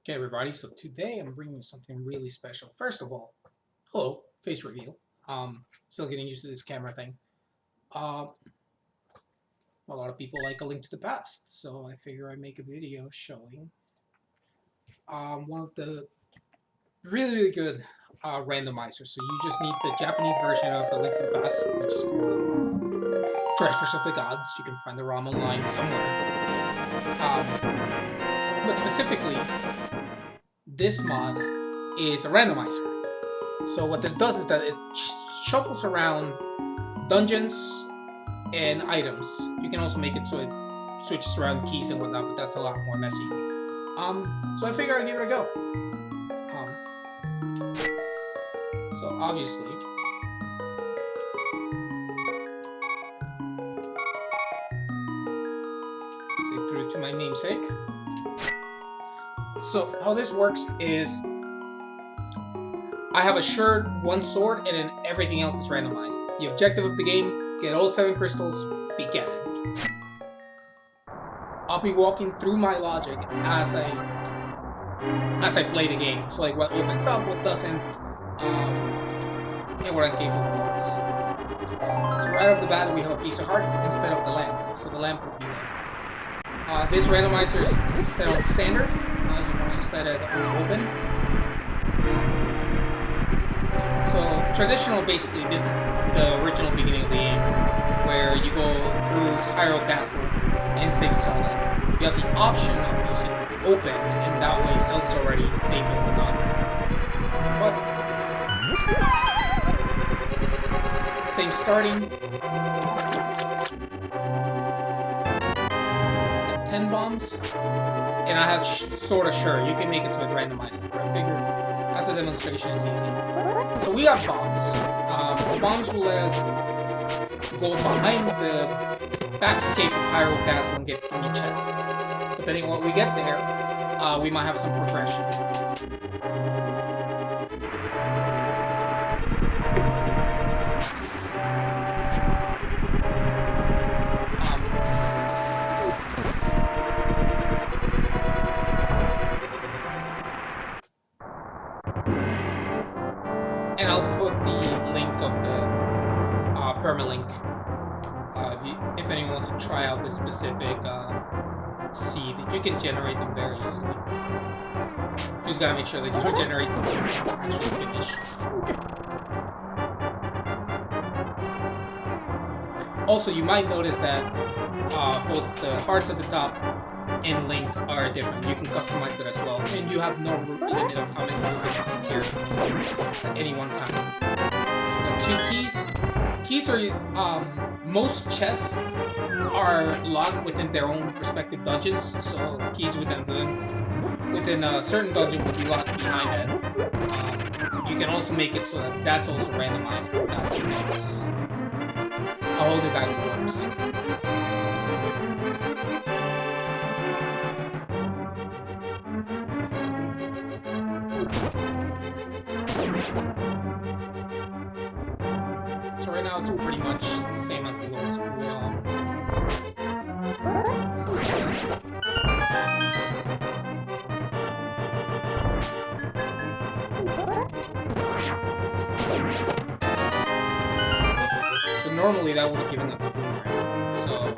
Okay, everybody, so today I'm bringing you something really special. First of all, hello, face reveal. Still getting used to this camera thing. Uh, a lot of people like A Link to the Past, so I figure I'd make a video showing one of the really good randomizers. So you just need the Japanese version of A Link to the Past, which is called Treasures of the Gods. You can find the ROM online somewhere. But specifically, this mod is a randomizer. So what this does is that it shuffles around dungeons and items. You can also make it so it switches around keys and whatnot, but that's a lot more messy. So I figured I'd give it a go. So obviously, say through to my namesake. So how this works is I have a shirt, one sword, and then everything else is randomized. The objective of the game, get all 7 crystals, begin. I'll be walking through my logic as I play the game. So like what opens up, what doesn't, and what I'm capable of. So right off the bat, we have a piece of heart instead of the lamp. So the lamp would be there. This randomizer is set on standard. You can also set it on open. So traditional, basically, this is the original beginning of the game, where you go through Hyrule Castle and save Zelda. You have the option of using open, and that way Zelda's already safe and whatnot. But same starting. At 10 bombs, and I have sort of sure you can make it so it randomizes, but I figured as the demonstration is easy. So we have bombs. The bombs will let us go behind the backscape of Hyrule Castle and get 3 chests. Depending on what we get there, we might have some progression. And I'll put the link of the permalink if anyone wants to try out this specific seed. You can generate them very easily. You just gotta make sure that you don't generate something actually finished. Also, you might notice that both the hearts at the top and Link are different. You can customize that as well, and you have no limit of how many you can carry at any one time. So the 2 keys. Keys are most chests are locked within their own respective dungeons. So keys within a certain dungeon will be locked behind that. You can also make it so that that's also randomized, but that becomes a whole new bag of worms. So right now it's pretty much the same as the old school. So normally that would have given us the boomerang. So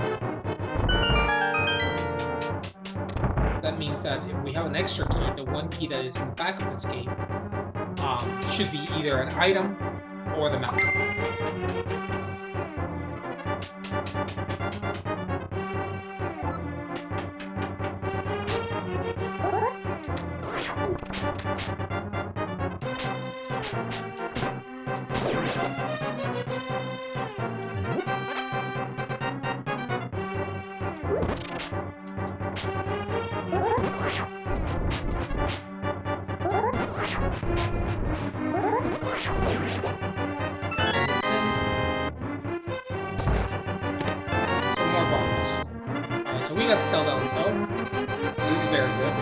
that means that if we have an extra key, the one key that is in the back of the scape should be either an item or the map. Some more bombs. Alright, so we got Zelda on tow. So this is very good.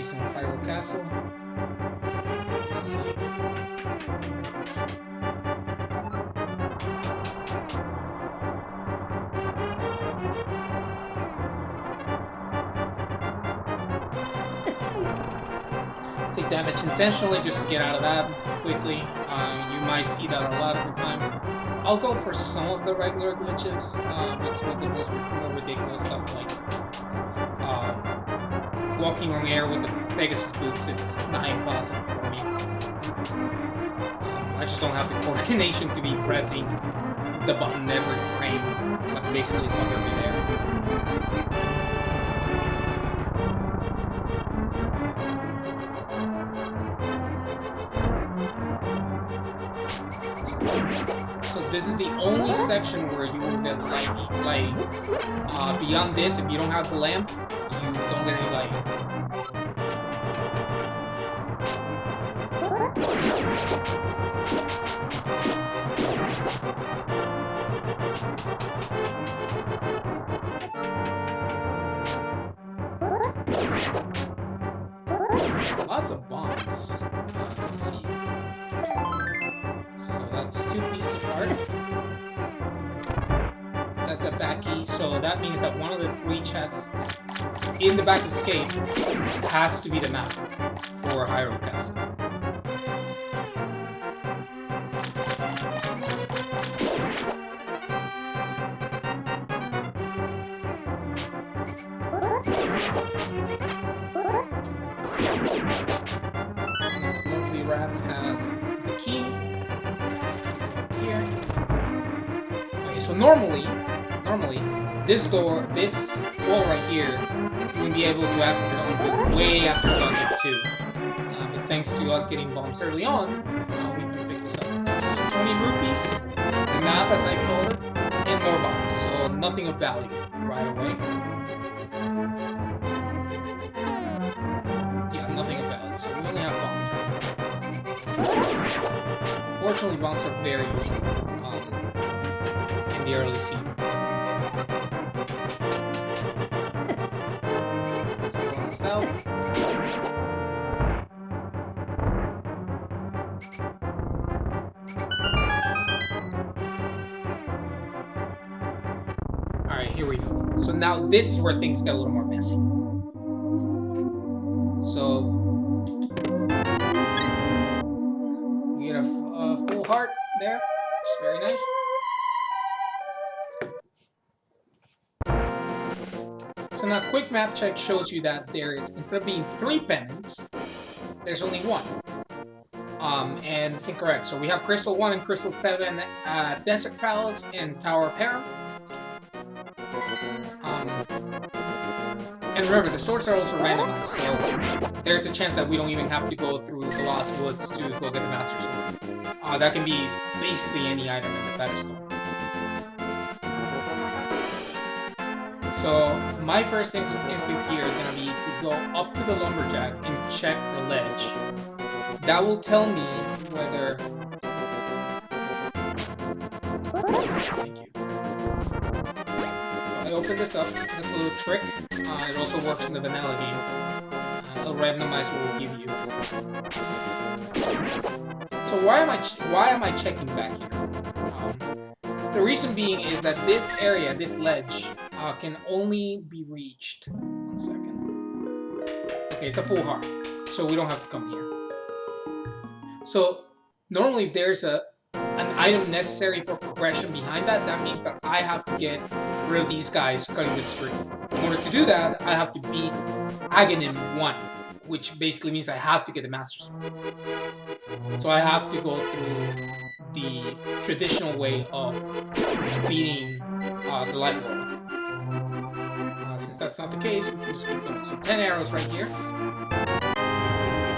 Racing with Hyrule Castle. Let's see. Take damage intentionally just to get out of that quickly. You might see that a lot of the times. I'll go for some of the regular glitches, but some of the more ridiculous stuff like walking on air with the Pegasus boots, it's not impossible for me. I just don't have the coordination to be pressing the button every frame, but to basically hover me there. So this is the only section where you will get lighting. Beyond this, if you don't have the lamp, you don't get any lighting. Lots of bombs. Let's see. So that's 2 pieces of art. That's the back key, so that means that one of the 3 chests in the back escape has to be the map for Hyrule Castle. This lovely rat has the key here. Okay, so normally, this wall right here, you wouldn't be able to access it until way after Dungeon 2. But thanks to us getting bombs early on, we can pick this up. So 20 rupees, the map as I call it, and more bombs. So nothing of value right away. Yeah, nothing of value, so we only have bombs. Fortunately, bombs are very useful in the early scene. So once out. Alright, here we go. So now this is where things get a little more messy. So you get a full heart there. It's very nice. So now quick map check shows you that there is, instead of being 3 pendants, there's only 1. And it's incorrect. So we have Crystal 1 and Crystal 7 at Desert Palace and Tower of Hera. And remember, the swords are also randomized, so there's a chance that we don't even have to go through the Lost Woods to go get the Master Sword. That can be basically any item in the pedestal. So my first instinct here is going to be to go up to the Lumberjack and check the ledge. That will tell me whether... Thank you. So I open this up. That's a little trick. It also works in the vanilla game. A randomizer will give you. So why am I checking back here? The reason being is that this area, this ledge, can only be reached. 1 second. Okay, it's a full heart, so we don't have to come here. So normally, if there's an item necessary for progression behind that, that means that I have to get rid of these guys cutting the stream. In order to do that, I have to beat Aghanim 1, which basically means I have to get the Master Sword. So I have to go through the traditional way of beating the Light World. Since that's not the case, we can just keep going. So 10 arrows right here.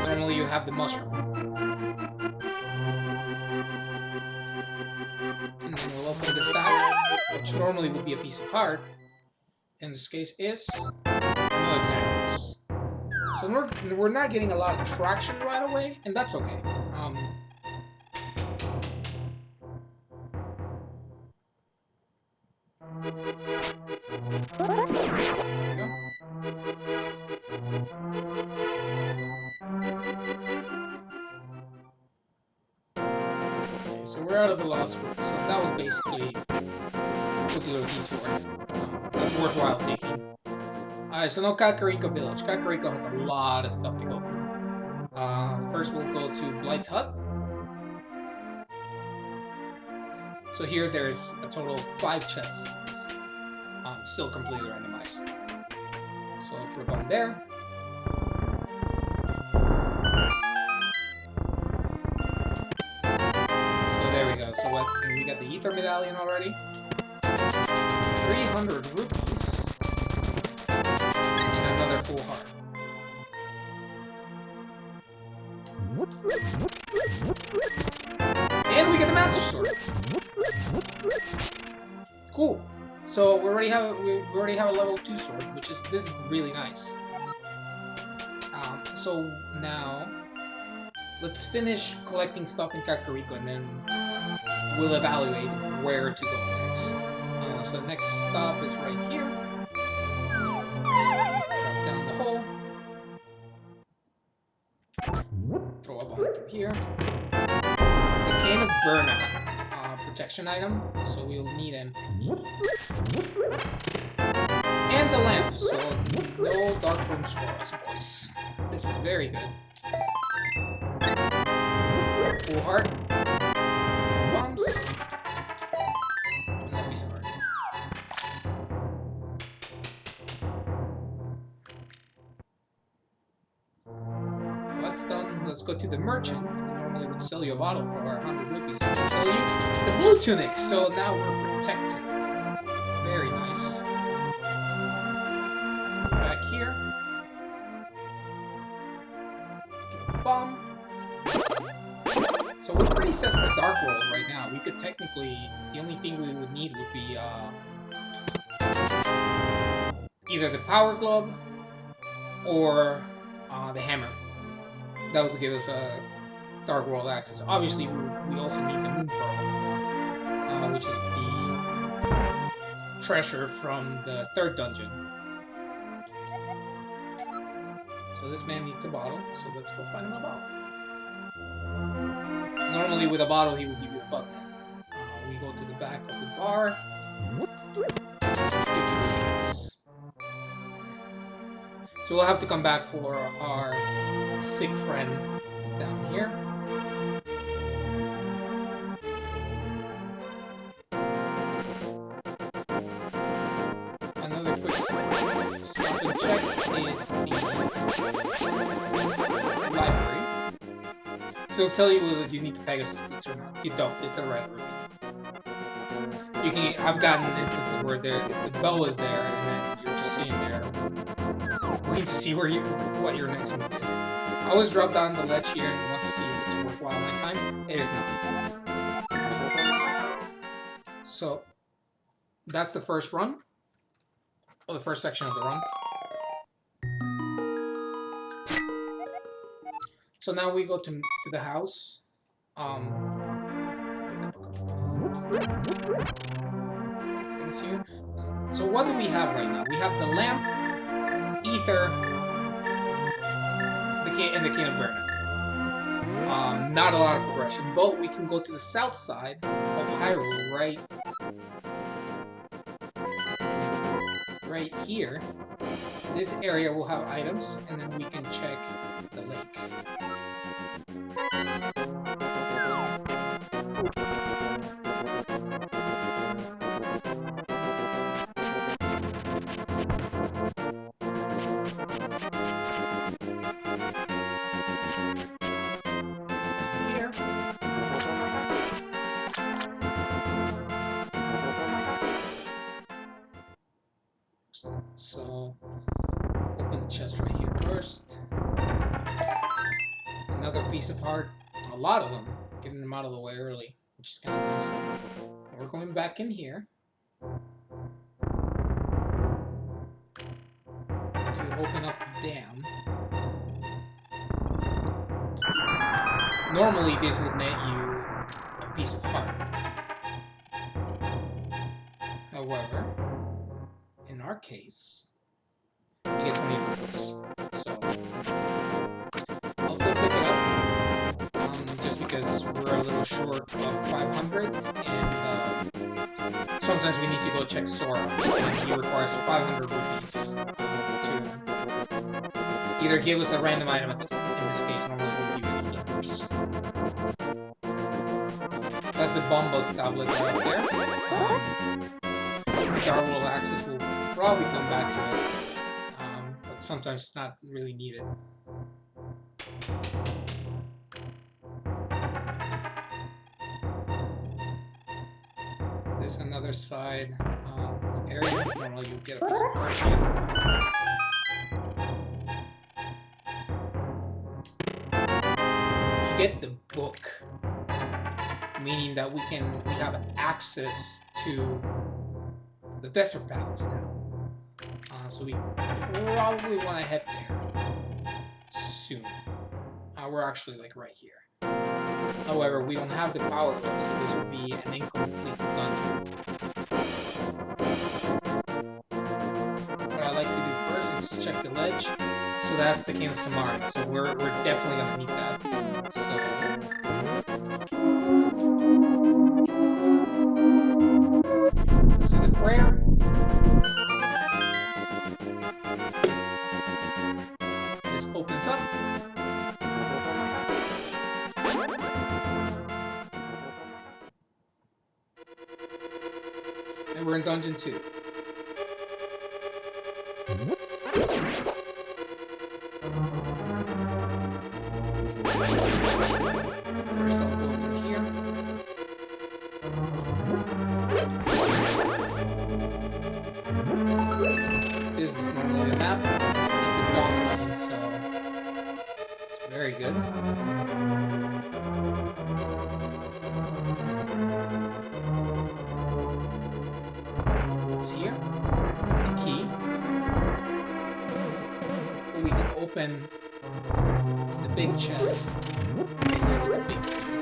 Normally you have the mushroom. And then we'll open this back, which normally would be a piece of heart. In this case is another 10 arrows. So we're not getting a lot of traction right away, and that's okay. part of the Lost Route, so that was basically a little detour. That's worthwhile taking. Alright, so now Kakariko Village. Kakariko has a lot of stuff to go through. First we'll go to Blight's Hut. So here there's a total of 5 chests. Still completely randomized. So I'll put a button there. So there we go. So what? We got the Ether Medallion already. 300 rupees. And another full heart. And we get the Master Sword. Cool. So we already have a level 2 sword, which is this is really nice. So now let's finish collecting stuff in Kakariko, and then we'll evaluate where to go next. So the next stop is right here. Drop down the hole. Throw a bomb through here. The Cane of Burnout. Protection item, so we'll need MP. And the lamp, so no dark rooms for us, boys. This is very good. Full heart. Bombs. And that'll be smart. So that's done. Let's go to the merchant. Normally would sell you a bottle for 100 rupees. We'll sell you the blue tunic, so now we're protected. Very nice. Back here. Bomb. So we're pretty set for Dark World right now. We could technically, the only thing we would need would be either the Power Glove or the Hammer. That would give us a Dark World access. Obviously, we also need the Moon Pearl, which is the treasure from the 3rd dungeon. So this man needs a bottle, so let's go find him a bottle. Normally with a bottle he would give you a buck. We go to the back of the bar. So we'll have to come back for our sick friend down here. Another quick stop and check is the library. So it'll tell you whether you need the Pegasus boots or not. You don't, it's a red ruby. You can, I've gotten instances where the bow is there and then you're just sitting there waiting to see what your next move is. I always drop down the ledge here and want to see if it's worthwhile my time. It is not. So that's the first run. Or the first section of the run. So now we go to the house. Things here. So what do we have right now? We have the lamp, ether, the cane of Burnout. Not a lot of progression, but we can go to the south side of Hyrule right here. This area will have items, and then we can check the lake. Here. So open the chest right here first. Another piece of heart. A lot of them. Getting them out of the way early, which is kind of nice. And we're going back in here to open up the dam. Normally this would net you a piece of heart. However, in our case, you get 20 rupees. So I'll still pick it up, just because because we're a little short of 500, and sometimes we need to go check Sora, and he requires 500 rupees to either give us a random item in this case. Normally we'll give you the flippers. That's the Bombos tablet right there. With our world access, we'll probably come back to it, but sometimes it's not really needed. There's another side area. Normally you get a piece of art here. You get the book, meaning that we have access to the Desert Palace now. So we probably want to head there soon. We're actually like right here. However, we don't have the power up, so this would be an incomplete dungeon. What I like to do first is check the ledge. So that's the King of Samaria. So we're definitely gonna need that. So let's do the prayer. This opens up. And we're in Dungeon 2. So first I'll go through here. This is normally the map. It's the boss game, so it's very good. What's here? A key. We can open the big chest right here with the big key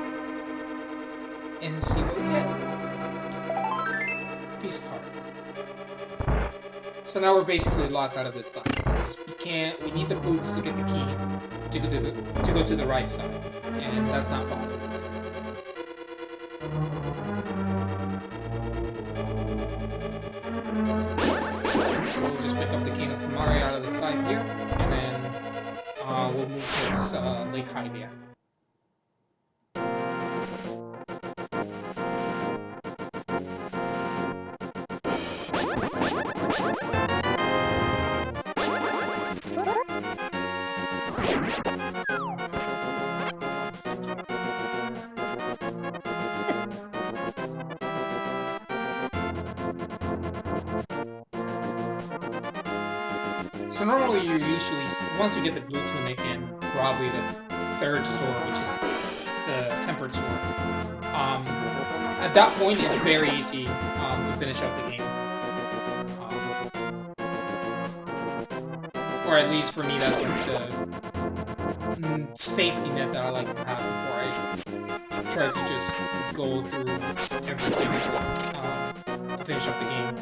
and see what we get. Piece of heart. So now we're basically locked out of this dungeon because we need the boots to get the key to go to the right side, and that's not possible. So we'll just pick up the King of Samaria out of the side here, and then we'll move towards Lake Hylia. So normally you're usually, once you get the blue tunic and probably the third sword, which is the tempered sword, at that point it's very easy to finish up the game. Or at least for me, that's like the safety net that I like to have before I try to just go through everything to finish up the game.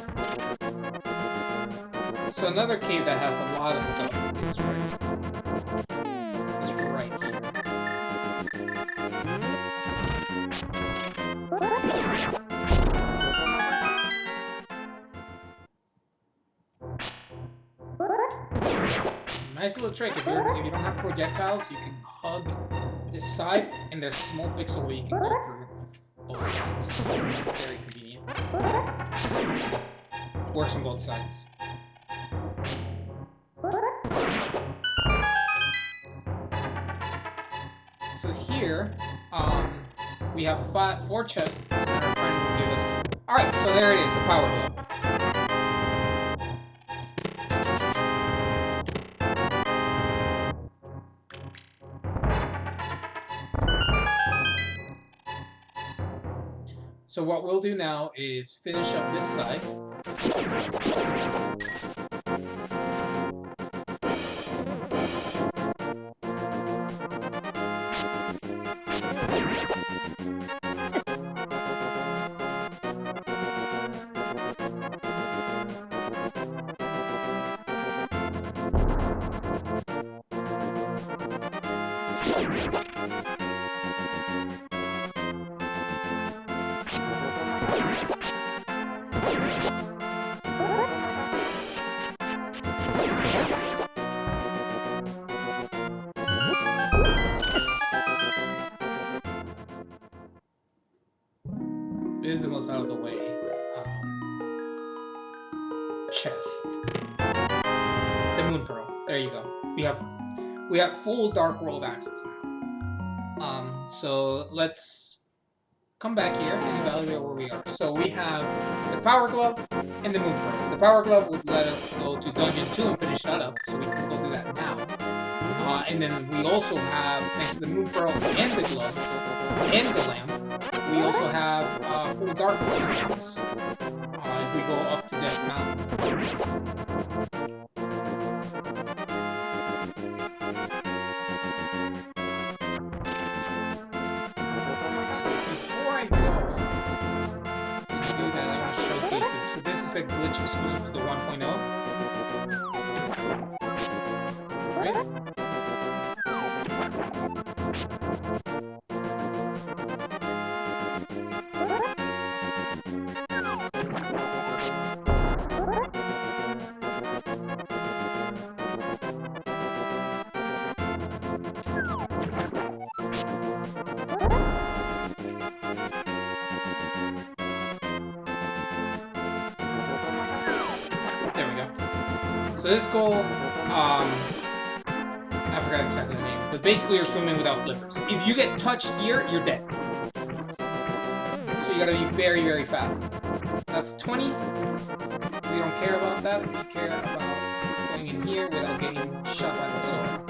So another cave that has a lot of stuff is right here. Nice little trick. If you don't have projectiles, you can hug this side, and there's a small pixel where you can go through both sides. Very convenient. Works on both sides. So here, we have 4 chests that our friend will give us. Alright, so there it is, the power glove. So what we'll do now is finish up this side. those out of the way. Chest. The Moon Pearl. There you go. We have full Dark World access now. So let's come back here and evaluate where we are. So we have the Power Glove and the Moon Pearl. The Power Glove would let us go to Dungeon 2 and finish that up, so we can go do that now. And then we also have, thanks to the Moon Pearl and the gloves and the lamp, we also have full Dark World access. If we go up to Death Mountain. So this is a glitch exclusive to the 1.0. Right? So this goal, I forgot exactly the name, but basically you're swimming without flippers. If you get touched here, you're dead. So you gotta be very, very fast. That's 20. We don't care about that. We care about going in here without getting shot by the sword.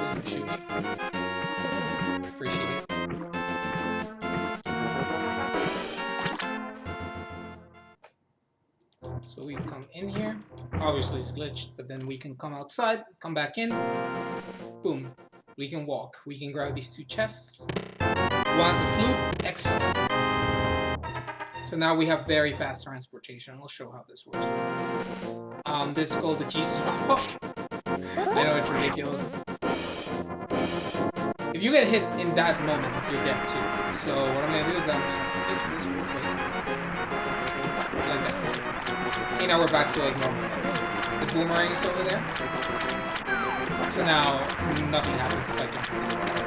Doesn't shoot me. Appreciate it. So we come in here. Obviously it's glitched, but then we can come outside, come back in. Boom. We can walk. We can grab these two chests. One's the flute. Excellent. So now we have very fast transportation. I'll show how this works. This is called the Jesus Walk. I know it's ridiculous. If you get hit in that moment, you're dead too. So what I'm gonna do is that I'm gonna fix this real quick. Like that. And now we're back to like normal. The boomerang is over there. So now nothing happens if I jump into the water.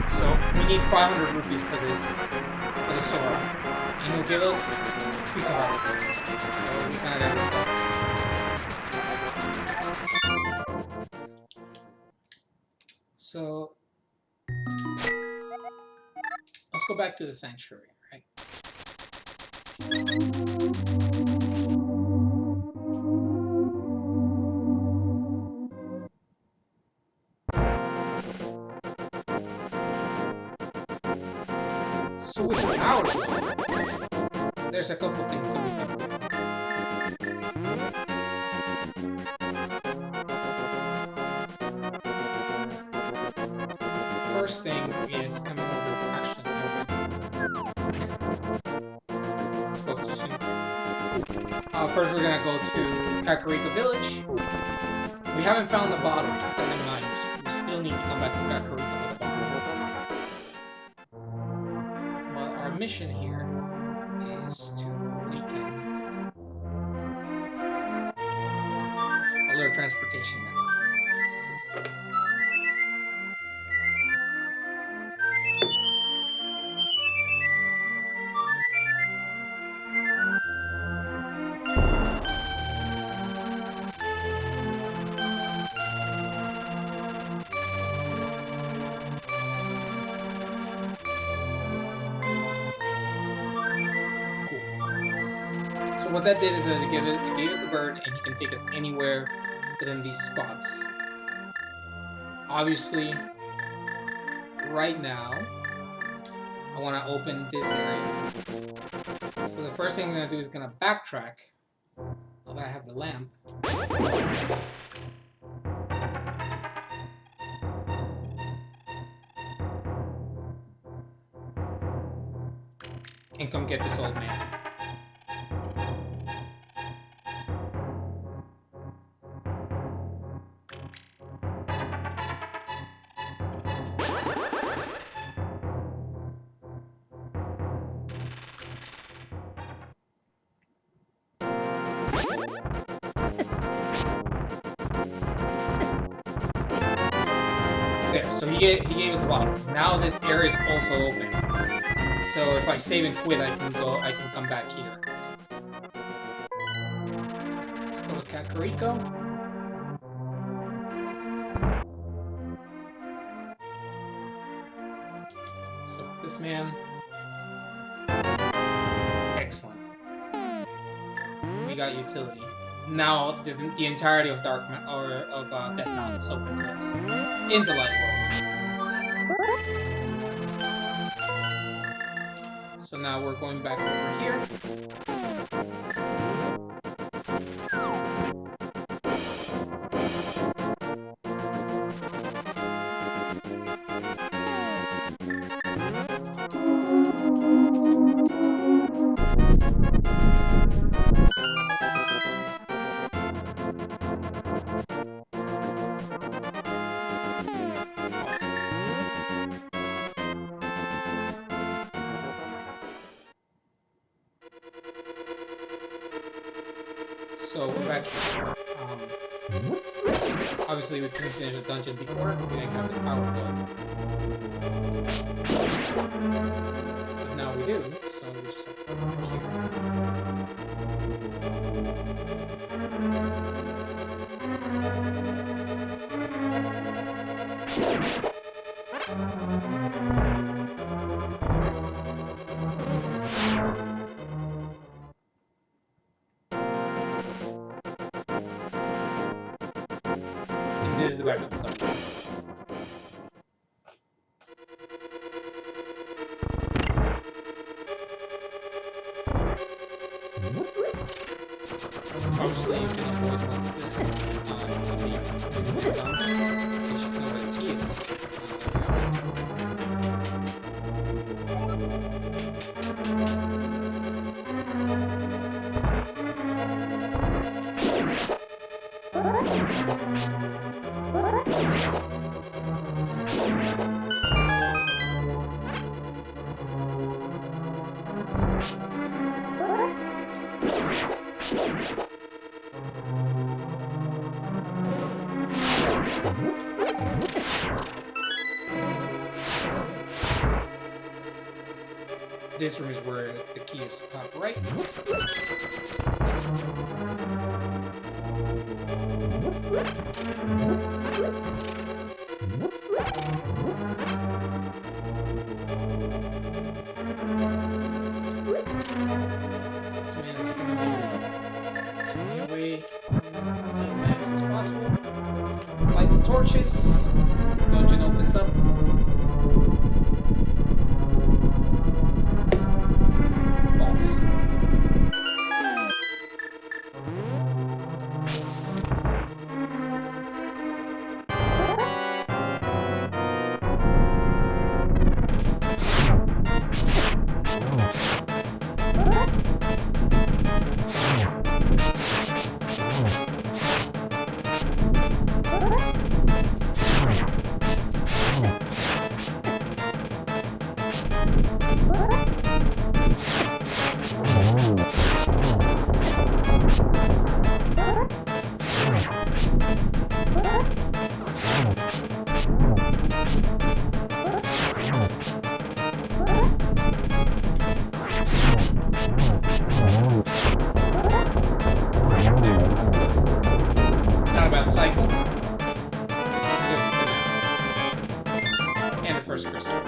So we need 500 rupees for this, for the Sora. And he'll give us a piece of heart. So we kind of gotta go. So let's go back to the sanctuary, right? So with the power glove, there's a couple things that we can do. First thing is coming over. Actually, no. Spoke too soon. First, we're gonna go to Kakariko Village. We haven't found the bottle. Keep that in mind. We still need to come back to Kakariko with a bottle. Well, our mission here is to awaken a little transportation method. What that did is that it gave us the bird, and he can take us anywhere within these spots. Obviously, right now, I want to open this area. So the first thing I'm going to do is going to backtrack. Now that I have the lamp. and come get this old man. There, so he gave us a bottle. Now this area is also open. So if I save and quit, I can come back here. Let's go to Kakariko. So this man. Excellent. We got utility. Now the entirety of Death Mountain is open to us. In the light world. So now we're going back over here. So we're back here. Obviously we couldn't finish the dungeon before, we didn't have the power gun. But now we do, so we just have to go back here. This is the back of the dungeon. Obviously, you can avoid most of this. So you should know where the key is. This room is where the key is top right. This man is going to swing away from the maps as possible. Light the torches. Dungeon opens up. Boss. Not a bad cycle. And the first crystal.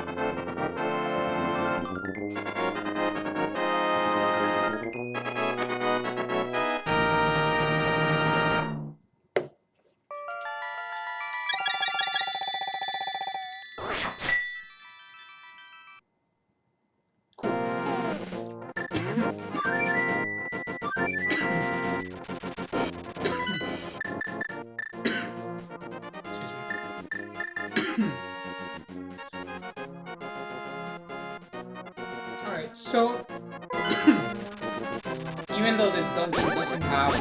So dungeon doesn't have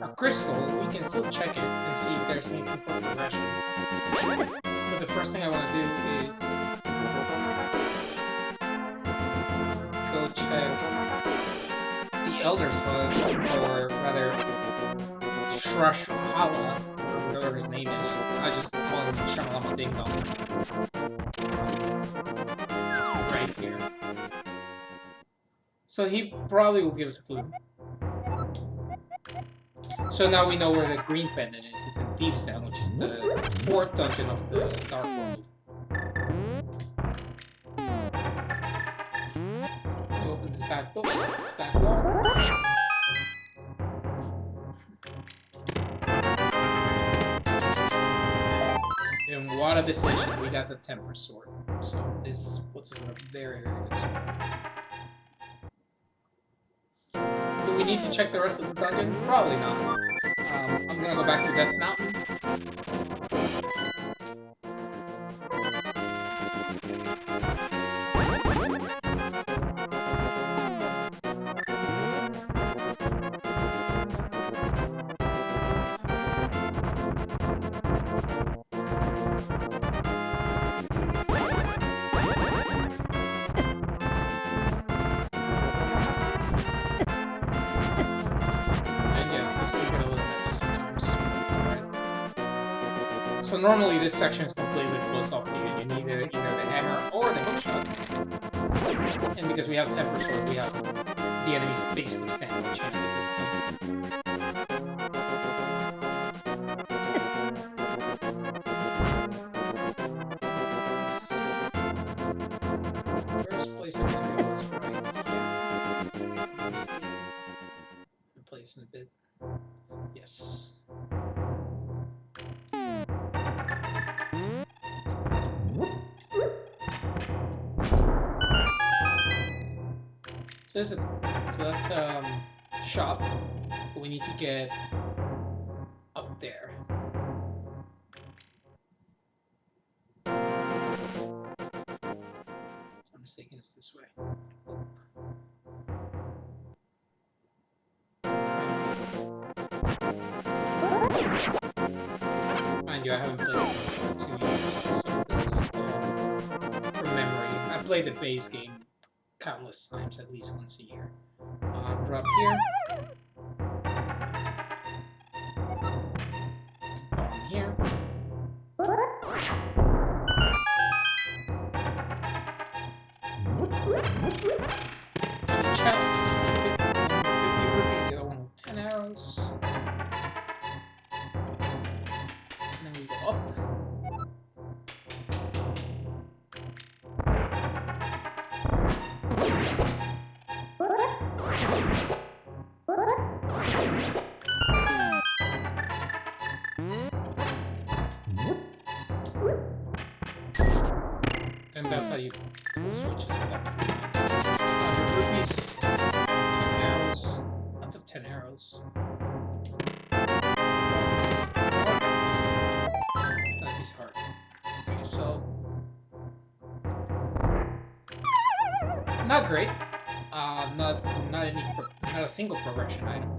a crystal, we can still check it and see if there's anything for progression. But the first thing I want to do is go check the Elder's Hut, or rather, Shrashhala, or whatever his name is. I just call him Shamalama Ding Dong. Right here. So he probably will give us a clue. So now we know where the green pendant is. It's in Thieves' Town, which is the 4th dungeon of the Dark World. We open this back door. And what a decision! We got the Temper Sword. So this puts us in a very, very good spot. Do we need to check the rest of the dungeon? Probably not. I'm gonna go back to Death Mountain. So normally this section is completely closed off to you. You need either the hammer or the hookshot. And because we have Temper Sword, we have the enemies basically stand no chance at this point. So, first place I'm gonna go is right here. Let me see. Place in a bit. Yes. So that's shop, but we need to get up there. I'm mistaken, it's this way. Mind you, I haven't played this in 2 years, so this is from memory. I played the base game countless times, at least once a year. Drop here. Bomb here. Chest. 50 rupees, the other one with 10 arrows. And then we go up. And that's how you pull switches with that. 100 rupees, 10 arrows, lots of 10 arrows. That is hard. Okay, so not great. Not a single progression item,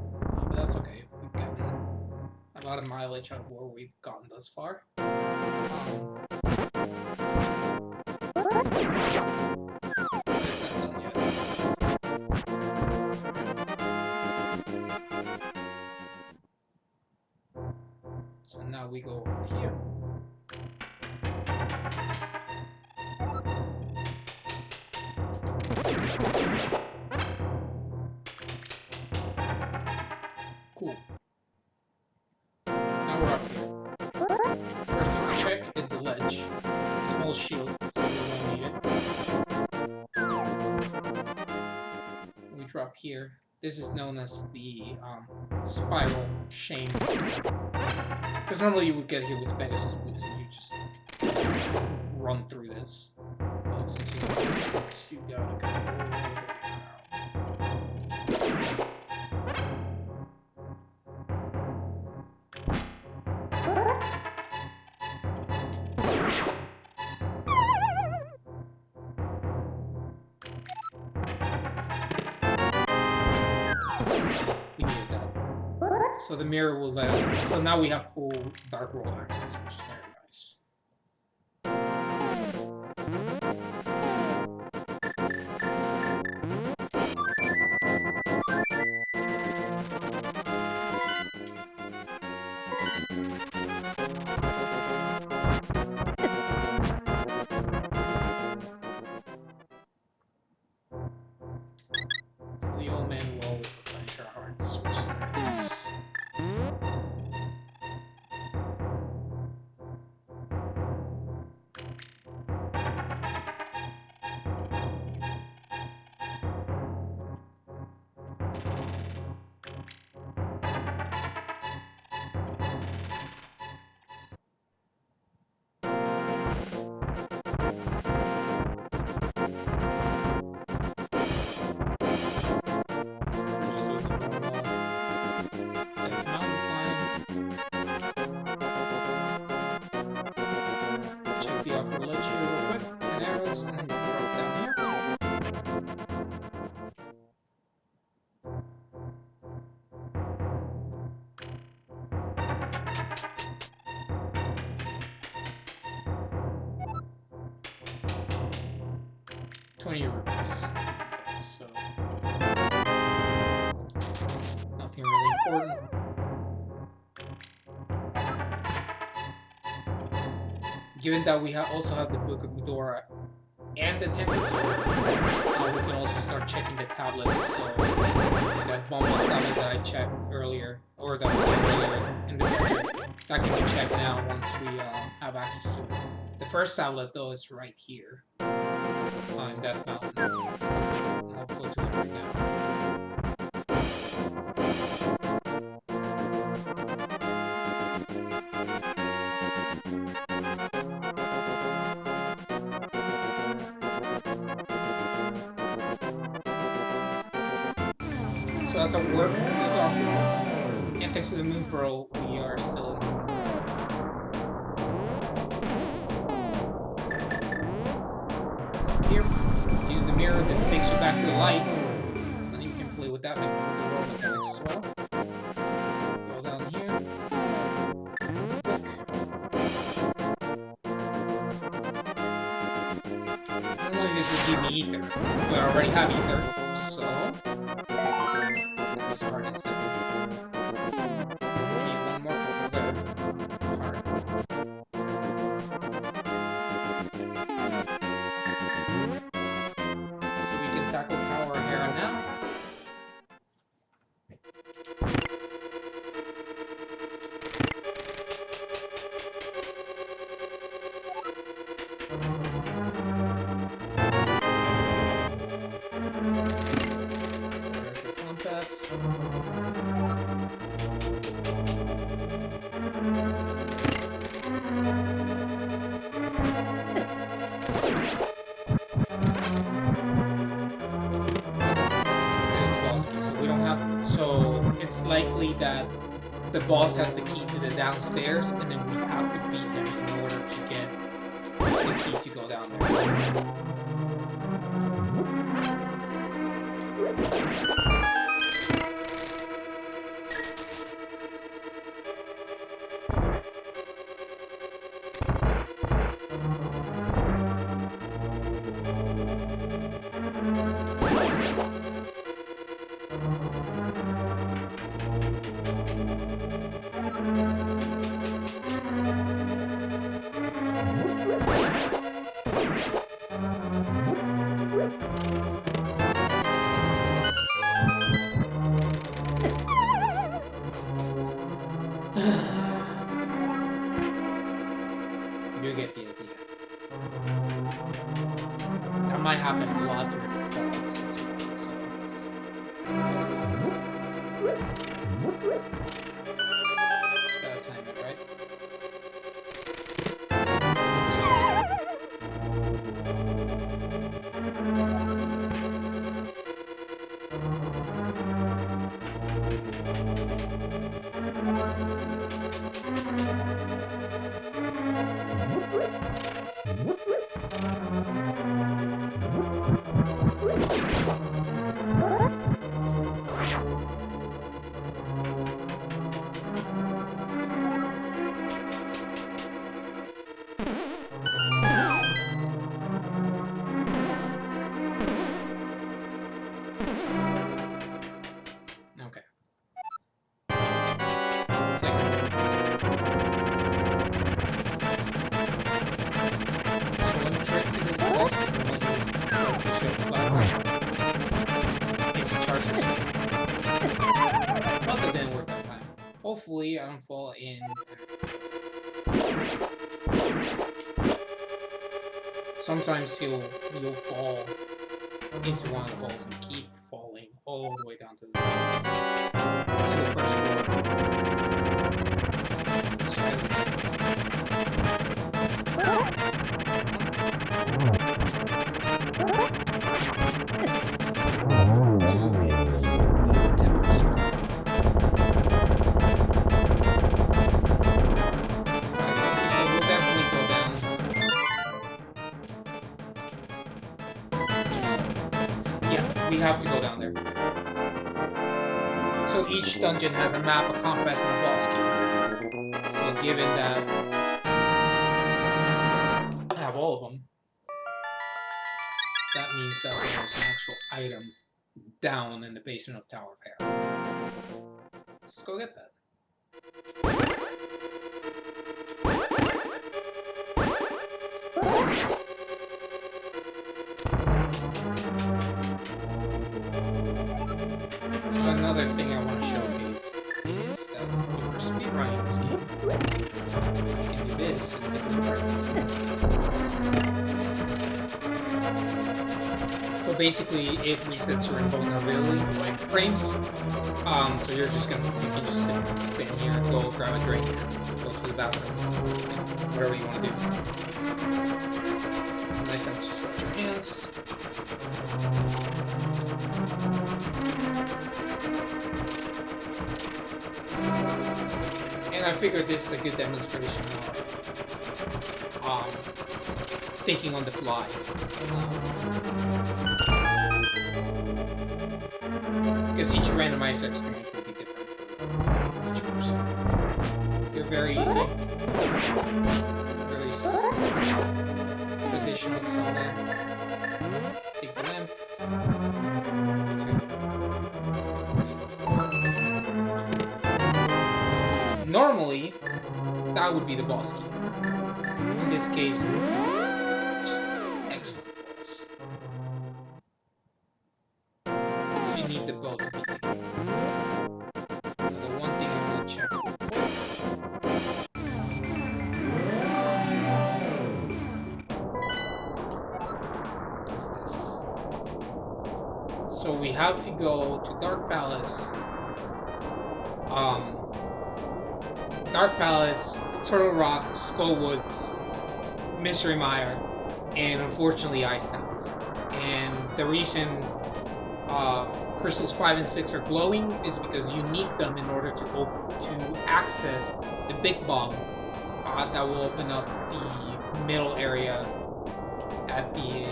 but that's okay. We've gotten a lot of mileage out of where we've gotten thus far. It's not done yet. So now we go up here. Cool. Now we're up here. First thing to check is the ledge. It's a small shield, so we won't need it. We drop here. This is known as the spiral shame. Because normally you would get here with the Pegasus boots and you just run through this. But since you have boots, you gotta go over here. So the mirror will let us. So now we have full dark world access, which is very nice. So the old man will always replenish our hearts, which is very nice. Check the upper ledge here real quick. 10 arrows, and then drop down here. Rupees. Okay, so nothing really important. Given that we also have the Book of Medora and the Temple Sword, we can also start checking the tablets. So that Bombas tablet that I checked earlier, or that was earlier in the desert, that can be checked now once we have access to it. The first tablet, though, is right here in Death Mountain. I'll go to it right now. So as a work and thanks to the Moon Pearl, we are still in the here. Use the mirror, this takes you back to the light. So then you can play with that, maybe with the world mechanics as well. Go down here. Book. Normally this would give me ether, but I already have ether, so this card instead. We need one more for there. Alright. So we can tackle Tower Hera now. There's your compass. There's the boss key, so we don't have. So it's likely that the boss has the key to the downstairs, and then we have to beat him in order to get the key to go down there. You get the idea. That might happen a lot during the boss as well, so most things. Just gotta time it, right? second ones. So one trick to this boss before you try to push up the platform is to charge your sword. But that didn't work that time. Hopefully I don't fall in. Sometimes you'll fall into one of the holes and keep falling all the way down to the first floor. Let's try this again. 2 hits with the temporary sword. 5 copies, so we'll definitely go down. Yeah, we have to go down there. So each dungeon has a map, a compass, and a boss key. So given that I have all of them, that means that there's an actual item down in the basement of Tower of Hair. Let's go get that. So another thing I want to showcase is that when we're speedrunning this game, you can do this and take a break. So basically, it resets your invulnerability for like frames. So you can just stand here, go grab a drink, go to the bathroom, whatever you want to do. It's a nice time to stretch your hands. And I figured this is a good demonstration of thinking on the fly. Because each randomizer experience will be different for each person. They're very easy. Very traditional Zelda. Take the lamp. Normally, that would be the boss key. In this case, it's not. Just excellent for us. So you need the bow to beat the game. Now, the one thing I'm going to check real quick. What's this? So we have to go to Dark Palace. Dark Palace, Turtle Rock, Skullwoods, Mystery Mire, and unfortunately Ice Palace. And the reason crystals 5 and 6 are glowing is because you need them in order to access the big bomb that will open up the middle area at the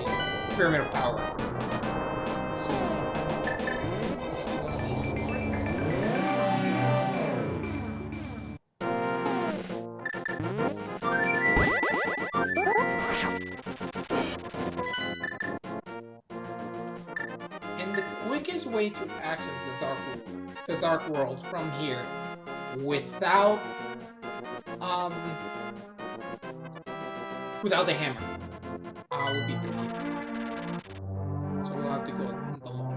Pyramid of Power. So let's do one of these. And the quickest way to access the dark world from here without the hammer would be through here. So we'll have to go the long way.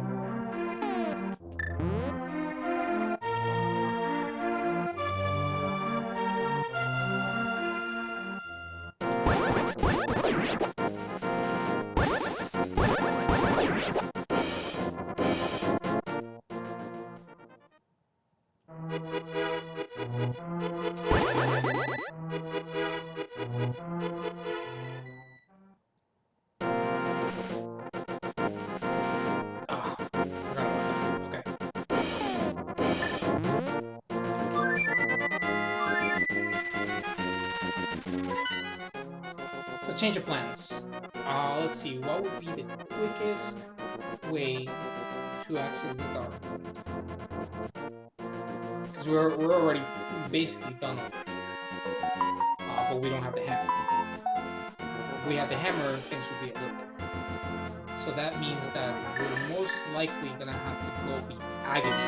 Change of plans. Let's see, what would be the quickest way to access the dark? Because we're already basically done over here. But we don't have the hammer. If we had the hammer, things would be a little different. So that means that we're most likely gonna have to go beat Agony.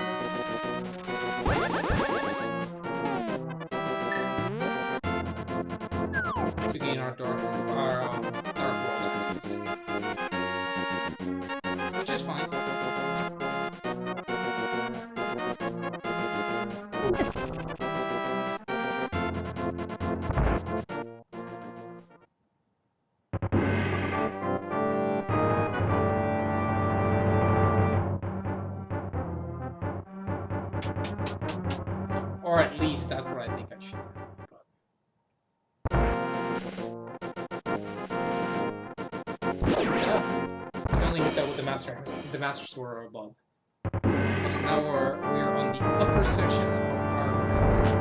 dark world access, which is fine. Or at least that's what I think I should do. You can only hit that with the master sword above. So now we're on the upper section of our castle.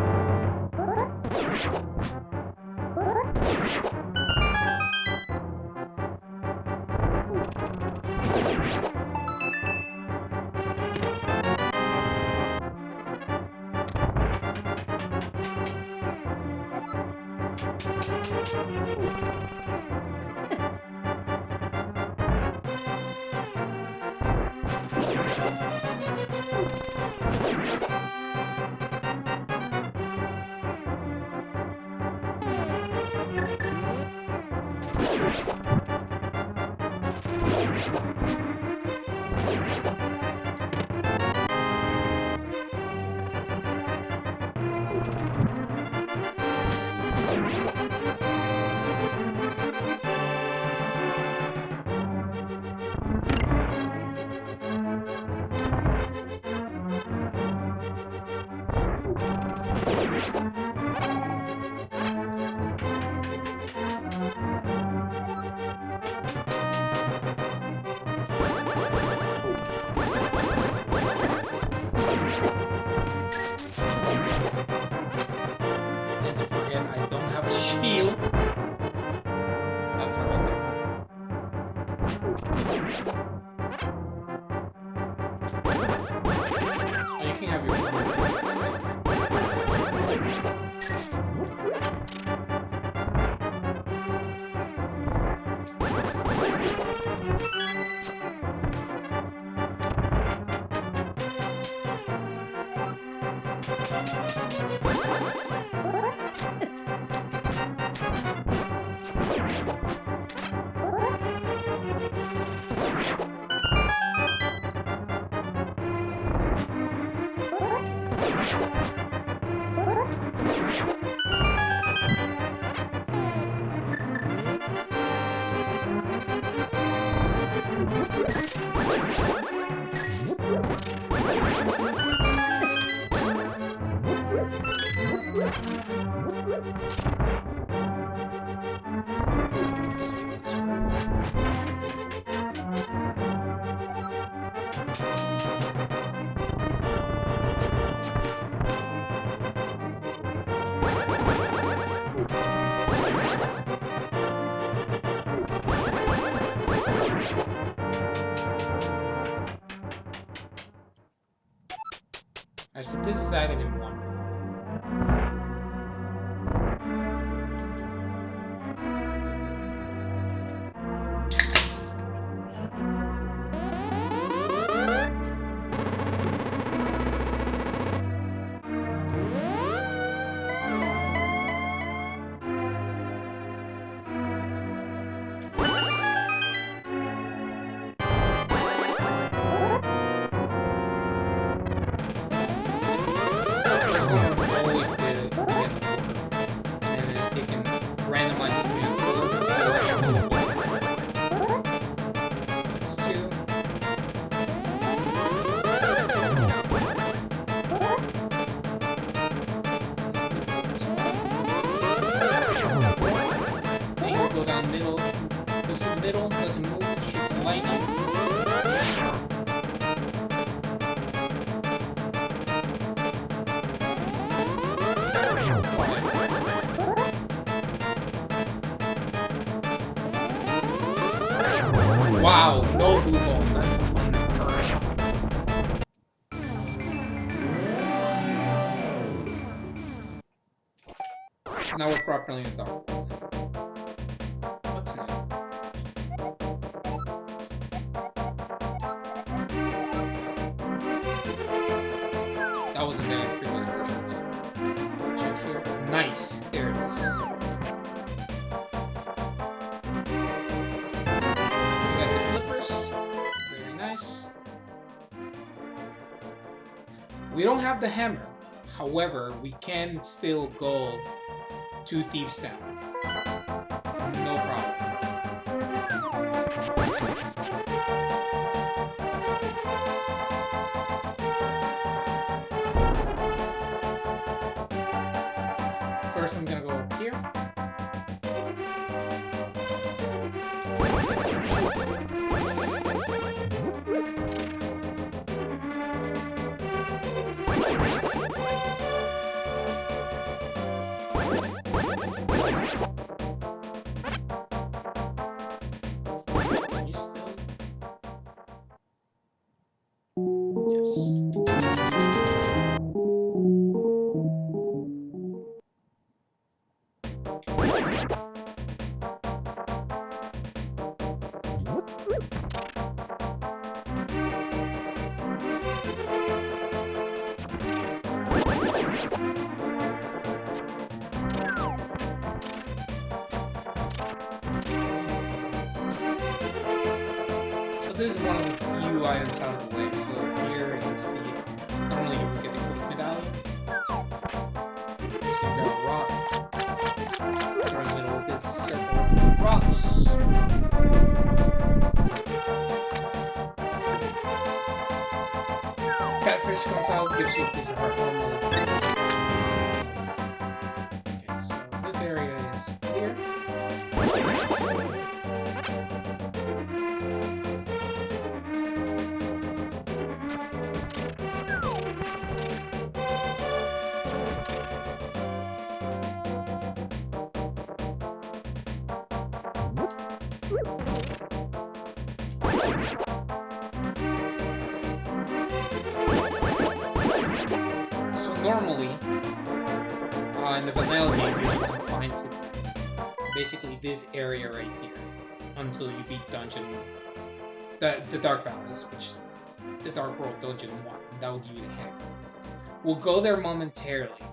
Shield. That's alright there. Oh, you can have your Alright, so this is Aghanim 1. Wow, no blue balls. That's unheard of. Now we're properly in the dark. What's new? That wasn't there in previous versions. Check here. Nice. There it is. We don't have the hammer. However, we can still go to Thieves Town. No problem. First, I'm gonna go up here. Can you still? Yes. So this is one of the few items out of the way. So here is the, normally you would get the quick medallion. So you got a rock. You're in the middle of this circle of rocks. Catfish comes out, gives you a piece of heart normally. Okay, so this area is here. So normally, in the vanilla game, you're confined to basically this area right here until you beat dungeon, the Dark Valleys, which is the Dark World Dungeon 1. That will give you the hammer. We'll go there momentarily,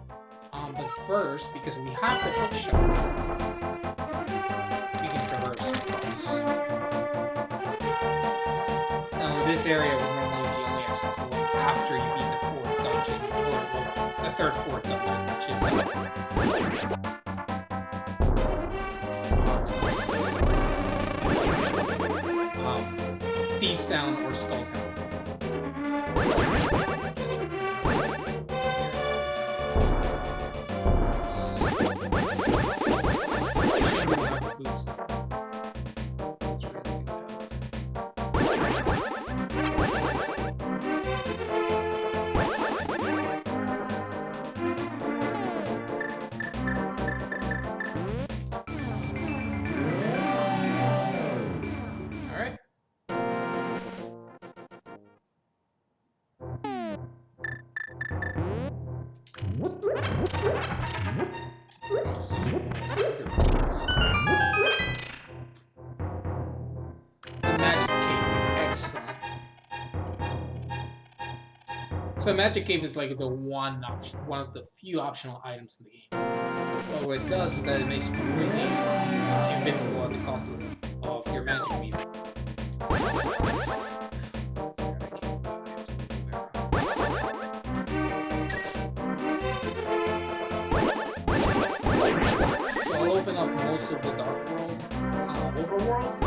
but first, because we have the hook shot, we can traverse across. So this area will normally be only accessible after you beat the fourth dungeon, or the fourth dungeon, which is Thieves Town or Skull Town. So Magic Cape is like the one of the few optional items in the game. But what it does is that it makes you completely invincible at the cost of your magic meter. So I'll open up most of the Dark World, Overworld,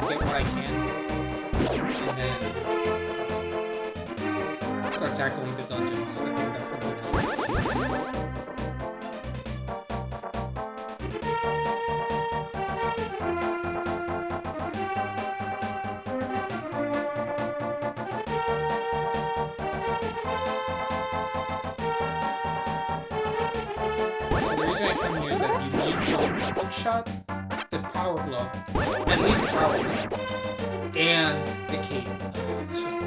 get what I can, and then start tackling the dungeons. I think that's gonna be the start. So the reason I come here is that you need the hook shot, the power glove, at least the power glove, and the cape. It's just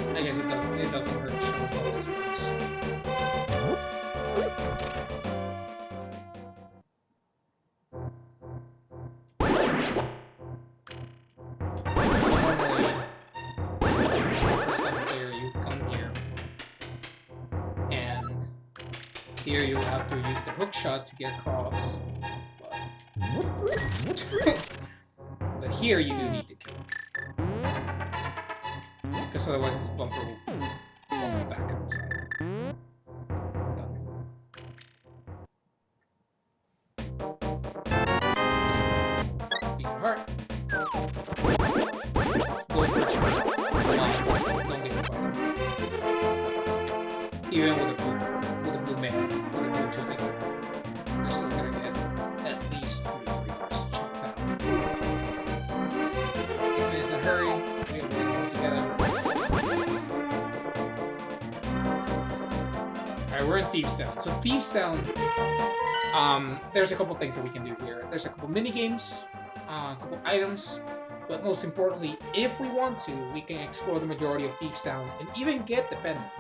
I guess it doesn't hurt to show how this works. Normally, first time player, you'd come here, and here you'll have to use the hook shot to get across. But here you do need the cape. because otherwise this bumper will bump back on the side. Piece of heart. Those birds are alive. Don't get hit by them. Even with a blue man, with a blue tunic, you're still gonna get at least 2 to 3 hours chopped out. This guy's in a hurry. We avoid them all together. Alright, we're in Thieves Town. So Thieves Town, there's a couple things that we can do here. There's a couple mini games, a couple items, but most importantly, if we want to, we can explore the majority of Thieves Town and even get the pendant,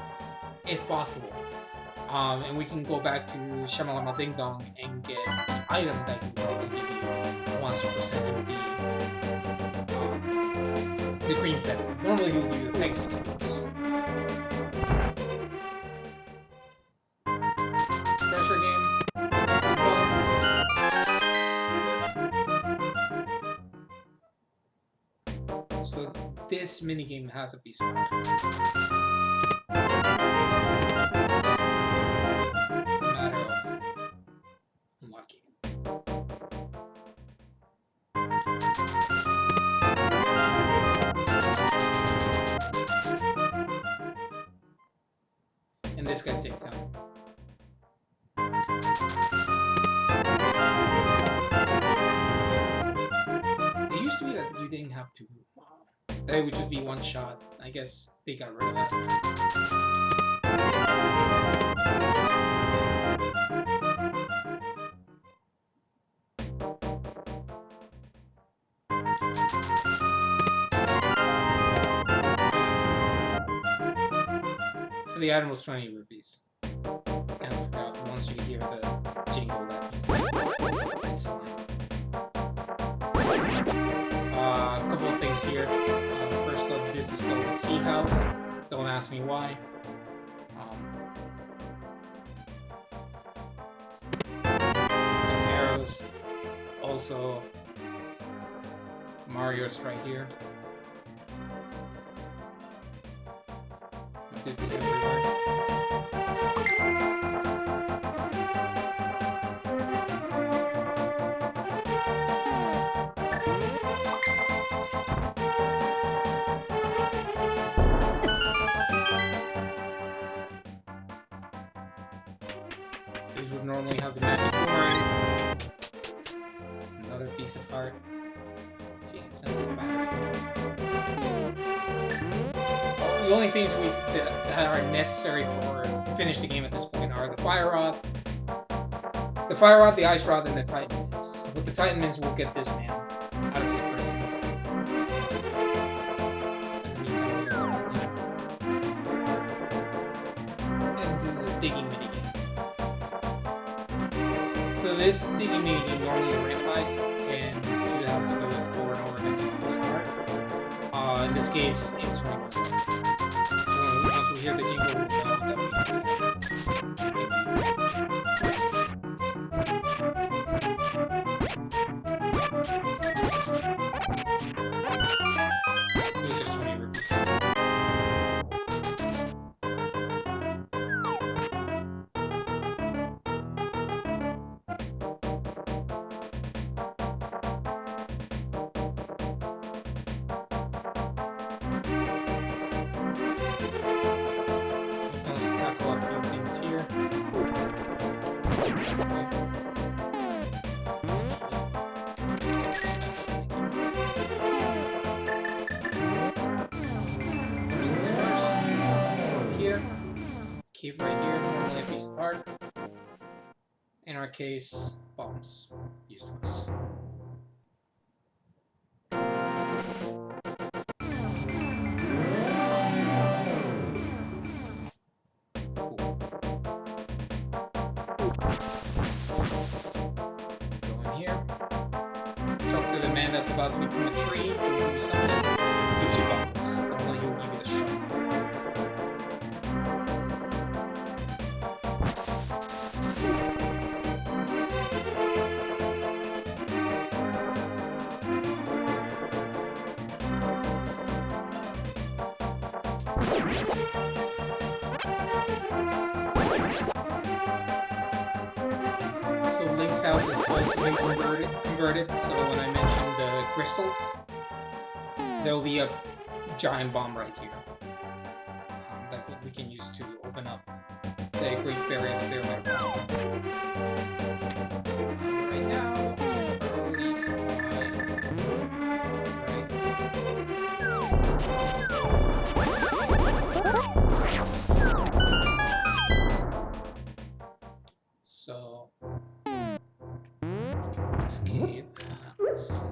if possible. And we can go back to Shamalama Ding Dong and get the item that he will probably give you once you present him the green pendant. Normally he will give you the Pegasus ones. Pressure game. So this minigame has a piece of art. It's a matter of unlocking. And this can take time. It used to be that you didn't have to. That it would just be one shot. I guess they got rid of that. So the item was 20 rupees. Kind of forgot once you hear the jingle that means it's fine. A couple of things here. First up, this is called the Sea House. Don't ask me why. 10 arrows. Also, Mario's right here. I did the same everywhere. These would normally have the magic boomerang. Another piece of heart. Let's see, it's sensitive battery. The only things that are necessary to finish the game at this point are the fire rod, the ice rod, and the titan mints. With the titan mints, we'll get this man out of his prison. In the meantime, we're gonna and do the digging minigame. So this digging minigame normally is randomized, and you have to do it over and over again to get this card. In this case, it's 21. Once we hear the jingle, we'll know that we it was just 20 rupees. Here. First things first. Here. Keep right here. Normally a piece of heart. In our case, bombs. Useless. Talk to the man that's about to become a tree. He'll give you something. He gives you buttons. Normally he'll give you the shot. So Link's house has also been converted. So when I mentioned the crystals, there will be a giant bomb right here that we can use to open up the Great Fairy and the Pyramid bomb. Right now, priorities are right here. So this cave has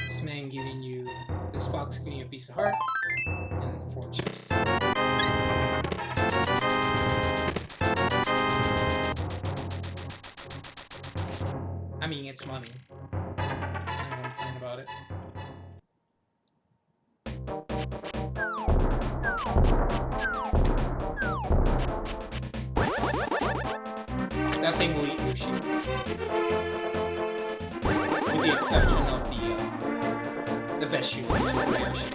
this man giving you, this fox giving you a piece of heart, and 4 chips. I mean, it's money. I don't complain about it. That thing will eat your sheep. With the exception of the best shoe, which is the rare shoe.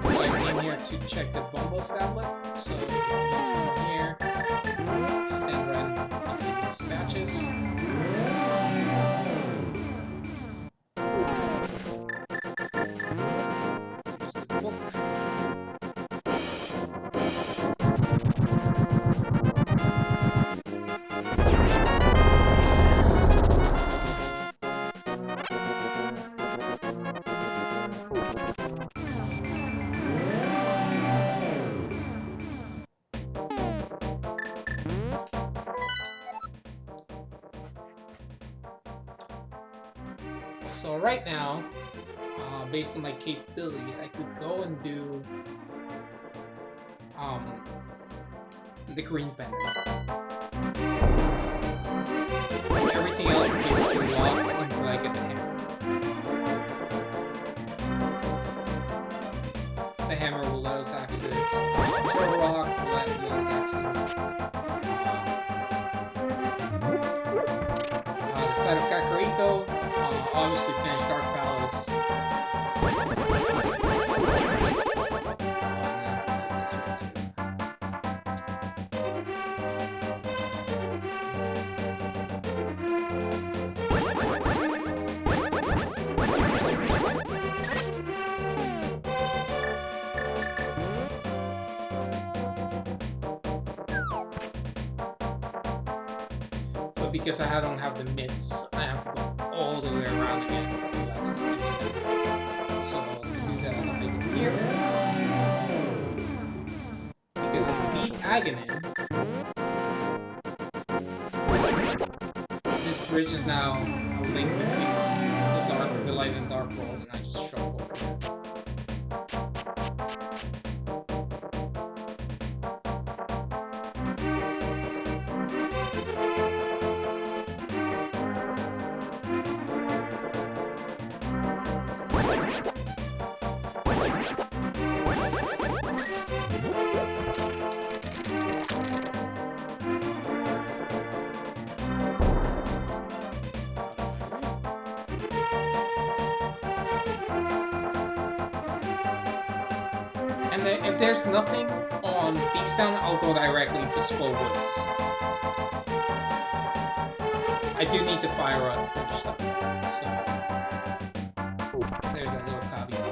So I came here to check the Bumble tablet. So if you come here, stand right between these patches. Use the book. So right now, based on my capabilities, I could go and do the green pendant. Everything else is basically locked until I get the hammer. The hammer will let us access Turtle Rock, will let us access the side of Kakariko. Obviously finish Dark Palace. That's right too. So because I don't have the mitts, I have to go all the way around again to access these things. So to do that, I go here. Because I beat Aghanim, this bridge is now a link between the light and dark world, and I just show up over here. And then if there's nothing on Thieves Town, I'll go directly to Skull Woods. I do need the fire rod to finish that. So there's that little caveat.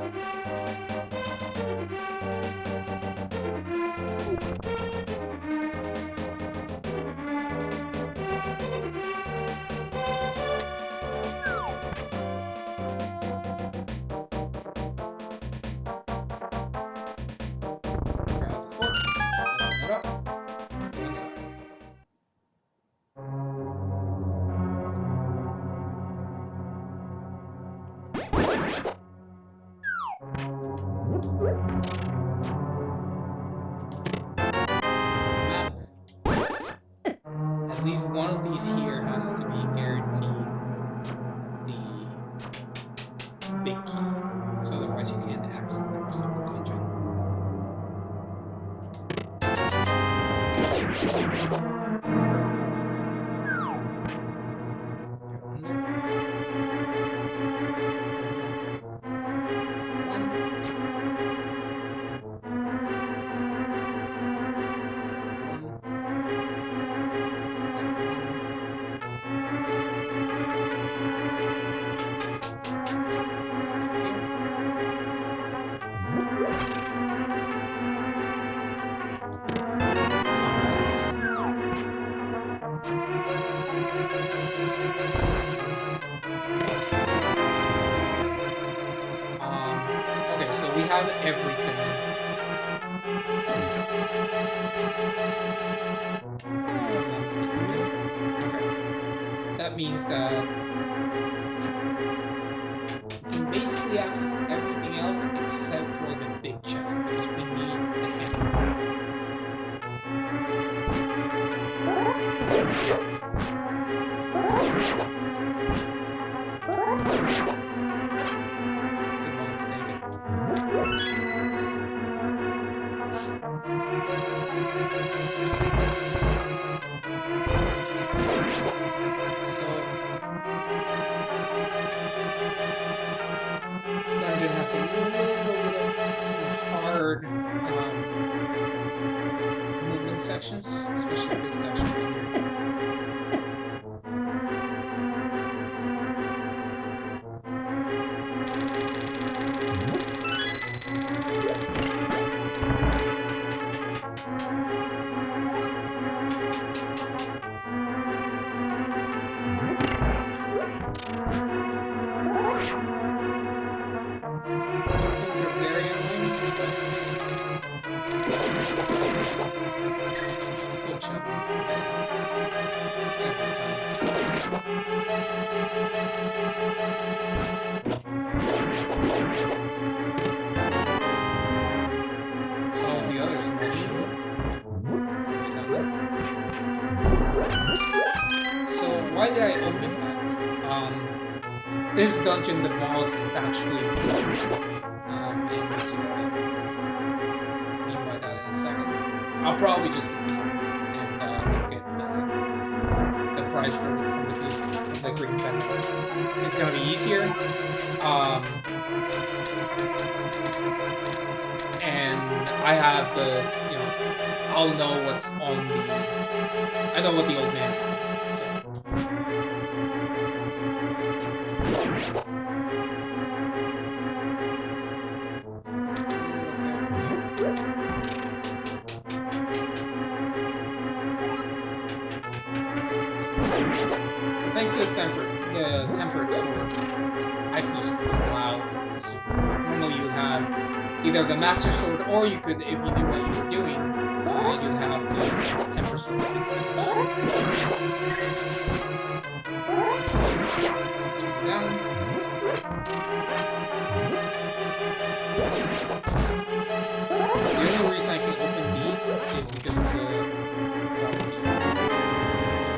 At least one of these here has to be guaranteed the big key, so otherwise you can't access the rest of the dungeon. have everything. If I'm not mistaken. Okay. That means that we can basically access everything else except for the big chest because we need the hammer for it. If I'm mistaken. So this dungeon has a little bit of some hard movement sections, especially this section right here. Those things are very annoying, but oh, shut up. Every time. So all of the others will shoot. So why did I open that? This dungeon, the boss is actually here. And so what I mean by that in a second. I'll probably just defeat him and we'll get the prize from the green pen. It's gonna be easier. And I have the, you know, I'll know what's on the, I know what the old man had, so. So thanks to the tempered sword, I can just plow through this. Normally you have either the master sword, or you could, if you knew what you were doing, you'd have the tempered sword basically. Down. The only reason I can open these is because of the boss key.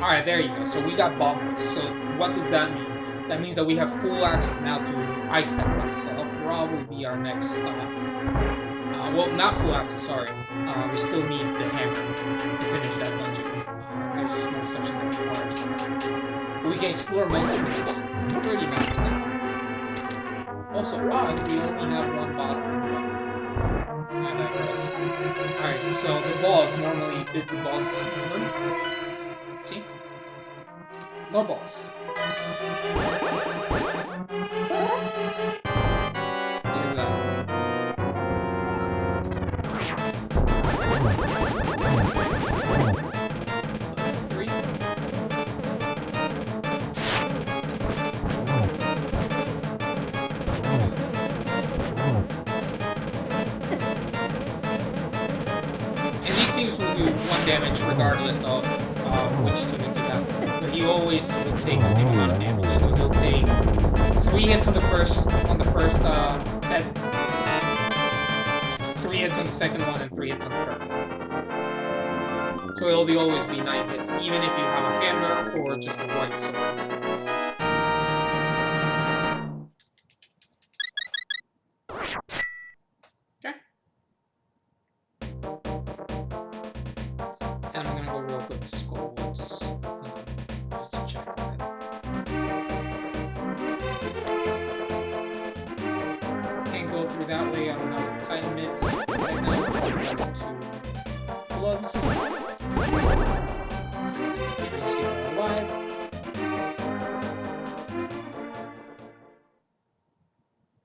Alright, there you go. So we got bombs. So what does that mean? That means that we have full access now to Ice Palace. So that'll probably be our next stop. Well, not full access, sorry. We still need the hammer to finish that dungeon. There's a small section that requires that. But we can explore most of it. There's 30 maps now. Also, odd, we only have one bottle. I digress. Alright, so the boss, normally, is the boss one. See? No boss. Is that? So that's 3. And these things will do 1 damage regardless of which tunic you have. But he always will take the same amount of damage. So he'll take 3 hits on the first head, 3 hits on the second one, and 3 hits on the third one. So it'll always be 9 hits, even if you have a hammer or just a white sword. Okay. And I'm gonna go real quick to Skull Woods. Just to check on it. Can't go through that way, I don't have Titan mitts. Right now, I'm going to gloves. Tracy are alive.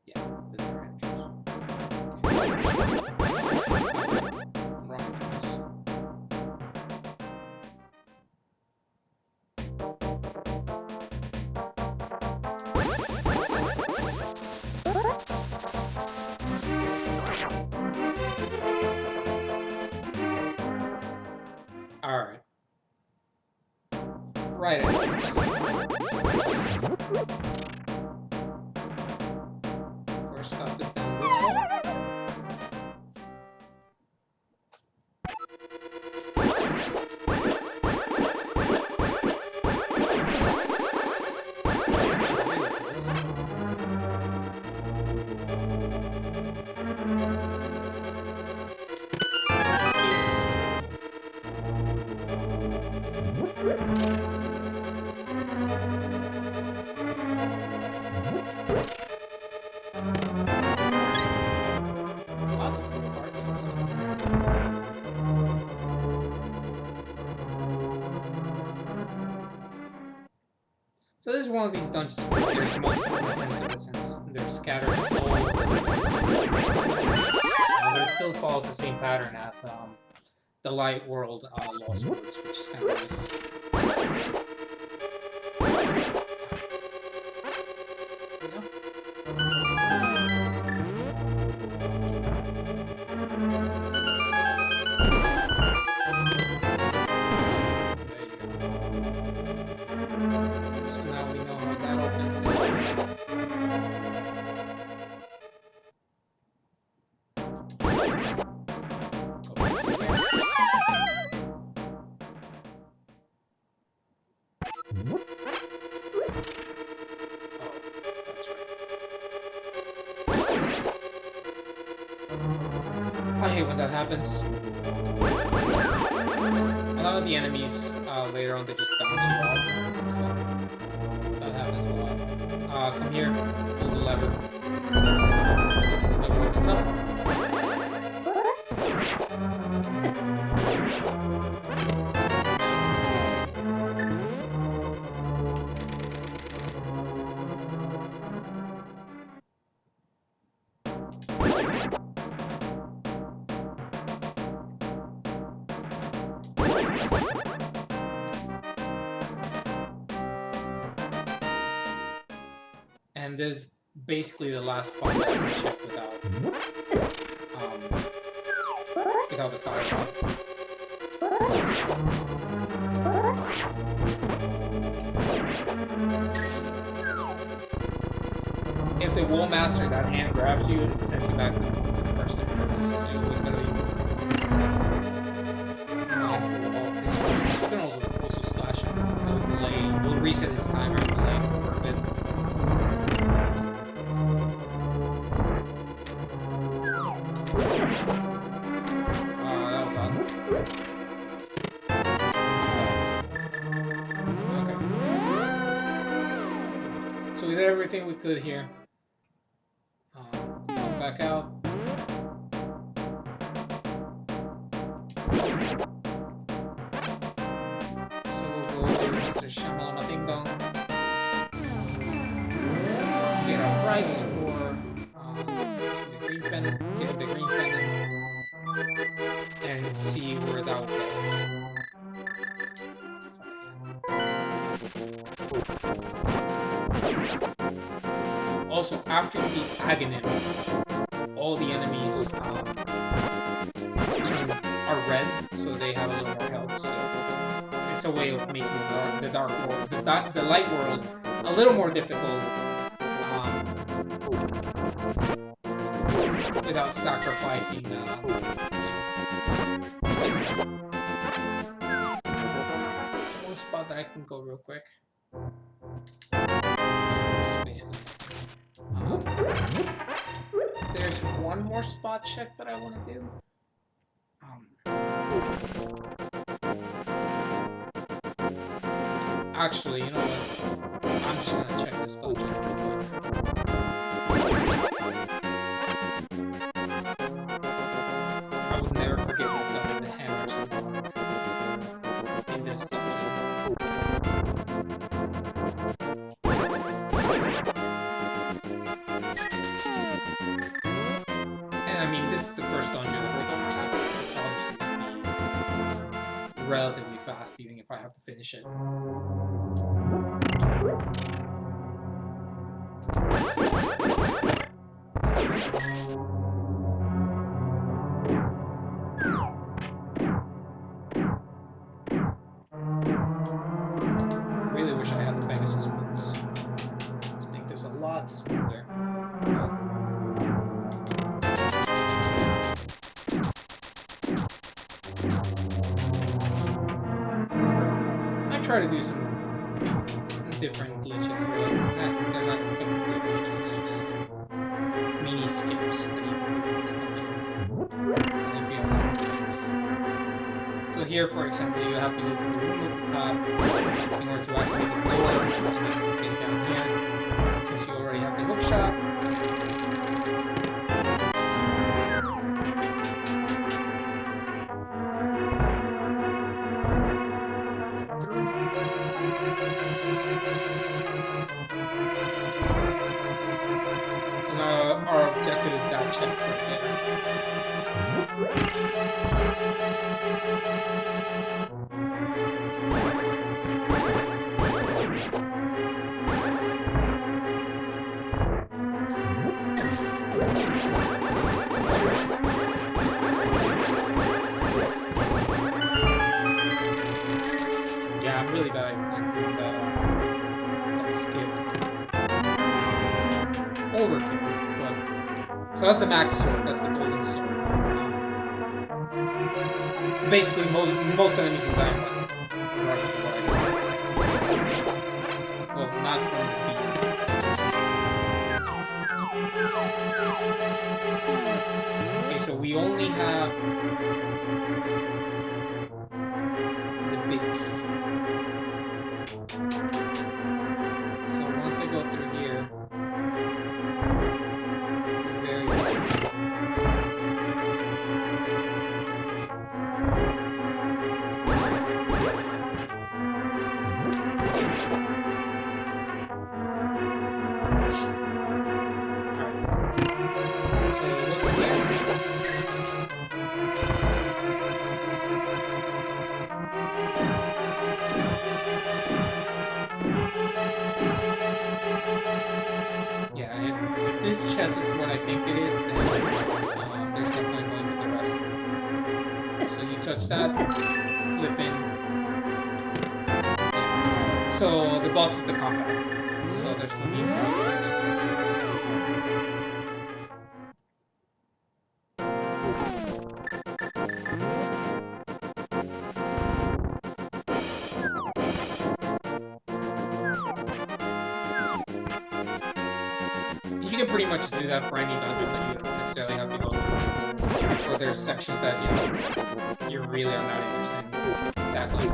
Yeah, this is our entrance. I'm wrong entrance. Alright. Right angles. First stop is down this hole. Lots of full parts to see. So this is one of these dungeons where there's multiple entrances since they're scattered all over the place. But it still follows the same pattern as the Light World Lost Woods, which is kind of nice. I hate when that happens. A lot of the enemies later on they just bounce you off, so that happens a lot. Come here, pull the lever. Lever opens up. And this is basically the last spot that I can check without the fire pot. If the Wall Master, that hand grabs you, it sends you back to the first entrance. So you always gotta be mindful of all of his choices. You can also slash him. It'll delay. We'll reset his timer and delay him for a bit. That was odd. Okay. So we did everything we could here. Come back out. So we'll go over to Mr. Shamalama Ding Dong. Get our price for the green pendant. Get the green pendant. And see where that will get us. Also, after you beat Aghanim, all the enemies are red, so they have a little more health. So it's a way of making the dark world, the light world, a little more difficult without sacrificing. There's one spot that I can go real quick. Basically. There's one more spot check that I want to do. Actually, you know what? I'm just gonna check this dungeon real quick. I would never forget myself in the hammer slot in this dungeon. This is the first dungeon that we go, so it's obviously going to be relatively fast, even if I have to finish it. lot smoother. I try to do some different glitches, but they're not technically glitches, just mini skips that you can do in this dungeon. And if you have some links. So here, for example, you have to go to the room at the top in order to activate the door, and then get down here. Since you already have the hook shot. So now our objective is that chest right there. Yeah, I'm really bad at doing that skip. Overkill, but... So that's the max sword, that's the golden sword. So basically, most enemies will die, regardless of what I do. Well, not from the beat. Okay, so we only have the big key. So once I go through here, very easy. Yeah, if this chest is what I think it is, then there's no point going to the rest. So you touch that, flip in. Yeah. So the boss is the compass. So there's no need for us to use this. You can pretty much do that for any dungeon that you don't necessarily have to go through. Or there's sections that you really are not interested in tackling.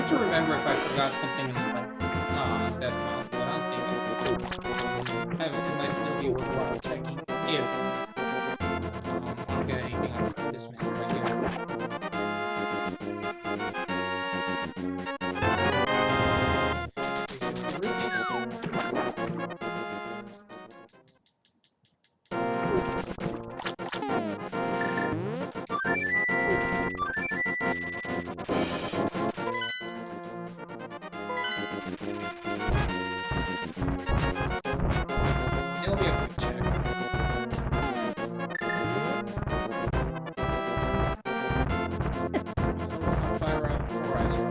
To remember if I forgot something in like Death Mountain, but I don't think it might still be worthwhile checking if I don't get anything out of this man right here. It'll be a quick check. So we're gonna fire up Horizon.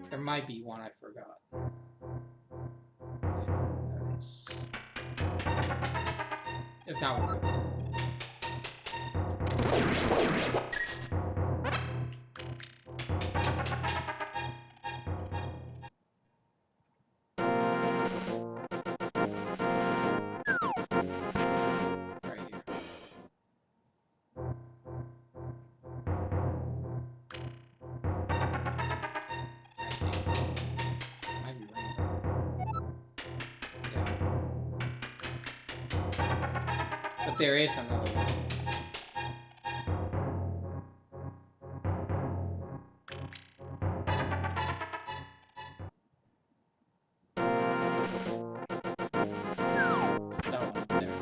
There might be one I forgot. Yeah, if not, we're good. But there is another one. It's that one there.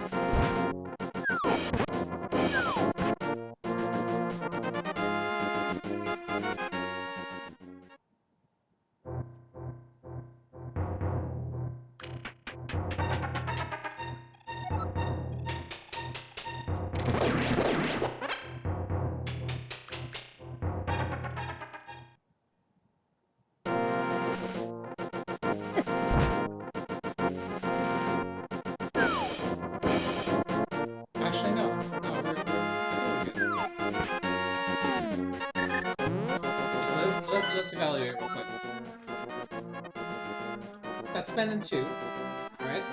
Actually, no. No, we're good. So let's evaluate real quick. That's Bending 2. Alright.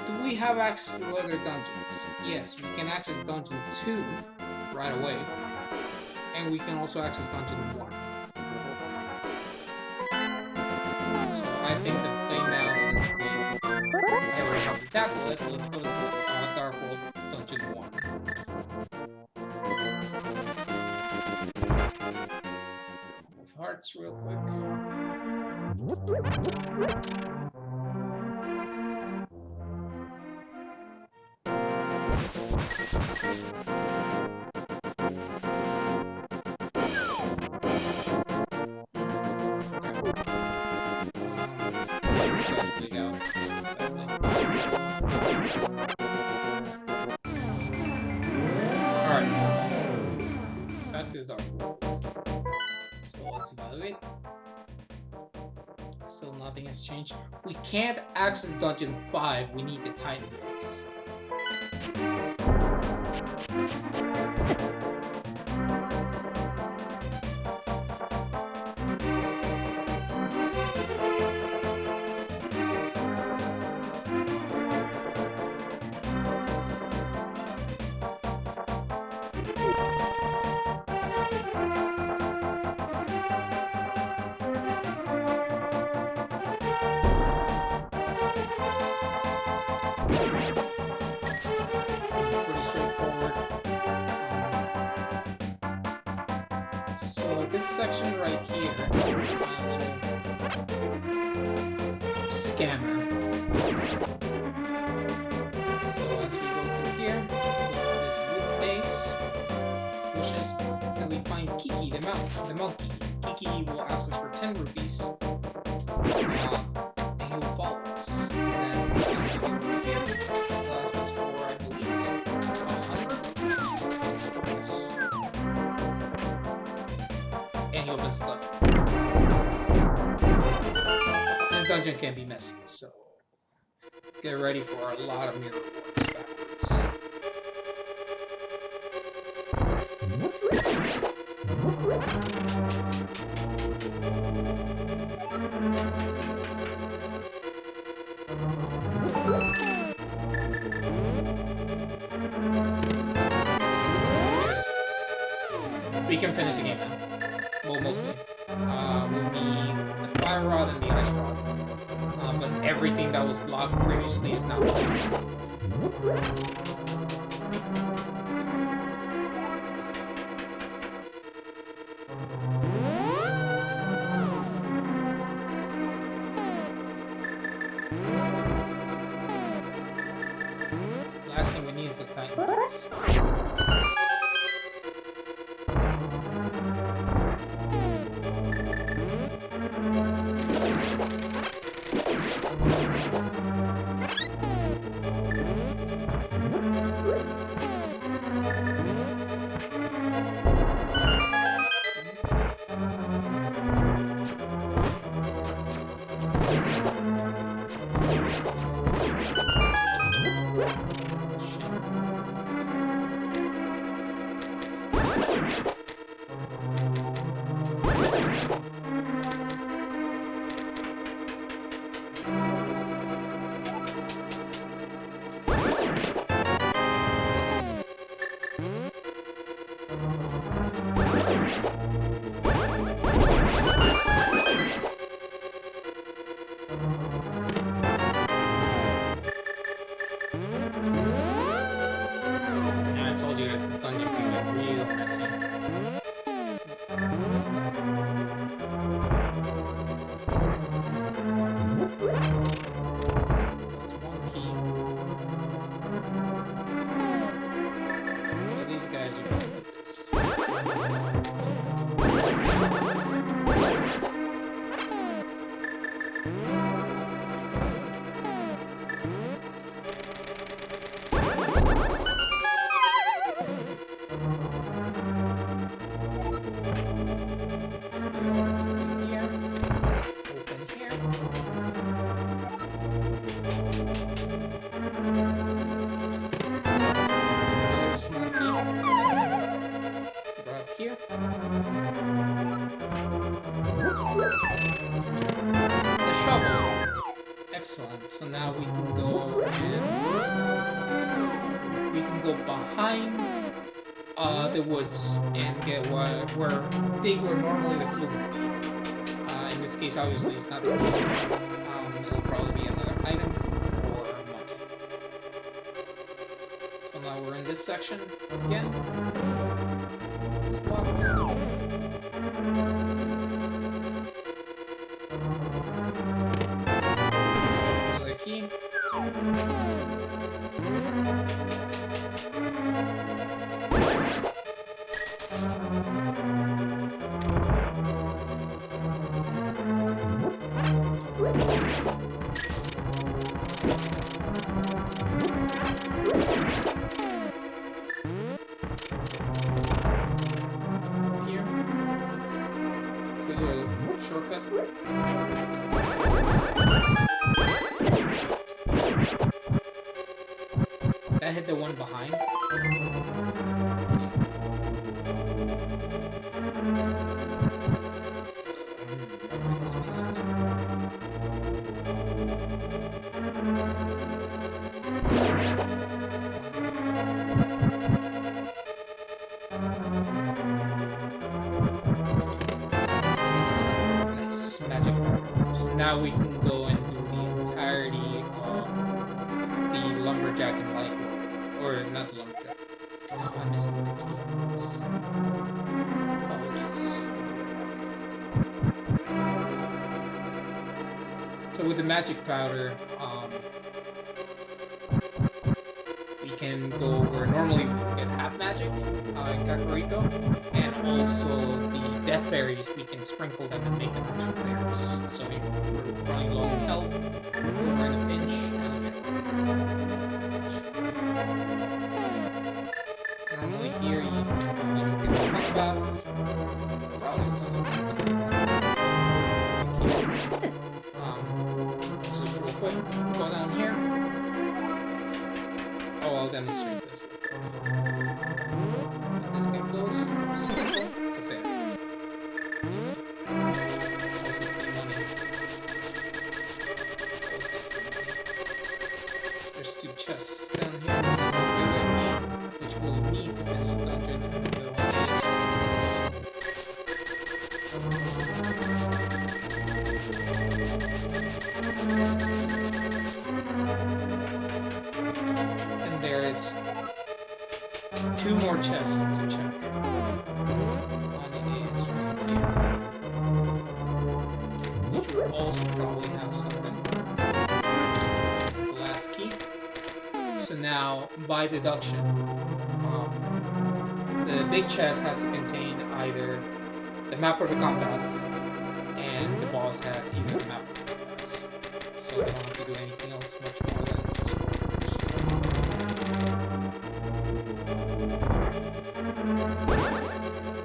Do we have access to other dungeons? Yes, we can access Dungeon 2 right away. And we can also access Dungeon 1. So I think that playing now, since we already tackled it, let's go to Dark World Dungeon 1. Move hearts real quick. Alright. Back to the Dark World. So let's evaluate. Still nothing has changed. We can't access Dungeon 5. We need the Titan Gates. Pretty straightforward. So this section right here, we find a little scammer. So as we go through here, we have this wood base, bushes, and we find Kiki, the monkey. Kiki will ask us for 10 rupees, and he will follow us. And then as we go over here, he'll ask us for, I believe, 100 rupees. Yes. And he opens the dungeon. This dungeon can be messy, so get ready for a lot of mirror rewards backwards. Yes. We can finish the game now. Well, mostly. Will be the fire rod and the ice rod. But everything that was locked previously is now locked. Last thing we need is the Titan Gates. Shit. Here. The shovel. Excellent. So now we can go and we can go behind the woods and get where they were normally the flute would be. In this case, obviously, it's not the flute. It'll probably be another item or money. So now we're in this section again. This block. Another key. Here. Quick little shortcut. That hit the one behind. Nice magic. So now we can go and do the entirety of the lumberjack and light work. Or not the lumberjack. No, I'm missing the keys. Apologies. So with the magic powder, we can go where normally we would get half magic in Kakariko, and also the death fairies, we can sprinkle them and make them actual fairies. So if we're running low on health, we're in a pinch, normally here you get the compass, probably also so just real quick, go down here. Oh, I'll demonstrate this real quick. Let this get close. It's a fair. Easy. There's two chests down here. There's a really key, which we'll need to finish the dungeon. And there's two more chests to check. One is right here, which will also probably have something. It's the last key. So now, by deduction, the big chest has to contain either the map of the compass, and the boss has either the map of the compass. So I don't have to do anything else much more than just finish this thing.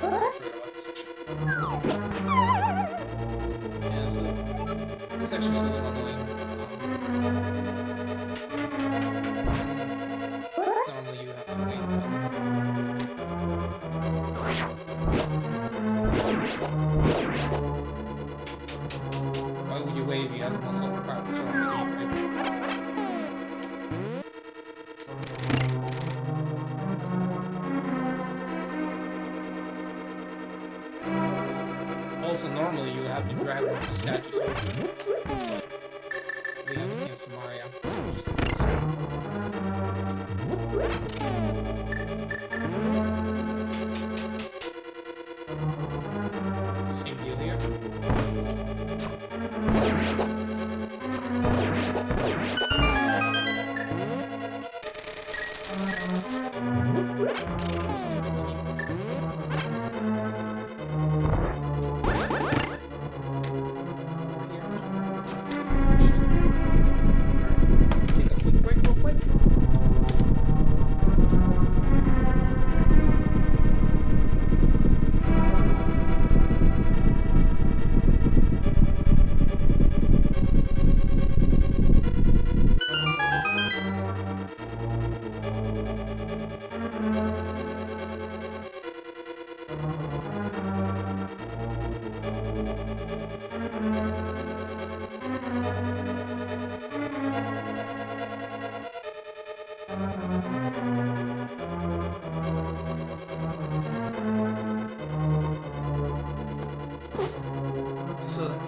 I forgot about this section. Yeah, so this section's a little annoying. Normally you have to wait. Why would you wait if you have the most overpowered sword you need, right? Also, normally you have to drag one of the statues over. But we have the King of Samaria, so we'll just do this. Same deal here.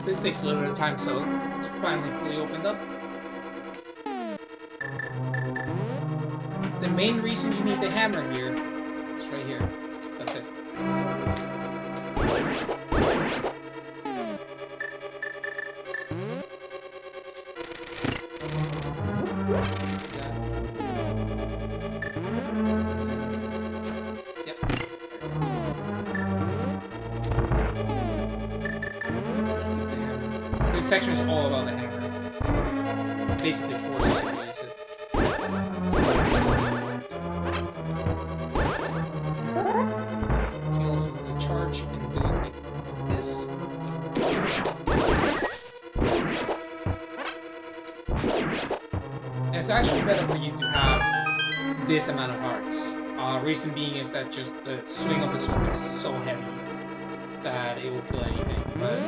This takes a little bit of time, so it's finally fully opened up. The main reason you need the hammer here is right here. That's it. This section is all about the hammer. Basically forces you to use it. You can also do the charge and do it like this. And it's actually better for you to have this amount of hearts. Reason being is that just the swing of the sword is so heavy that it will kill anything. But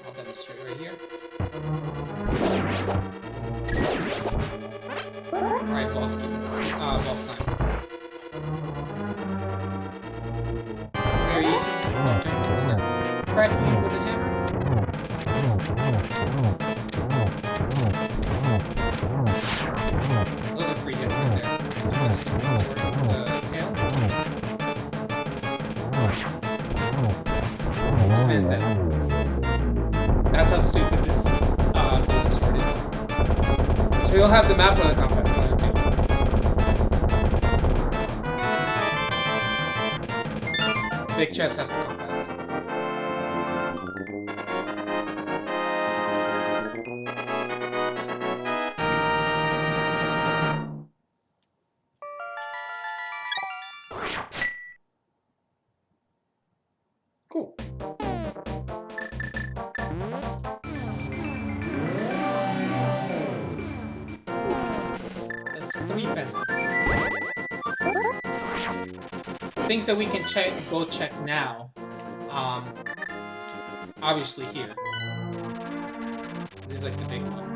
I'll demonstrate right here. Alright, boss key. Boss time. Very easy. About 20%. Cracking it with the hammer. Those are free hits right there. The tail. Spins that. That's how stupid this golden sword is. So you'll have the map of the compass player too. Big chest has the compass. Cool. That's 3 pendants. Things that we can go check now. Obviously here. This is like the big one.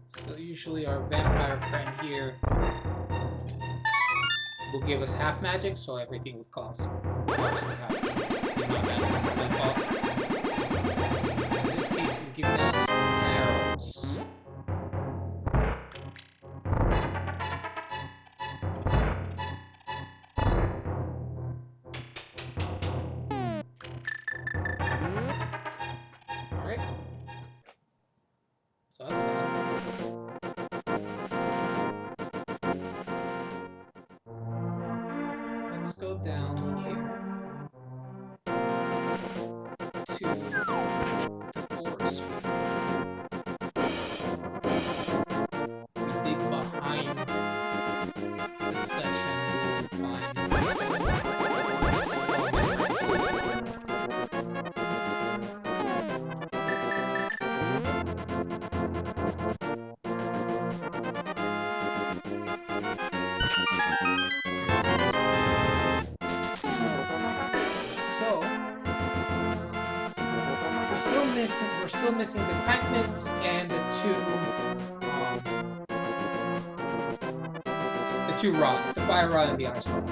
So usually our vampire friend here will give us half magic, so everything would cost obviously half the amount of magic it will cost. In this case, he's giving us 10 arrows. Alright. So that's that. Let's go down here to the forest field. We dig behind this section, we'll find we're still missing the Titanics and the two rods, the fire rod and the ice rod.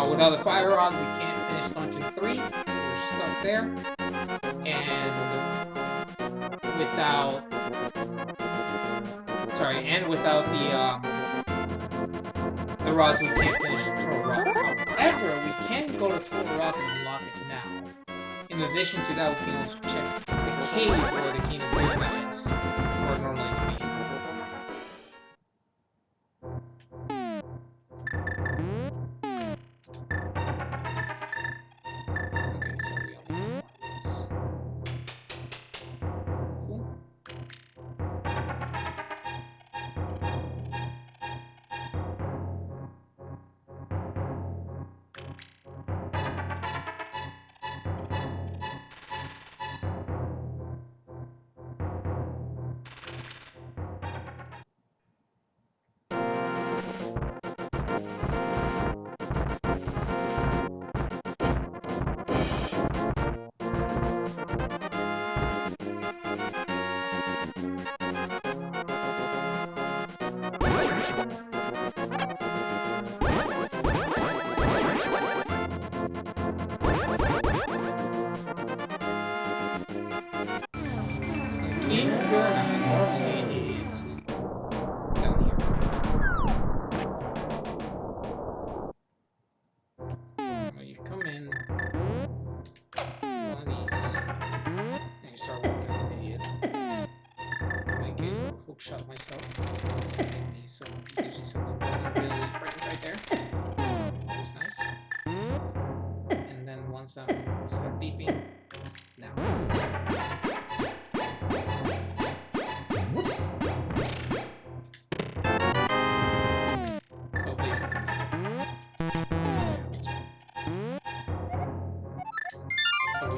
Without the fire rod, we can't finish dungeon 3, so we're stuck there. And without the rods, we can't finish the Turtle Rock. However, we can go to Turtle Rock and unlock it now. In addition to that, we can also check the cave where the King of Midnight is, where normally would be. Okay, so we only have one of those. Cool.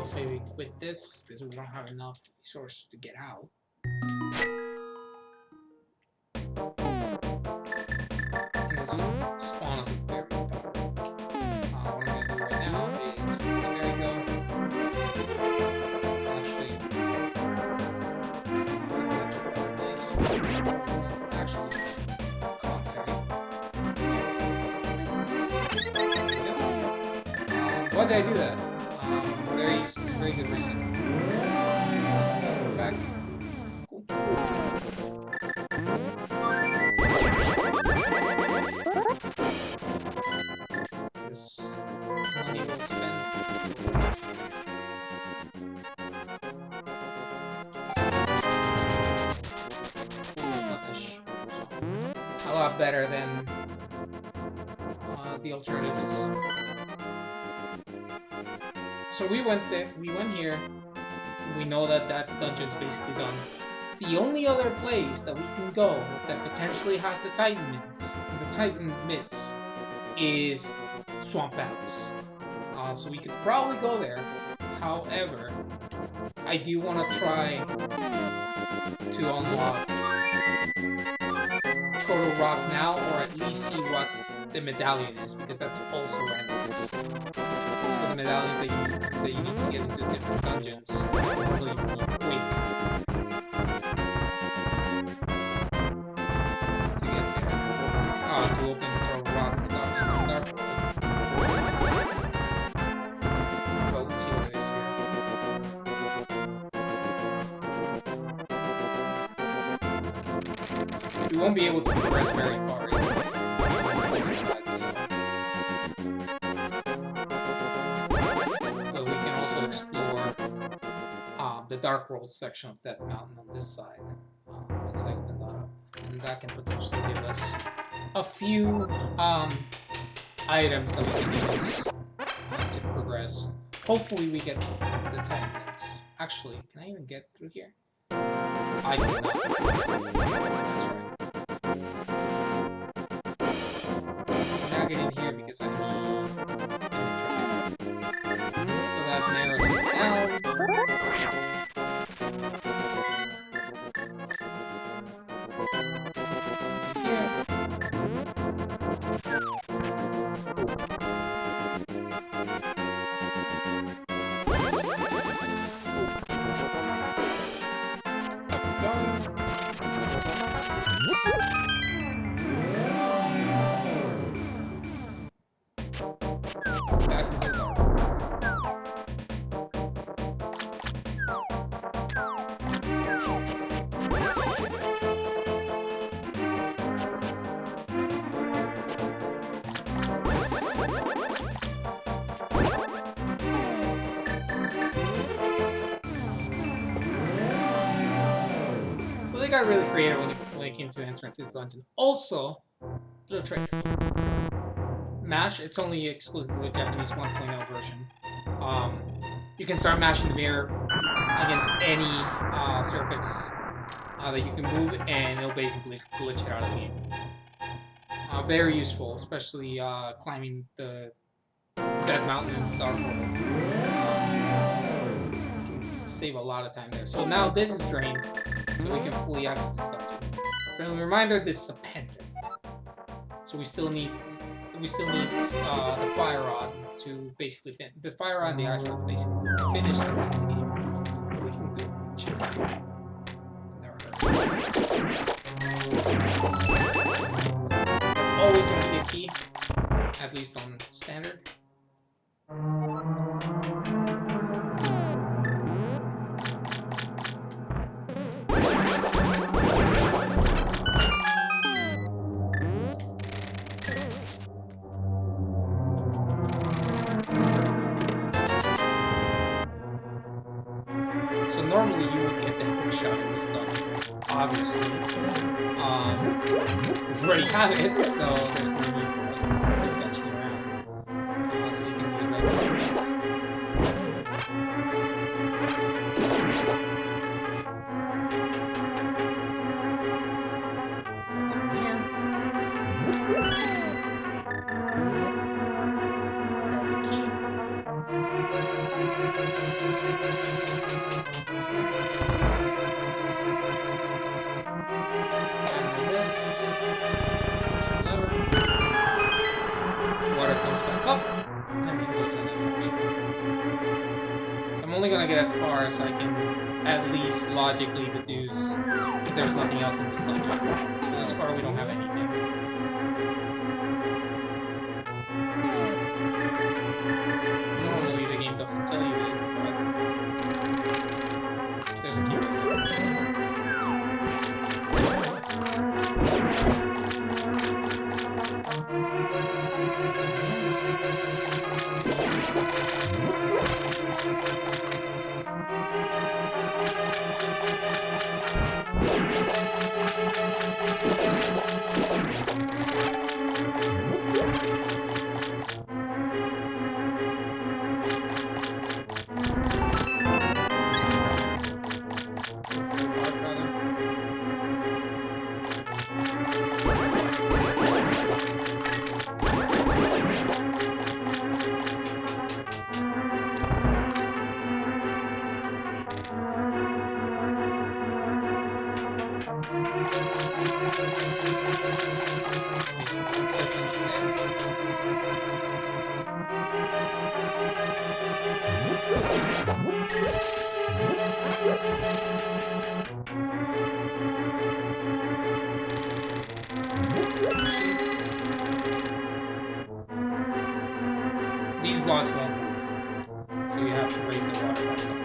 say we quit this because we don't have enough resources to get out. And this will spawn us a fairy. What I'm going to do right now is this fairy go. Actually, come on, fairy. Why did I do that? Very good reason. Back. Cool. This money will spend. So, a lot better than the alternatives. So we went there. We went here. We know that that dungeon's basically done. The only other place that we can go that potentially has the Titan mitts, is Swamp Palace. So we could probably go there. However, I do want to try to unlock Total Rock now, or at least see what the medallion is, because that's also randomized. So the medallions that you need to get into different dungeons normally you need Quake to get there. To open Total Rock in the dark world. But let's see what it is here. We won't be able to progress very far on the other side, so. But we can also explore the Dark World section of that mountain on this side. Once I open that up. And that can potentially give us a few items that we can use to progress. Hopefully we get the 10 minutes. Actually, can I even get through here? I cannot. That's right. I'm not getting here because I need so that narrows us down. Here. They got really creative when it came to entering this dungeon. Also, little trick. Mash, it's only exclusive to the Japanese 1.0 version. You can start mashing the mirror against any surface that you can move, and it'll basically glitch it out of the game. Very useful, especially climbing the Death Mountain in Dark World. Save a lot of time there. So now this is drained, so we can fully access this dungeon. Friendly reminder: this is a pendant, so we still need the fire rod to basically the fire rod and the ice rod to basically finish the rest of the game. What we can do? Check. That's always going to be a key, at least on standard. So normally you would get the hookshot in this dungeon, obviously. We already have it, so there's no need for us to fetch it around. So we can do it right fast. Go down here. Grab the key. as far as I can at least logically deduce that there's nothing else in this dungeon. So this far we don't have anything. Normally the game doesn't tell you this, but there's a key right here. These blocks won't move, so you have to raise the water back up.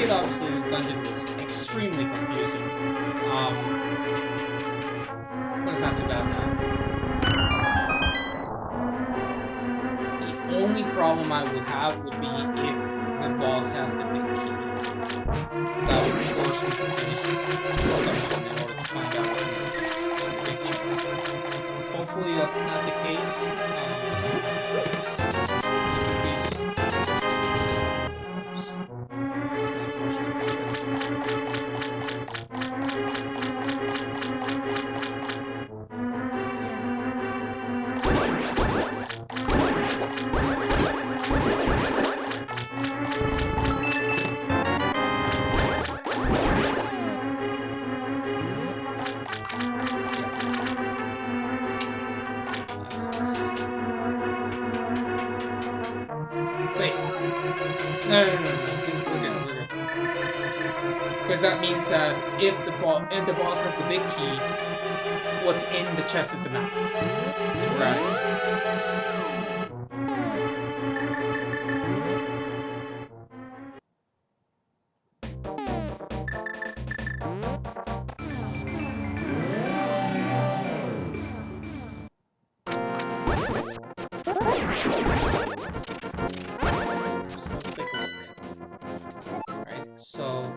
Obviously, this dungeon was extremely confusing. But it's not too bad now. The only problem I would have would be if the boss has the big key. So that would force me to finish the dungeon in order to find out what's in the big chest. Hopefully that's not the case. No, no, no, no, no. We're good. We're good. Because that means that if the boss has the big key, what's in the chest is the map. Right. So let's take a look. Alright, so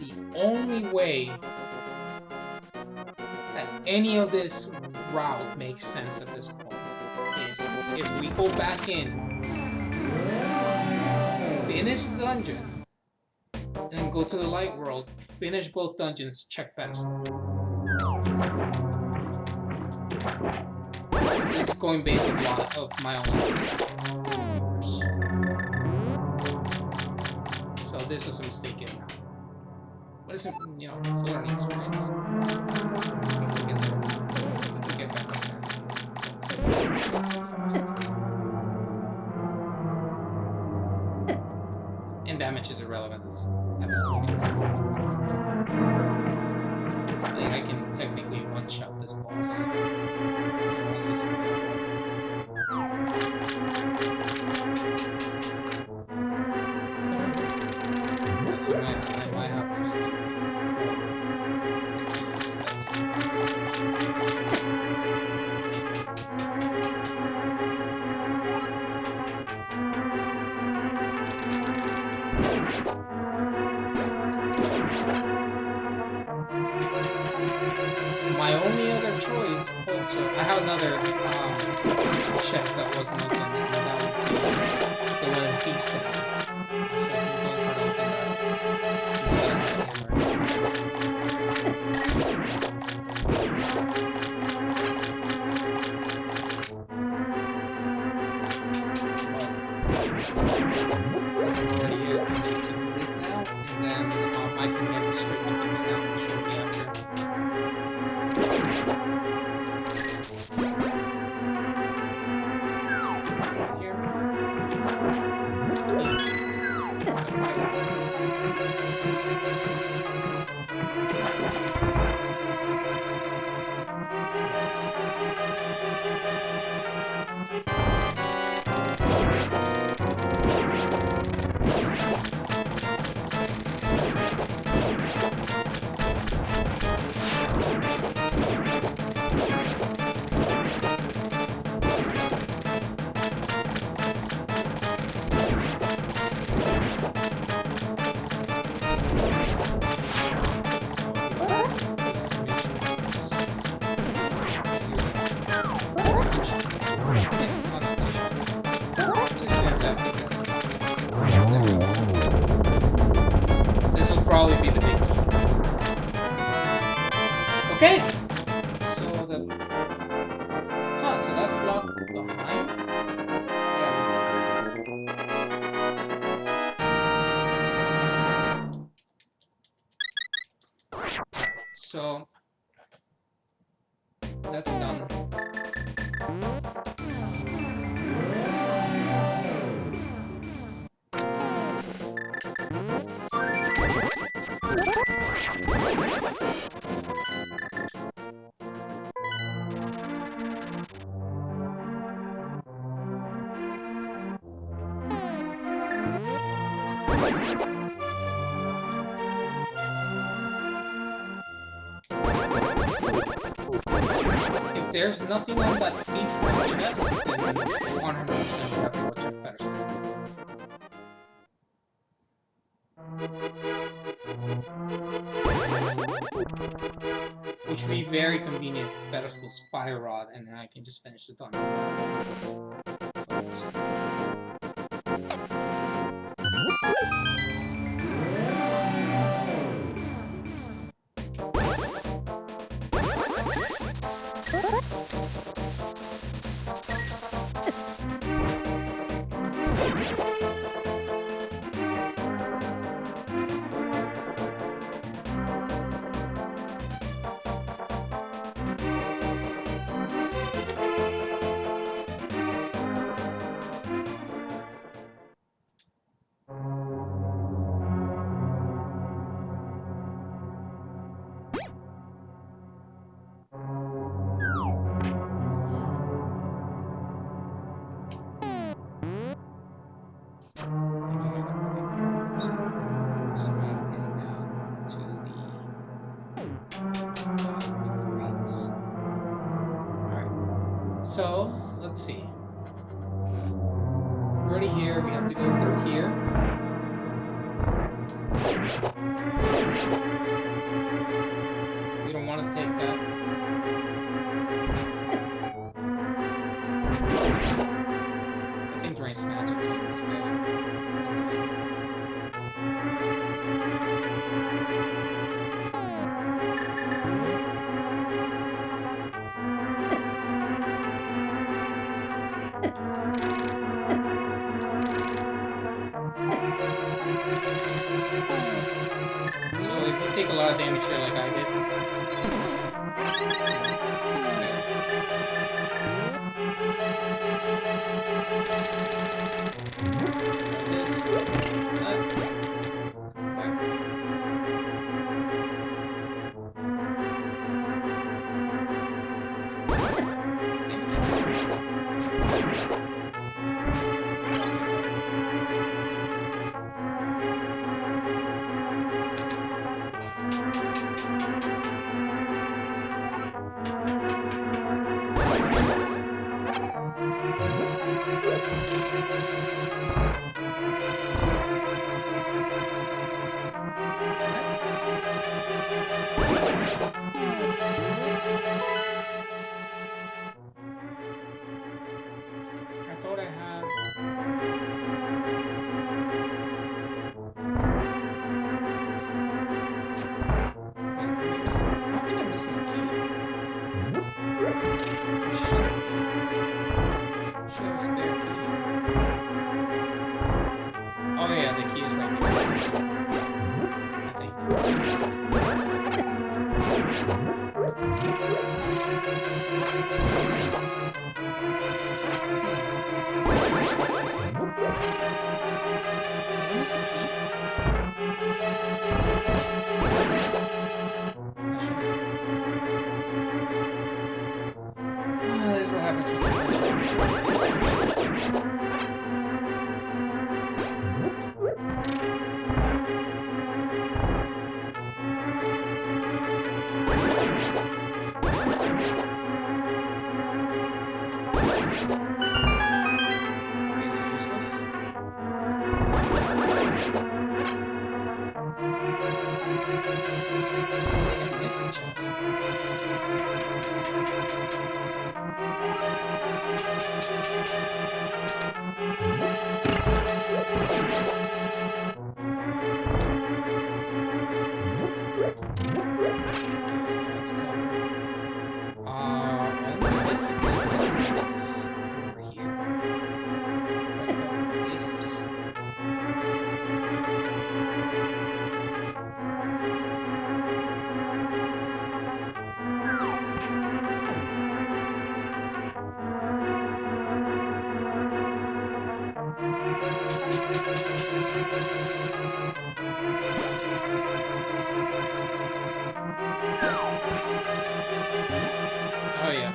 the only way that any of this route makes sense at this point is if we go back in, finish the dungeon, then go to the light world, finish both dungeons, check pedestal. This is going based on a lot of my own numbers. So this was a mistake getting out. But it's, you know, it's a learning experience. We can get there. We can get back there. Fast. And damage is irrelevant at this point. I think I can technically one-shot this boss. Once he's so I might have to stick for the keys. That's my only other choice. Also, I have another chest that wasn't open, and that would be the one in Thief's Den. So I'm going to try to open since I'm already here, it's easier to do this now, and then I can get straight to Thief's Den shortly after. This will probably be the big key. Okay! So so that's locked behind. So that's done. If there's nothing on that Thief's Den chest, then 100% we have to go check pedestal. Which would be very convenient for pedestal's fire rod, and then I can just finish the dungeon. So, let's see. We're already here, we have to go through here. We don't want to take that. I think drains magic, so it's fair. So if you take a lot of damage here like I did, this, that, back. I thought I had. How did I miss a key? Should have a spare key. Oh yeah, the key is right here. I think. Did I miss a key? This is what happens with something. Okay, so useless. I miss a chest. Oh yeah.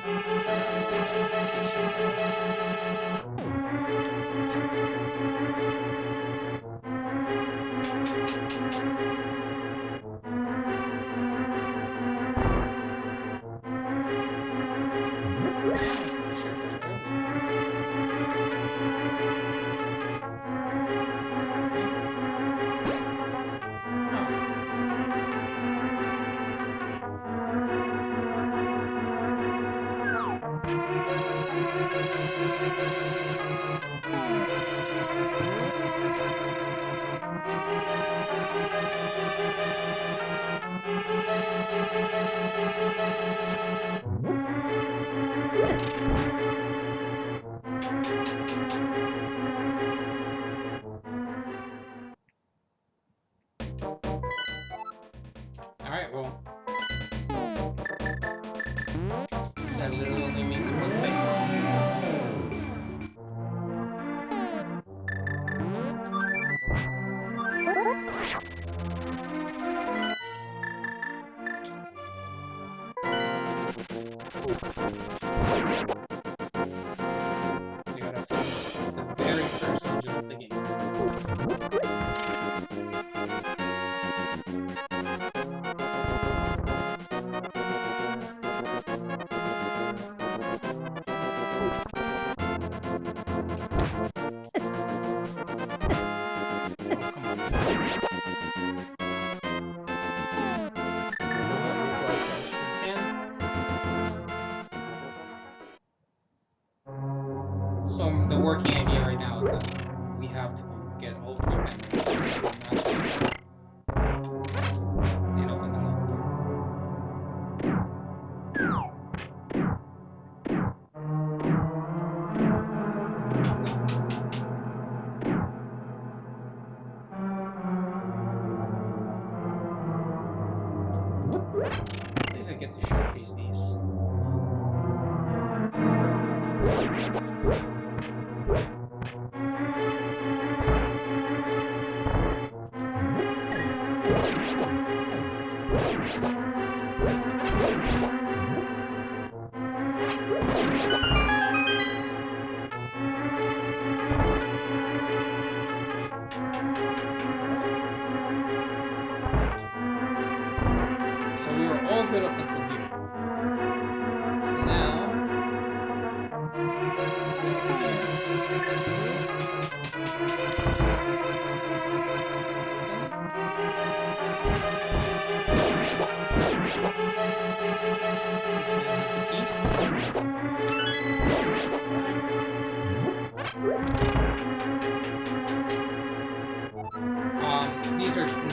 Alright, well. That literally only means one thing. We gotta finish the very first dungeon of the game. So the working idea right now is that we have to get all 3 members and open them up. At least I get to showcase these. So we were all good up until here. So now... This man has the key.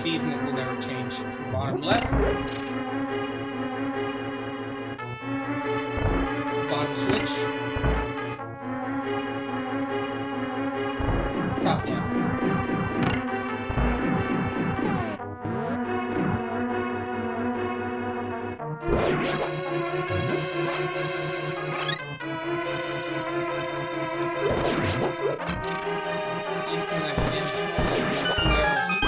These will never change. Bottom left. Bottom switch. Top left. These can have damage 2 arrows each.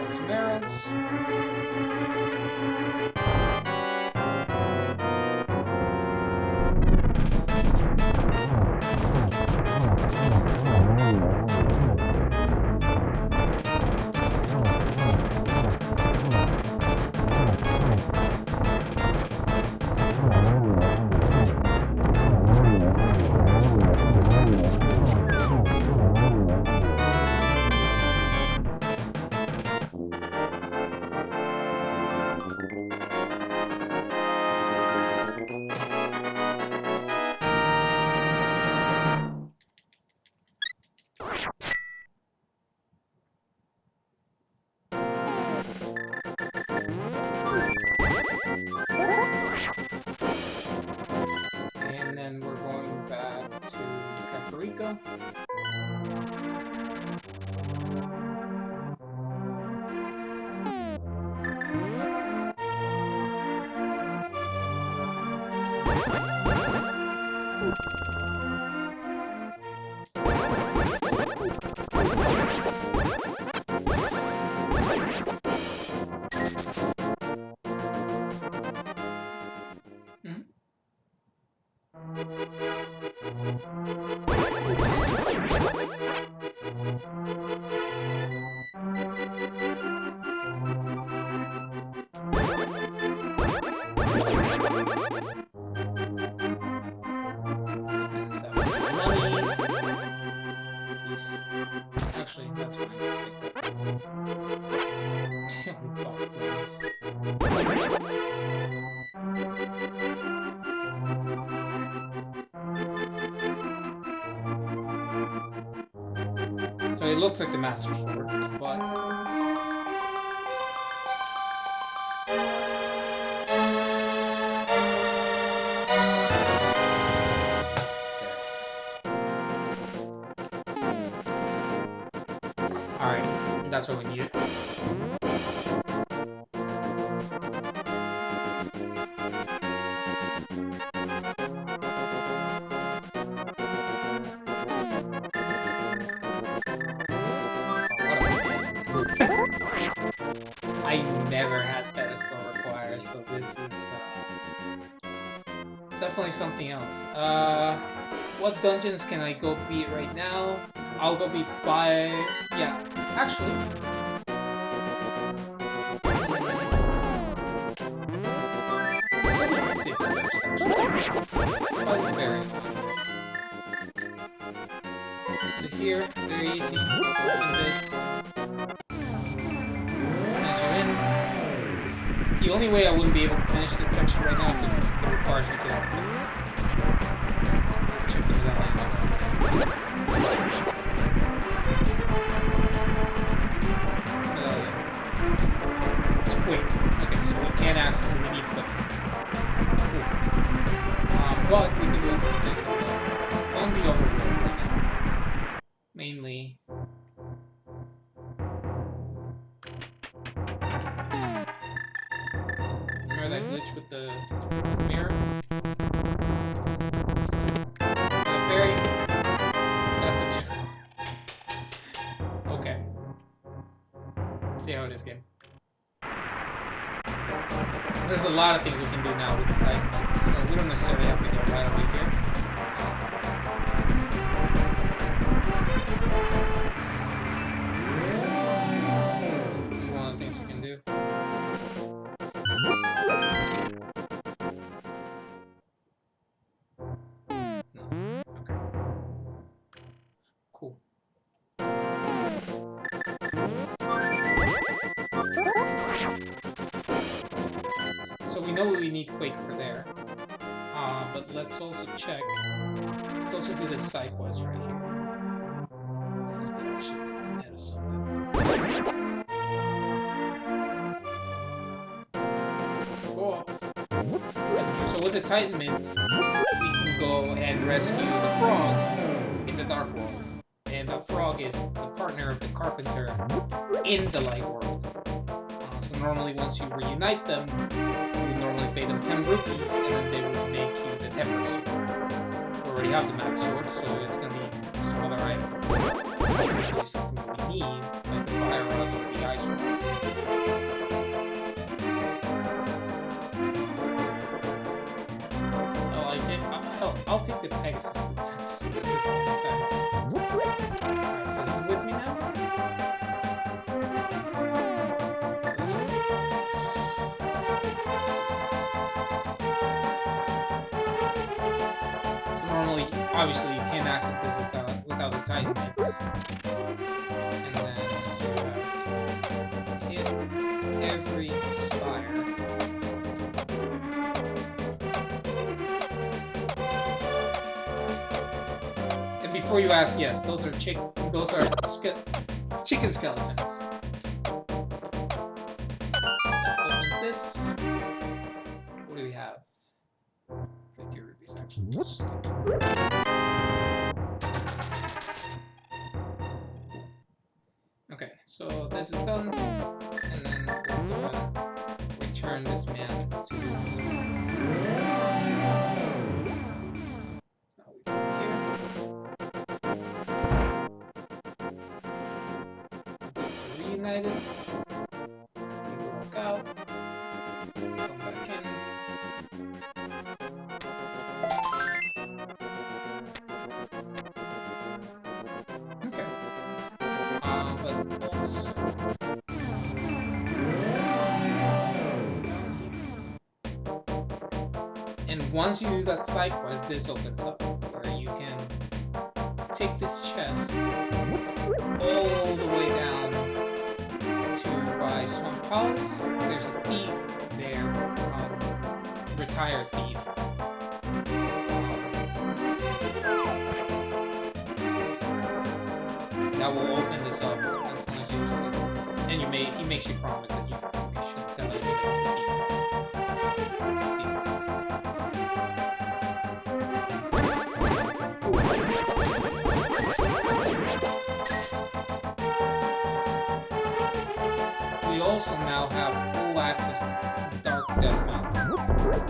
Got some arrows. And then we're going back to Caparica. Actually, that's fine. So it looks like the Master Sword, but alright, that's what we needed. I never had pedestal require, so this is definitely something else. What dungeons can I go beat right now? I'll go beat 5. Yeah, actually. I'll beat 6 first, actually. 5 is very annoying. here, very easy. Open this. Sends you in. The only way I wouldn't be able to finish this section right now is if it requires me to open it. So check into that line as well. It's quick. Okay, so we can't access it, we need quick. Cool. But we can do a couple things on the overworld right now. Mainly. Remember that glitch with the mirror? The fairy? That's a joke. Okay. Let's see how it is, game. There's a lot of things we can do now with the Titan Knights, so we don't necessarily have to go right over here. This is one of the things we can do. No. Okay. Cool. So we know we need Quake for there. But let's also check. Let's also do this side quest right here. This is gonna actually add something. So go up. So with the Titan Mints, we can go and rescue the frog in the Dark World. And the frog is the partner of the carpenter in the Light World. So normally once you reunite them, you would normally pay them 10 rupees and then they would make you the tempered sword. We already have the max sword, so it's gonna be some other item. Usually something that we need, like the fire rod or the ice rod. I'll take the Pegasus boots and see this all the time. Alright, so he's with me now. So normally, obviously, you can't access this without the Titan Mints. And then you have to hit every spire. Before you ask, yes, those are chicken skeletons. That opens this. What do we have? 50 rupees actually. Just okay, so this is done, and then we'll go and return this man to this man. Reunited. We walk out. Come back in. Okay. But also. And once you do that side quest, this opens up where you can take this chest all the way down by Swamp Palace. There's a thief there, retired thief. That will open this up as soon as you do this. And he makes you promise that you shouldn't tell anyone it's the thief. We also now have full access to Dark Death Mountain,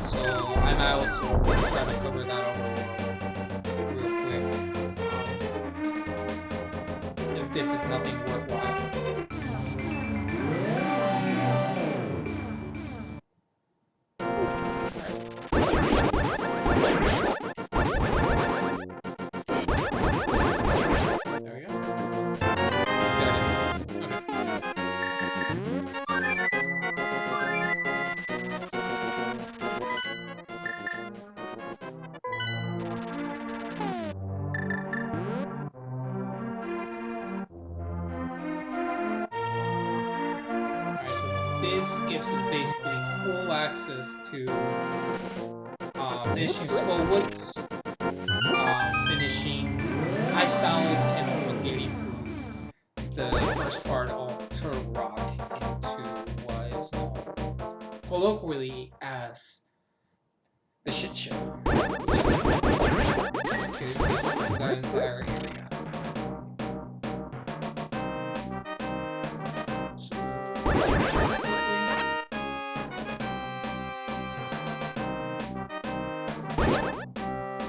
so I might also try to cover that over real quick, if this is nothing worthwhile. There we go. There it is. Okay. this gives us basically full access to finishing Skullwoods, finishing Ice Palace, and also getting through the first part of Turtle Rock into what is known colloquially as the shit show, which is that entire area. So,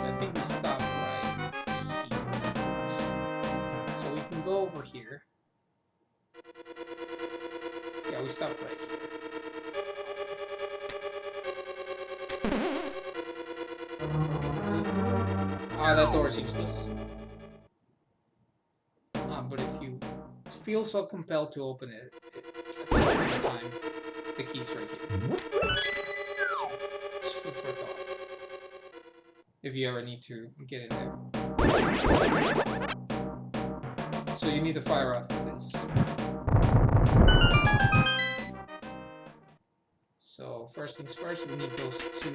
I think we stopped right here. So we can go over here. Yeah, we stopped right here. That door is useless. But if you feel so compelled to open it at some point in time, the key's right here. Just food for thought. If you ever need to get in there. So you need a fire rod for this. So first things first, we need those two.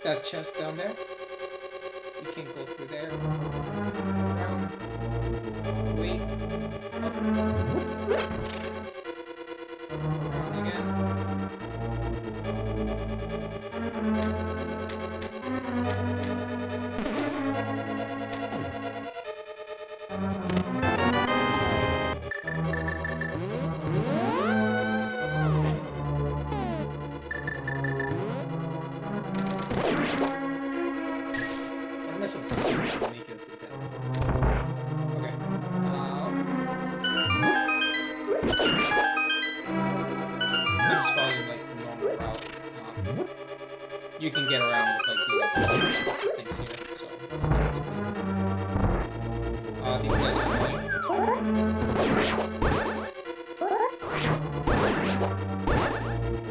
That chest down there. You can't go through there. Around. Wait. Up. Around again. I'm missing something to make it sit down. Okay. I'm just following like the normal route. You can get around with like the things here, so it's not good. These guys are annoying.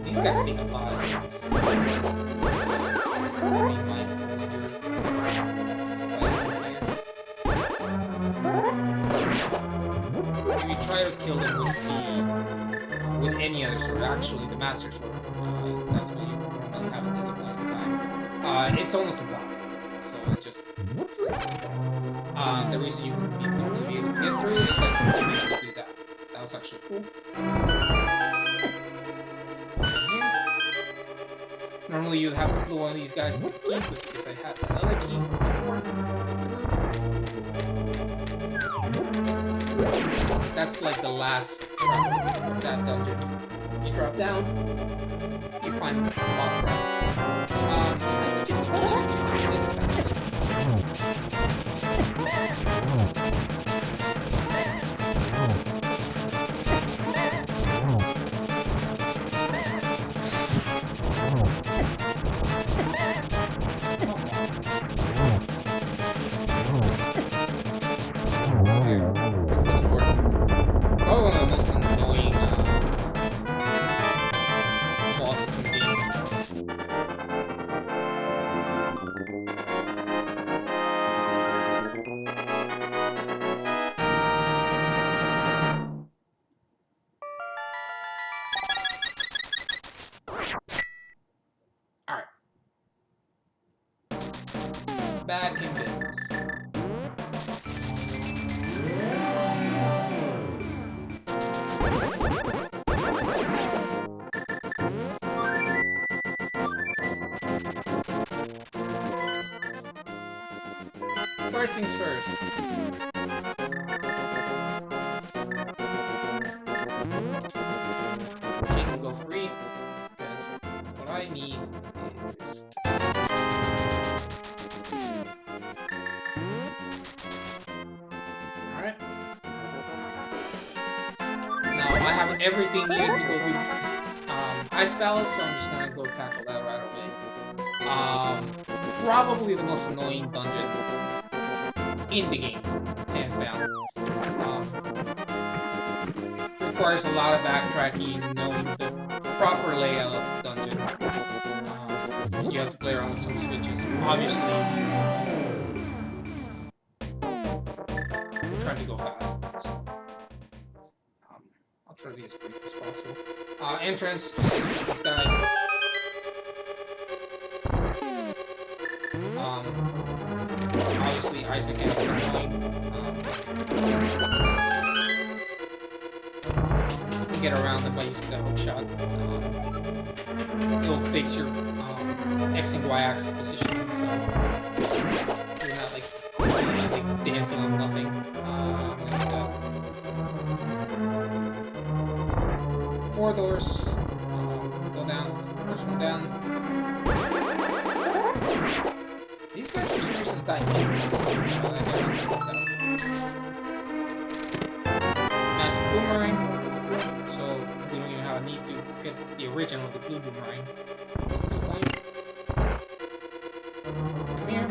These guys take a lot of hits. Be mindful when you're fighting here. If you try to kill them with any other sword, actually the Master Sword, that's what you normally have at this point in time. It's almost impossible. So it just the reason you wouldn't normally be able to get through is that you're able to do that. That was actually cool. Normally you'd have to glue one of these guys to the key, but because I had that other key from before, that's like the last trap of that dungeon. You drop down, you find Mothra. I think it's easier to do this actually. Probably one of the most annoying bosses in the game. Alright. Back in business. First things first. She can go free, because what I need is... Alright. Now, I have everything needed to go do Ice Palace, so I'm just gonna go tackle that right away. Probably the most annoying dungeon in the game, hands down. Requires a lot of backtracking, knowing the proper layout of the dungeon. You have to play around with some switches. Obviously, I'm trying to go fast, so I'll try to be as brief as possible. Entrance, this guy. Obviously, ice mechanics are annoying. You can get around them by using the hook shot. It'll fix your X and Y axis positioning, so you're not like dancing on nothing. I'm gonna do that. 4 doors. Go down to the first one down. These guys are supposed to die instantly. I don't understand that. Magic boomerang. So we don't even have a need to get the original, the blue boomerang. At this point. Come here.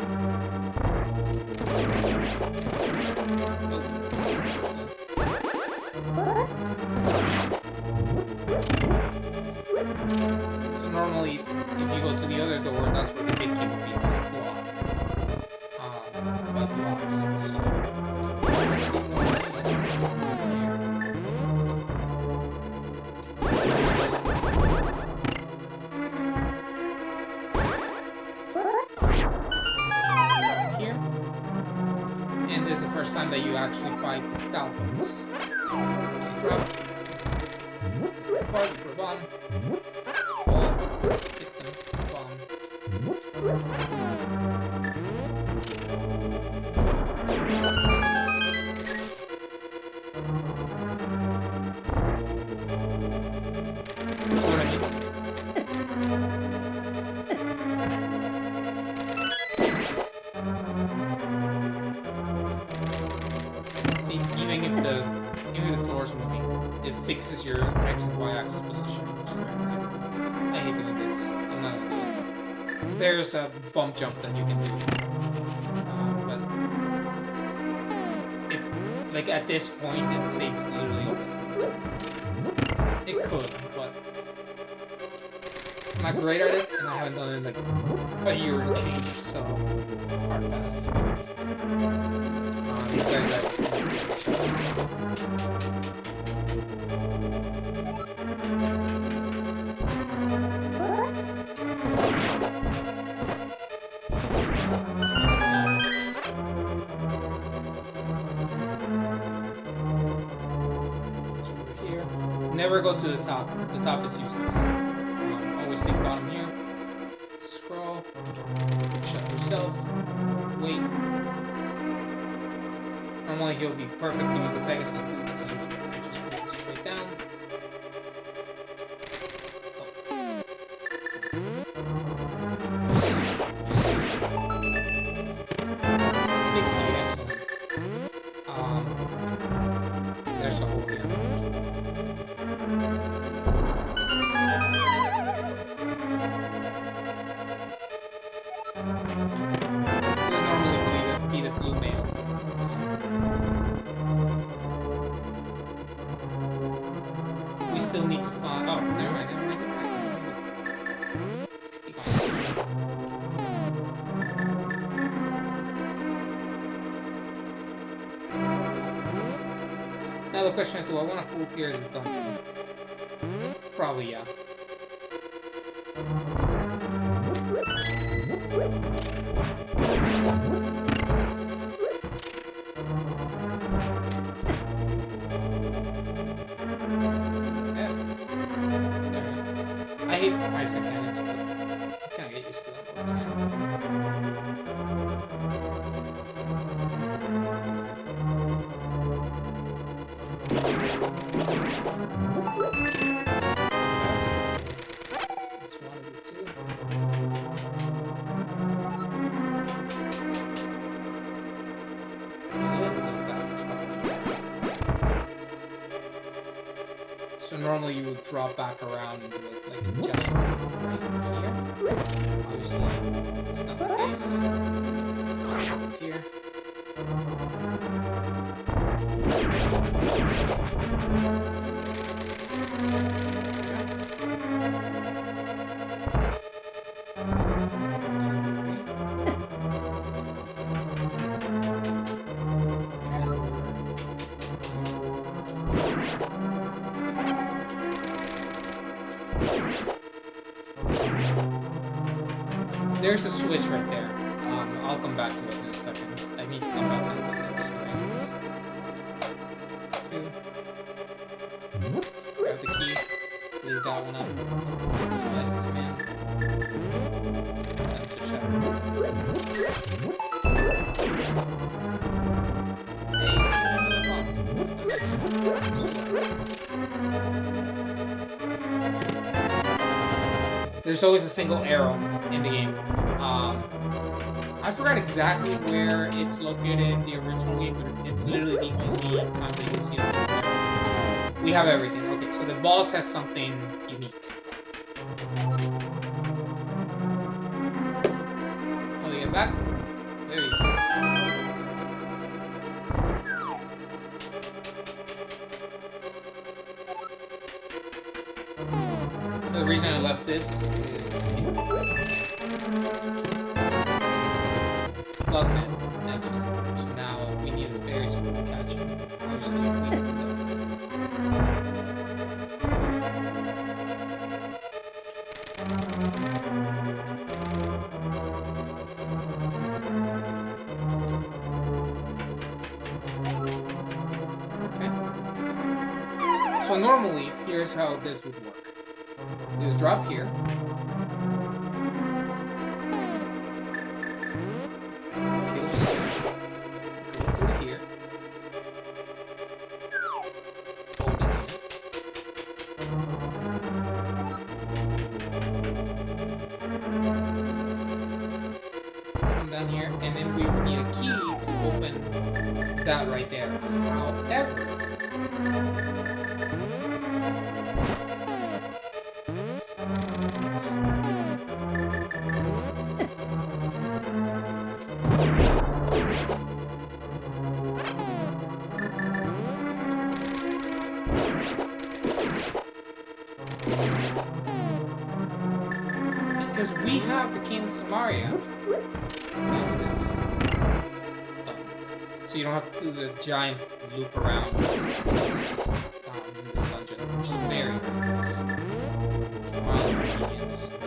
So normally, if you go to the other door, that's where the big key would be. It's blocked. By blocks. So here. And this is the first time that you actually fight the Stalfos. Okay, drop. Part for bomb. Fall. Hit them. Bomb. See, even if the floor's moving, it fixes your X and Y axis positioning, which is very nice. I hate doing this. I'm not gonna do it. There's a bump jump that you can do, but it, like at this point, it saves literally almost the time. It could, but I'm not great at it, and I haven't done it in like a year and change, so hard pass. These guys are never go to the top. The top is useless. Always think bottom here. Scroll. Shut yourself. Wait. Normally he'll be perfect to use the Pegasus boots because you just walk straight down. Big key, excellent. There's a hole here. There's normally be the blue mail. We still need to find. Oh, never mind. Now the question is, do I want to full clear this dungeon? Probably, yeah. I hate ice mechanics, but I kind of get used to that over time. That's one of the two. So normally you would drop back around and do it like a giant right here. Obviously, that's not the case. Here. there's a switch right there. I'll come back to it in a second. I need to come back down the stairs. So anyways. 2. Grab the key. Leave that one up. Slice this man. Send to check. Hey, there's always a single arrow in the game. I forgot exactly where it's located in the original game, but it's literally the only time that you'll see a single arrow. We have everything. Okay, so the boss has something unique. Will you get back? There you go. So the reason I left this is Bugman. Excellent. So now if we need a fairies, we can catch him. Obviously, we need them. Okay. So normally, here's how this would work. You drop here. Kill this. Go through here. Open here. Come down here, and then we need a key to open that right there. However, because we have the King of Samaria. Usually this. Oh. So you don't have to do the giant loop around this dungeon, which is very nice. Mild inconvenience. You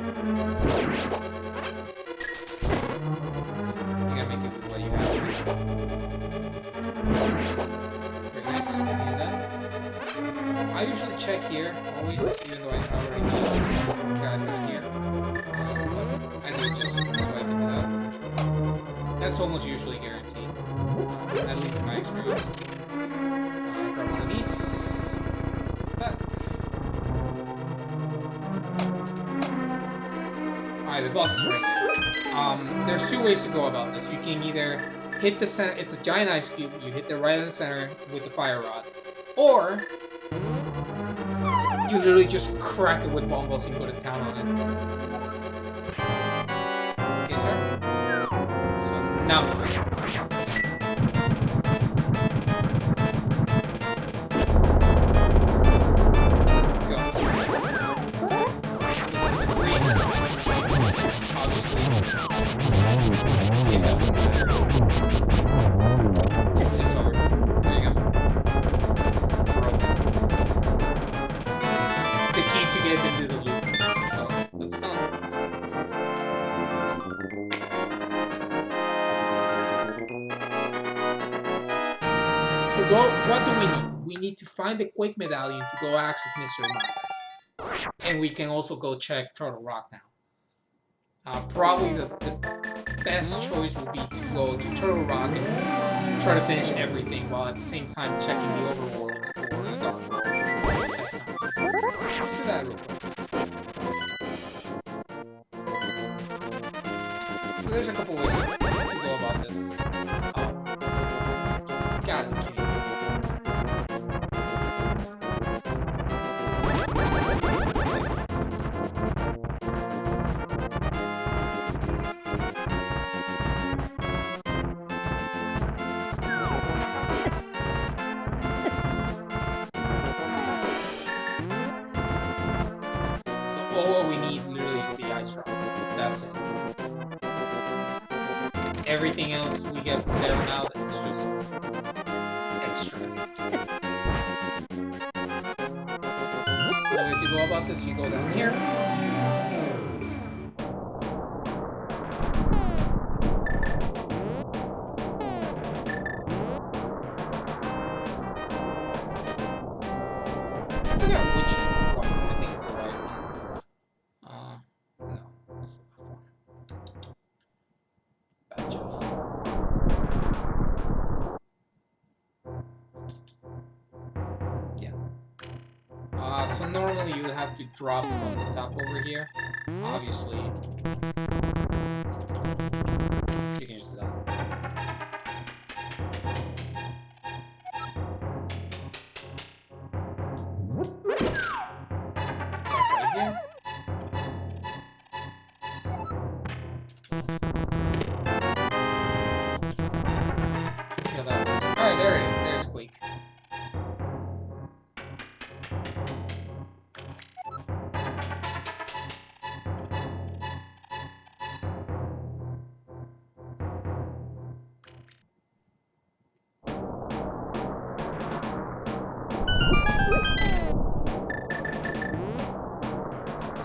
gotta make it with what you have. Very nice. Do that. I usually check here, always, even though I already know this guys are here. I do just swipe it out. That's almost usually guaranteed, at least in my experience. Grab one of these. Back. Alright, the boss is right here. There's 2 ways to go about this. You can either hit the center, it's a giant ice cube, you hit it right in the center with the fire rod, or you literally just crack it with bombs and go to town on it. Okay, sir? So, now it's right. Go. So this is green. Obviously. It doesn't matter. It's over. There you go. Broken. The key to get into the loop. So, that's done. So what do we need? We need to find the Quake Medallion to go access Mystery Mine. And we can also go check Turtle Rock now. Probably the best choice would be to go to Turtle Rock and try to finish everything while at the same time checking the overworld for the Dark World. Let's do that real quick. So there's a couple ways to go about this. Gotta be kidding me. So all we need literally is the ice rock. That's it. Everything else we get from there on out, it's just extra. So the way to go about this, you go down here. normally you would have to drop from the top over here. Obviously, you can just do that. Drop right here. See how that works. Alright, there it is. There's Quake.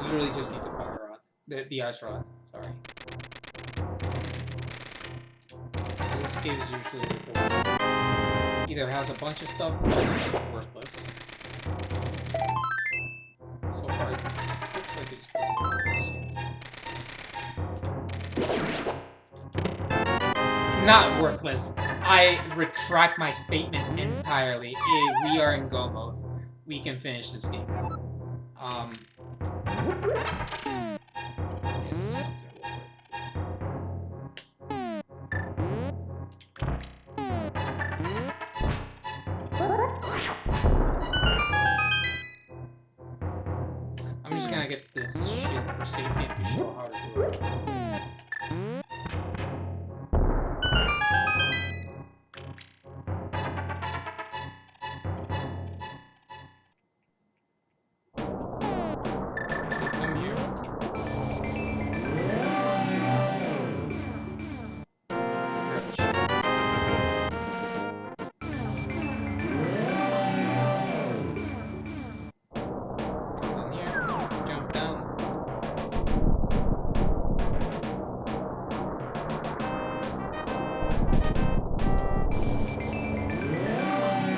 Literally just need the fire rod. The ice rod, sorry. So this cave is usually reported. Either has a bunch of stuff or it's just worthless. So far, it looks like it's pretty worthless. Not worthless. I retract my statement entirely. We are in go mode. We can finish this game now. This is something real quick. I'm just gonna get this shit for safety and to show how to do it.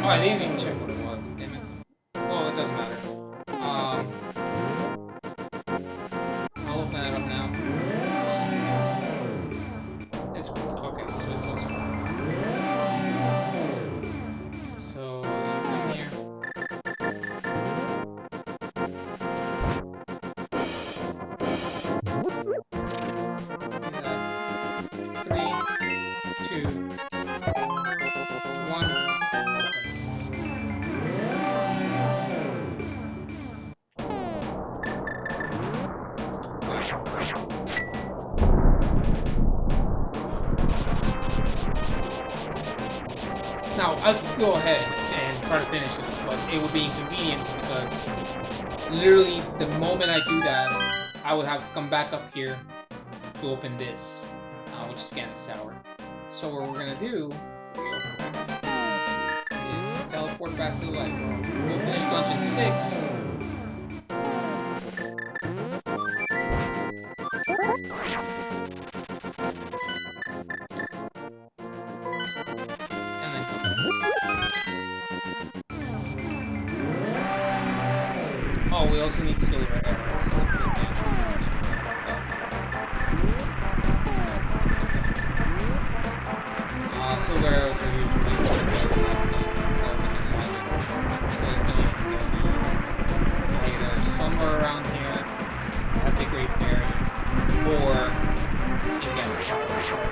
Oh, I didn't even check what it was, damn it. Well, it doesn't matter. I'll open that up now. It's okay, so it's also so you come here. Do that. 3, 2, 1. Now, I could go ahead and try to finish this, but it would be inconvenient because literally the moment I do that, I would have to come back up here to open this, which is Gannis Tower. So what we're gonna do, real quick, is teleport back to the light world. We'll finish Dungeon 6. Oh, we also need silver arrows. Silver arrows are usually better than last time. So I think they'll be either somewhere around here at the Great Fairy or in Gannis Tower itself.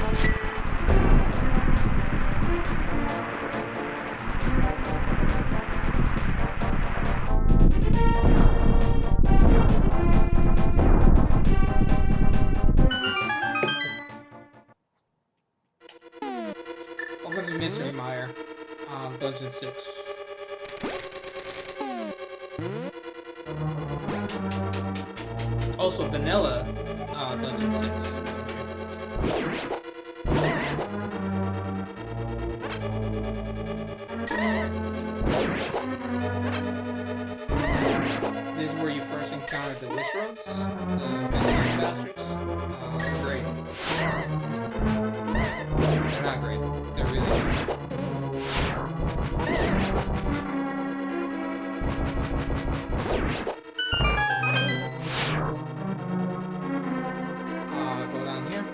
Welcome to Mystery Mire, Dungeon 6. Also, Vanilla, Dungeon 6. This is where you first encounter the Wishrows, the Venetian bastards. Great. They're not great. They're really great. Go down here.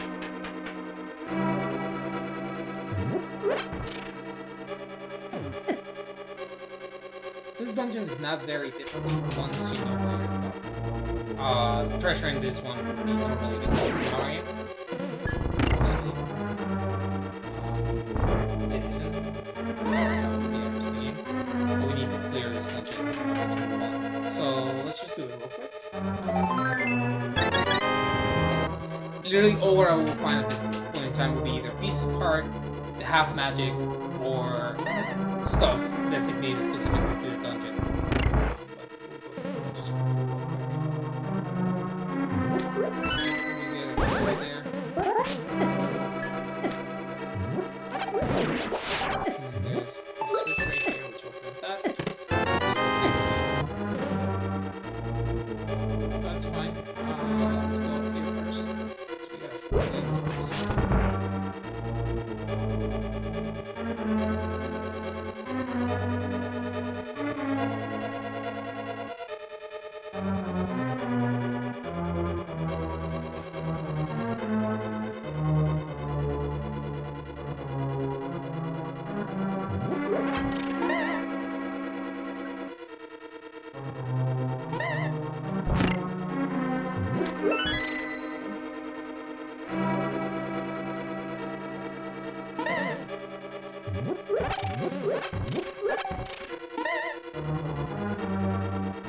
This dungeon is not very difficult once you know where you're going. Treasure in this one would be normally the case scenario. Mostly. It isn't. It's already out of the items in the game. But we need to clear this dungeon. So let's just do it real quick. Literally all I will find at this point in time will be either Beasts of Heart, the half magic, or stuff designated specifically to the dungeon. But we'll just go through real quick. We get it right there. And then there's the switch right here, which opens that. There's the big key. That's fine. Let's go up here first. We gotta find it in space.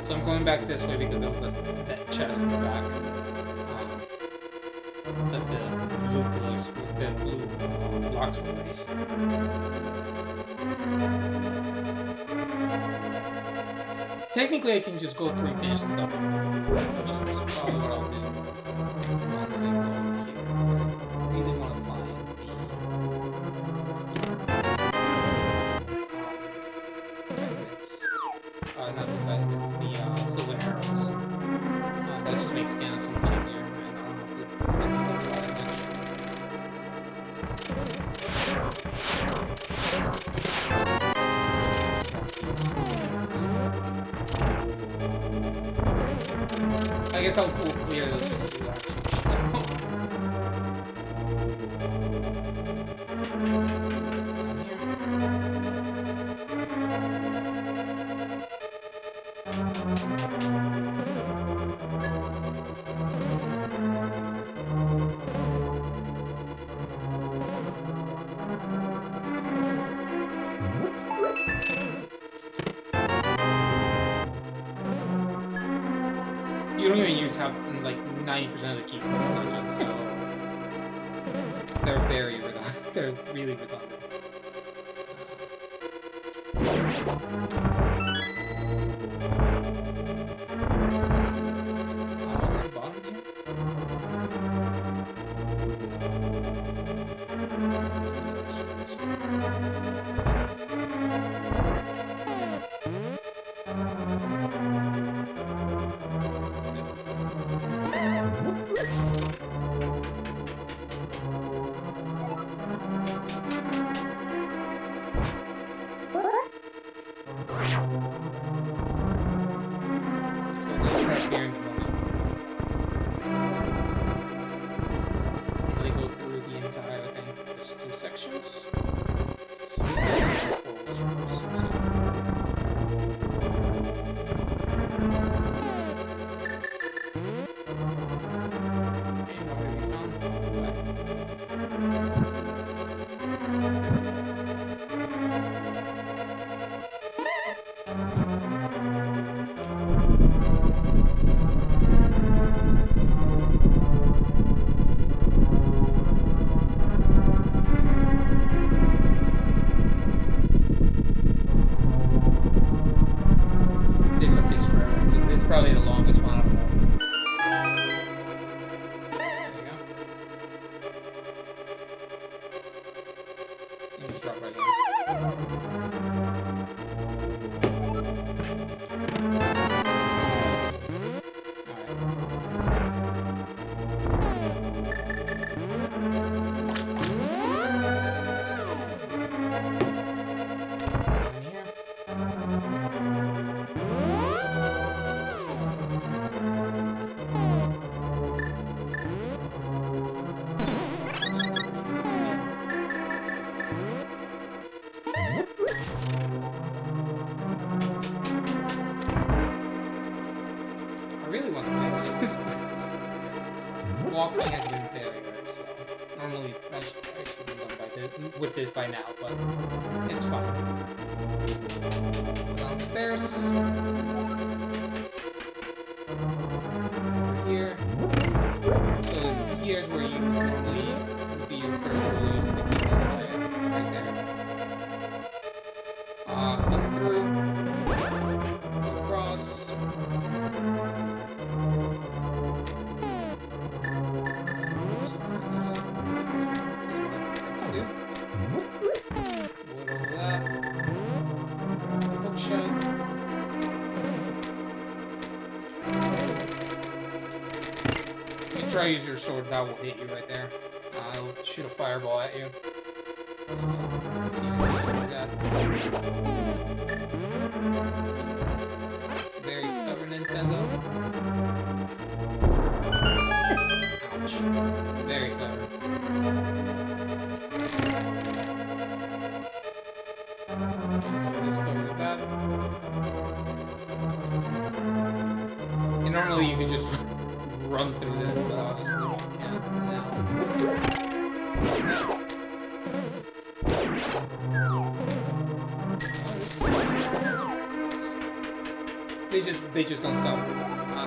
So I'm going back this way because of that chest in the back. That the blue pillars, the blue blocks were placed. Technically, I can just go through and finish the dungeon, which is probably what I'll do. Once I go here, I really want to find not the Titans, the silver arrows. That just makes Ganon so much easier, and I don't have to really go through that much. I guess I'll full clear those just to actually show. You don't even use like 90% of the keys in this dungeon, so they're very redundant. They're really redundant. Was that bottom here? Probably the longest one out of all. There you go. You just drop right in. Normally, I should have been done with this by now, but it's fine. Go downstairs. Over here. So here's where you normally would be your first rule using the keep sky right there. Come through. Go across. Try to use your sword, that will hit you right there. It'll shoot a fireball at you. So, it's easy to do that. Very clever, Nintendo. Ouch. Very clever. So this covers that. And normally you could just run through this, but obviously you can't now. They just don't stop.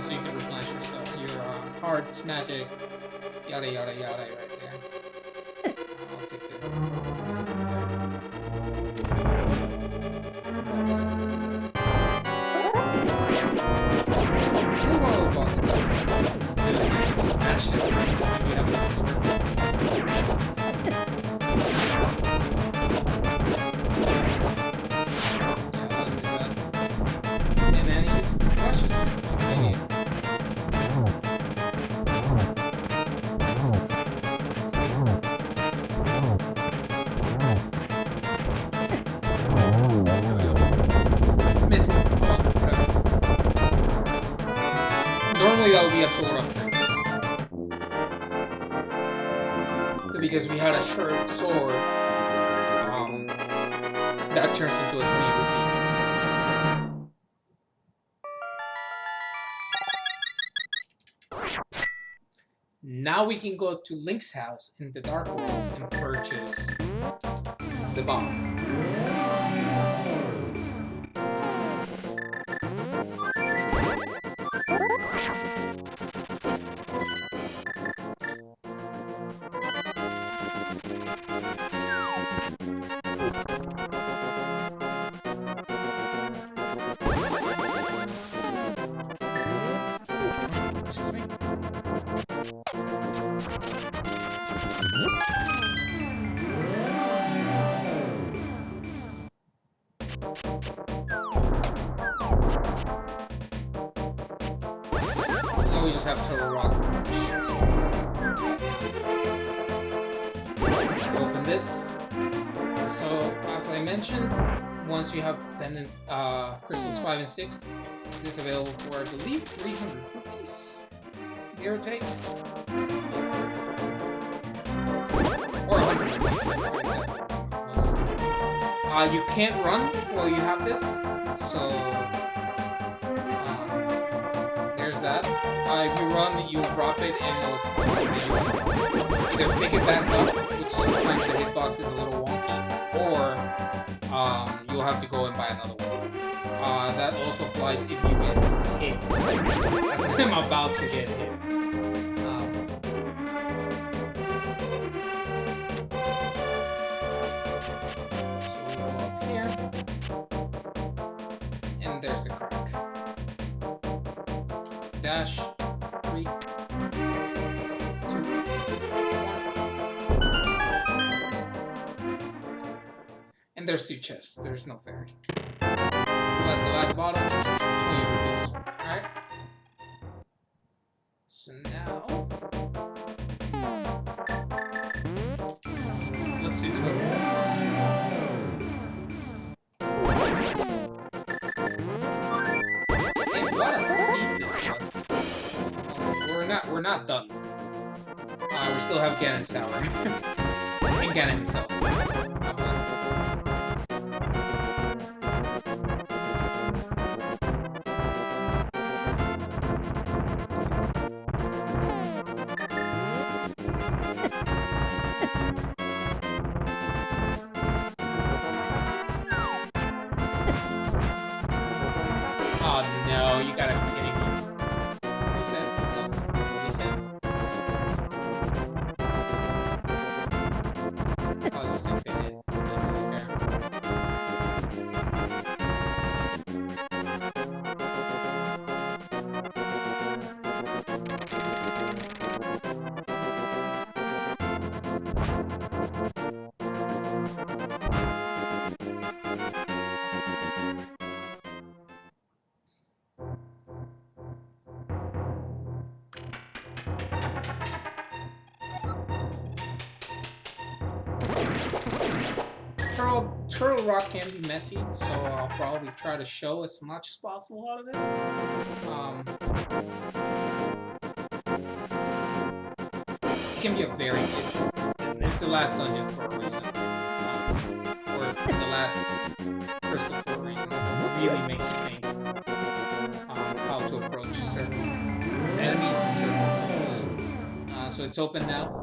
So you can replenish your stuff, your hearts, magic, yada yada yada, right there. I'll take the. This is one of those bosses that smash it. We have this sword. And then he just rushes you. Miss one. Normally that would be a sword upgrade. Because we had a short sword that turns into a 20 rupee. Now we can go to Link's house in the Dark World and purchase the bomb. Excuse me. Now we just have Turtle Rock to finish. So open this. So, as I mentioned, once you have pendant crystals 5 and 6, it is available for, I believe, 300 rupees, give or take. Or 100 rupees, you can't run while you have this, so there's that. If you run, you'll drop it and it'll explode. Either pick it back up, which sometimes the hitbox is a little wonky, or you'll have to go and buy another one. That also applies if you get hit. As I'm about to get hit. So we go up here, and there's the crack. Dash, 3, 2, 1. And there's 2 chests. There's no fairy. But the last bottle, 20 rupees. Alright. So now, let's do total. What a seed this was. We're not done. We still have Ganon's tower. And Ganon himself. Turtle Rock can be messy, so I'll probably try to show as much as possible out of it. It can be a very it's the last dungeon for a reason, or the last crystal for a reason. It really makes you think how to approach certain enemies and certain moves. So it's open now.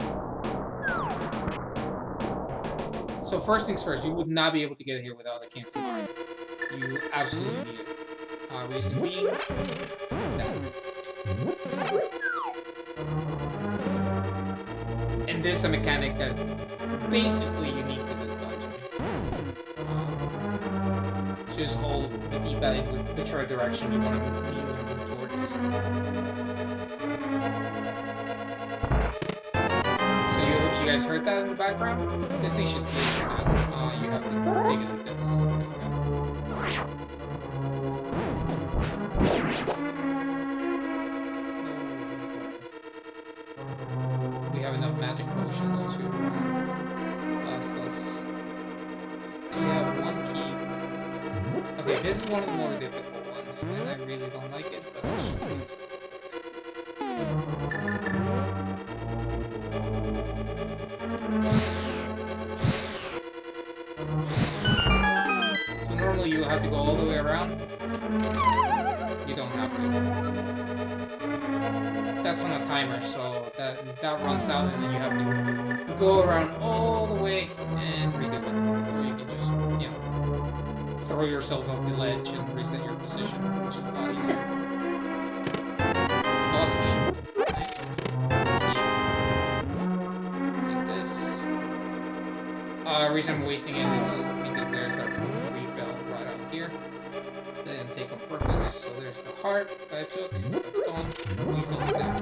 So first things first, you would not be able to get here without a Kingston Heart. You absolutely need it. Reason being, that. And this is a mechanic that's basically unique to this dungeon. Just hold the D-pad in whichever direction you want to move towards. So you guys heard that in the background? This thing should place you now. You have to take it like this. There we go. We have enough magic potions to last us. So we have one key. Okay, this is one of the more difficult ones, and I really don't like it, but I'll show you. So normally you have to go all the way around. You don't have to. That's on a timer, so that runs out, and then you have to go around all the way and redo it. Or you can just, you know, throw yourself off the ledge and reset your position, which is a lot easier. Boss key. Nice. Key. Take this. Reason I'm wasting it is because there's a refill right out here. Didn't take on purpose, so there's the heart that I took. That's gone. Refill's there.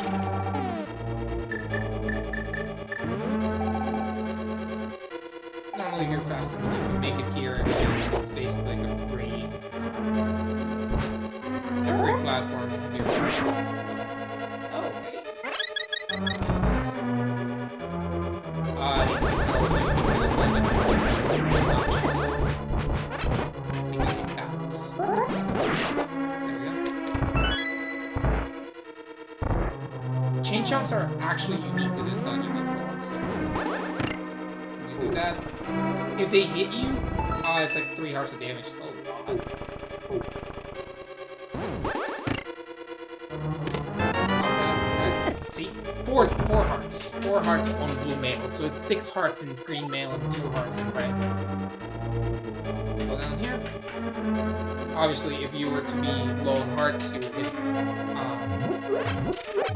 Normally, if you're fast enough, you can make it here, and it's basically like a free platform if you're fast enough. Oh, hey. Nice. These things are also chain jumps are actually unique to this dungeon as well, so we do that. If they hit you, it's like 3 hearts of damage. It's a lot. See? 4 hearts. 4 hearts on blue mail, so it's 6 hearts in green mail and 2 hearts in red. Go down here. Obviously, if you were to be low on hearts, you would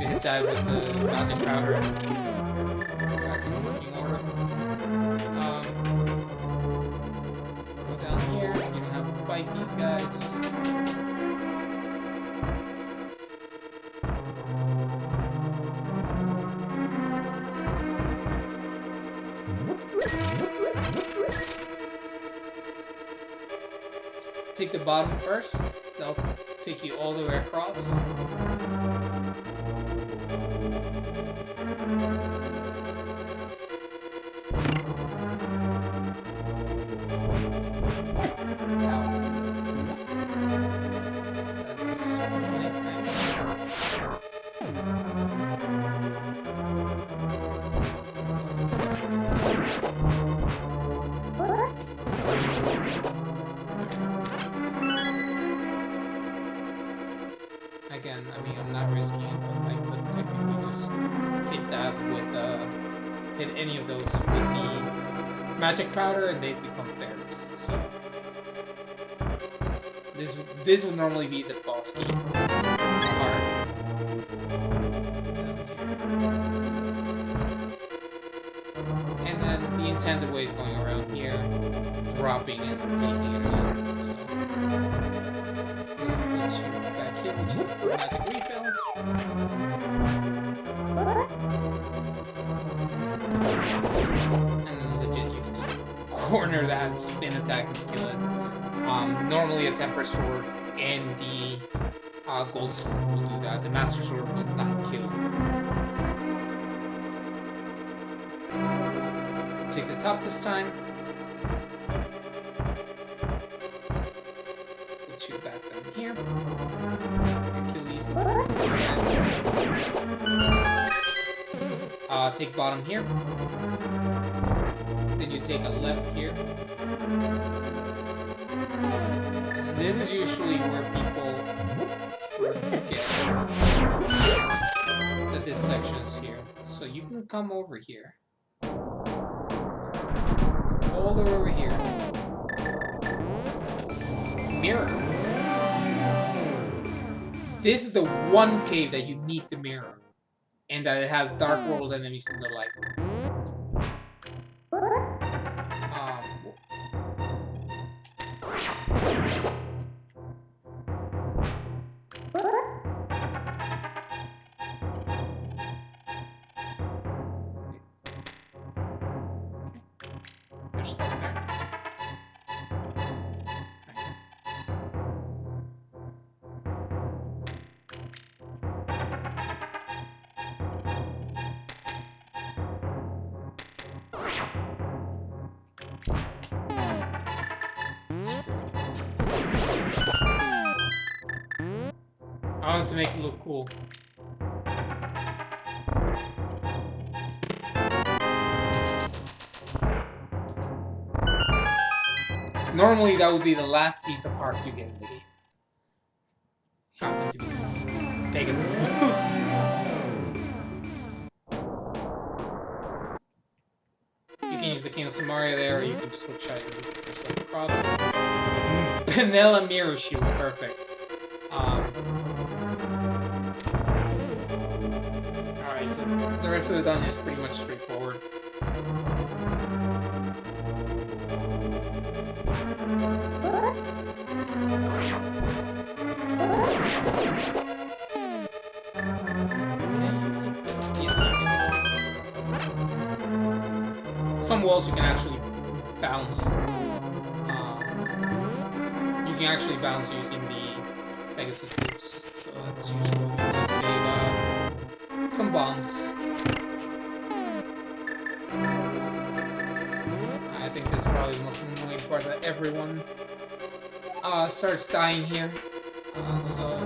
hit that with the magic powder and back in working order. Go down here. You don't have to fight these guys. Take the bottom first. That'll take you all the way across. Again, I mean, I'm not risking it, but I could technically just hit that with, hit any of those with the magic powder, and they'd become fairies. So this would normally be the boss key. It's hard. And then the intended way is going around here, dropping and taking it again. So this puts you back here, which is a full magic refill. And then legit, you can just corner that spin attack and kill it. Normally a temper sword and the gold sword will do that. The master sword will not kill. Take the top this time. Put you back down here. And kill these guys. Take bottom here. Then you take a left here. And this is usually where people forget that this section is here. So you can come over here. All the way over here. Mirror. This is the one cave that you need the mirror. And that it has dark world enemies in the light. There's stuff there. I want to make it look cool. Normally, that would be the last piece of heart you get in the game. Happen to be Pegasus boots. You can use the King of Samaria there, or you can just look shy and move yourself across. Vanilla Mirror Shield, perfect. Alright, so the rest of the dungeon is pretty much straightforward. Some walls you can actually bounce. You can actually bounce using the Pegasus boots, so that's useful if you want to save some bombs. I think this is probably the most annoying part that everyone starts dying here. So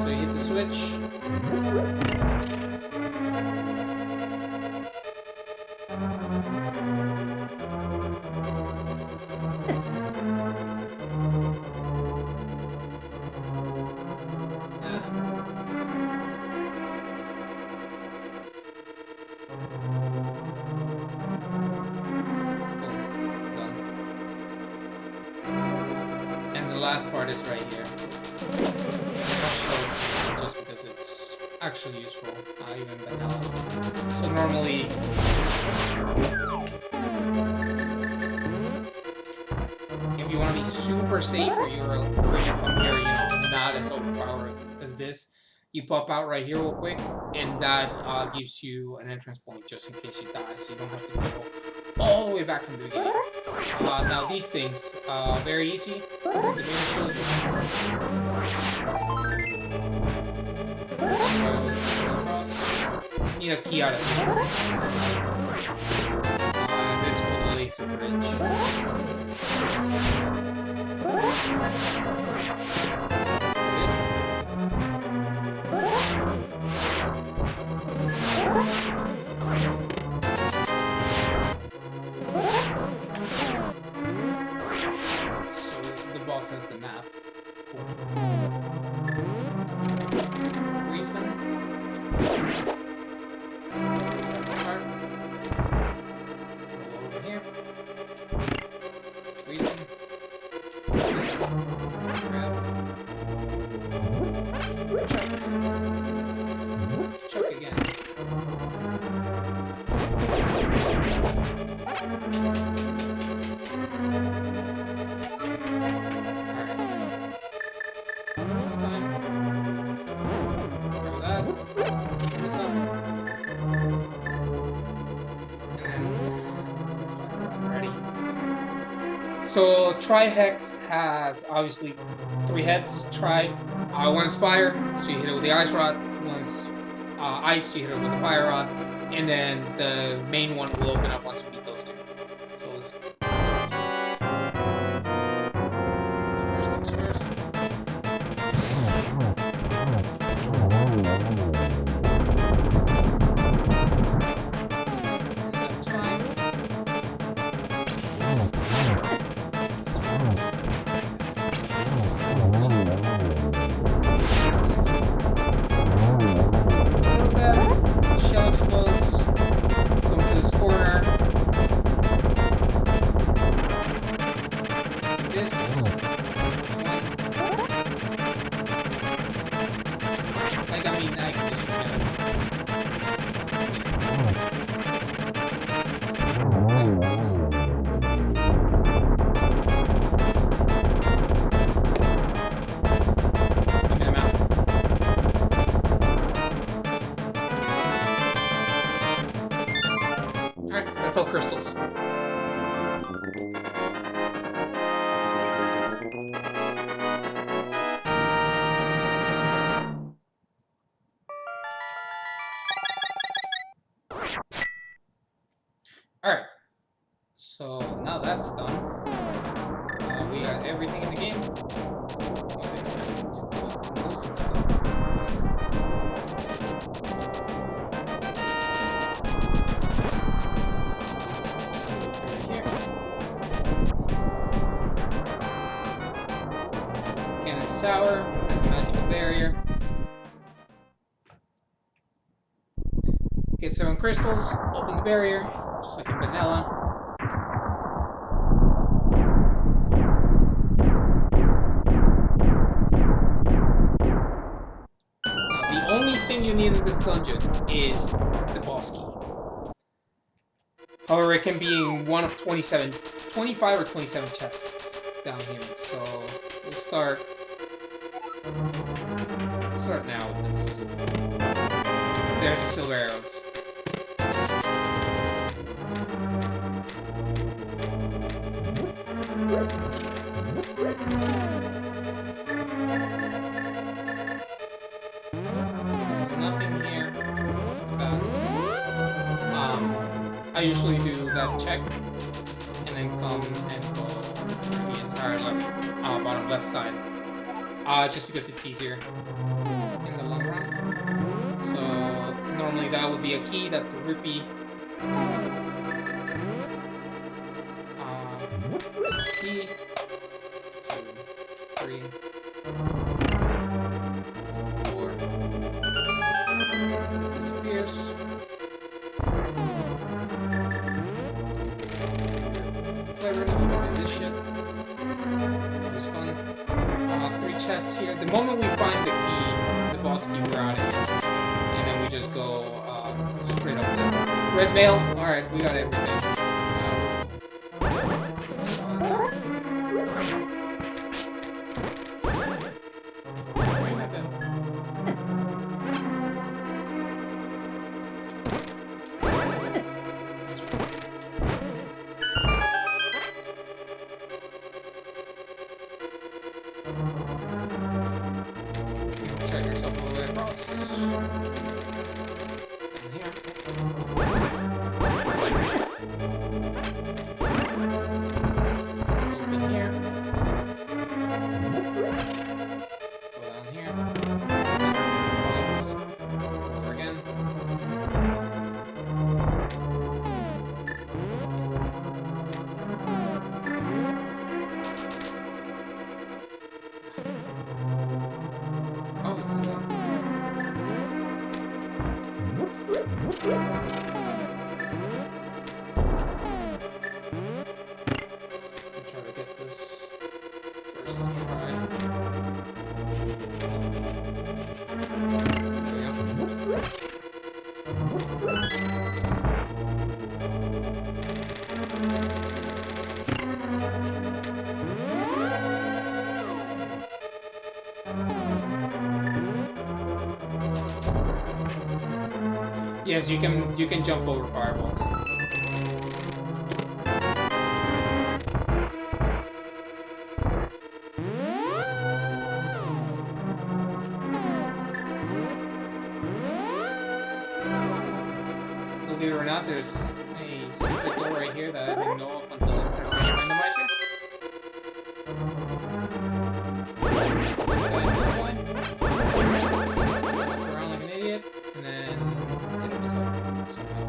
you hit the switch. Last part is right here. Just because it's actually useful, even vanilla. So normally, if you want to be super safe, or you come here, not as overpowered as this, you pop out right here real quick, and that gives you an entrance point just in case you die, so you don't have to go all the way back from the beginning. Now these things, very easy. Need a key out of it. This is called the laser bridge. Since the map. Freeze them. Roll over here. Freeze them. Grab. Choke. Choke again. This time. Grab that. Turn this up. And then ready. So Tri-Hex has obviously 3 heads. One is fire, so you hit it with the ice rod. One is ice, you hit it with the fire rod, and then the main one will open up once you beat those 2. So let's first things first. That's fine. What's that? Shell explodes. Go into this corner. This. Like, I mean, I can just forget it. Give me the map. Alright, that's all crystals. Alright, so now that's done. We got everything in the game. Most exciting stuff. Can is sour, has a magical barrier. Get 7 crystals, open the barrier, just like in vanilla. Now, the only thing you need in this dungeon is the boss key. However, it can be in one of 25 or 27 chests down here. So we'll start now with this. There's the silver arrows. So nothing here off the bat. I usually do that check and then come and go through the entire bottom left side. Just because it's easier in the long run. So normally that would be a key, that's a rupee. That's a key. 2, 3, 4. It disappears. Clever, we can do this shit. It was fun. 3 chests here. The moment we find the key, the boss key, we're out of here. And then we just go straight up there. Red mail. Alright, we got everything. Check yourself all the way across. Here. Open here. Go down here. Over again. Oh, this is one. I'll try to get this first try. There we go. Yes, you can jump over fireballs. believe it or not, there's a secret door right here that I didn't know of until I started playing Randomizer. This guy. Walk around like an idiot, and then it opens up somehow.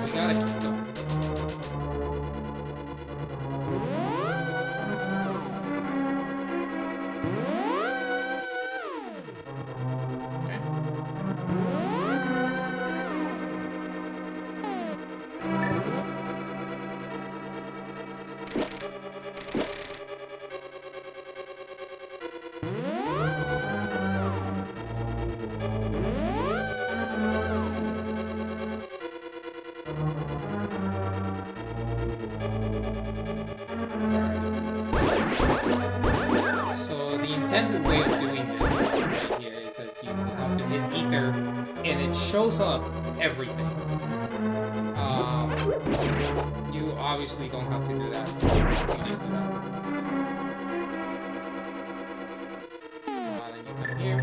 We gotta keep going. So the intended way of doing this right here is that you have to hit ether and it shows up everything. You obviously don't have to do that. You can just do that. Then you come here.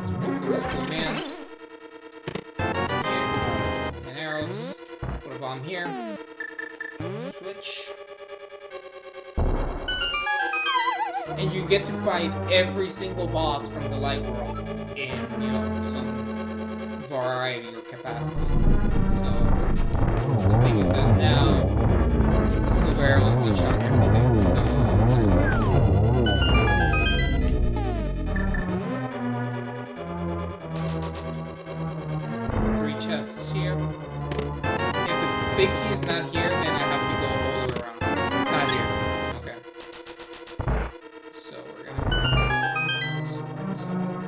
So we're gonna put this blue man. Here. 10 arrows. Put a bomb here. Switch. And you get to fight every single boss from the light world in, you know, some variety or capacity. So the thing is that now the silver arrows one shot everything. So there's that. 3 chests here. If the big key is not here, then I have to go all the way around. It's not here. Okay. So we're gonna do something similar.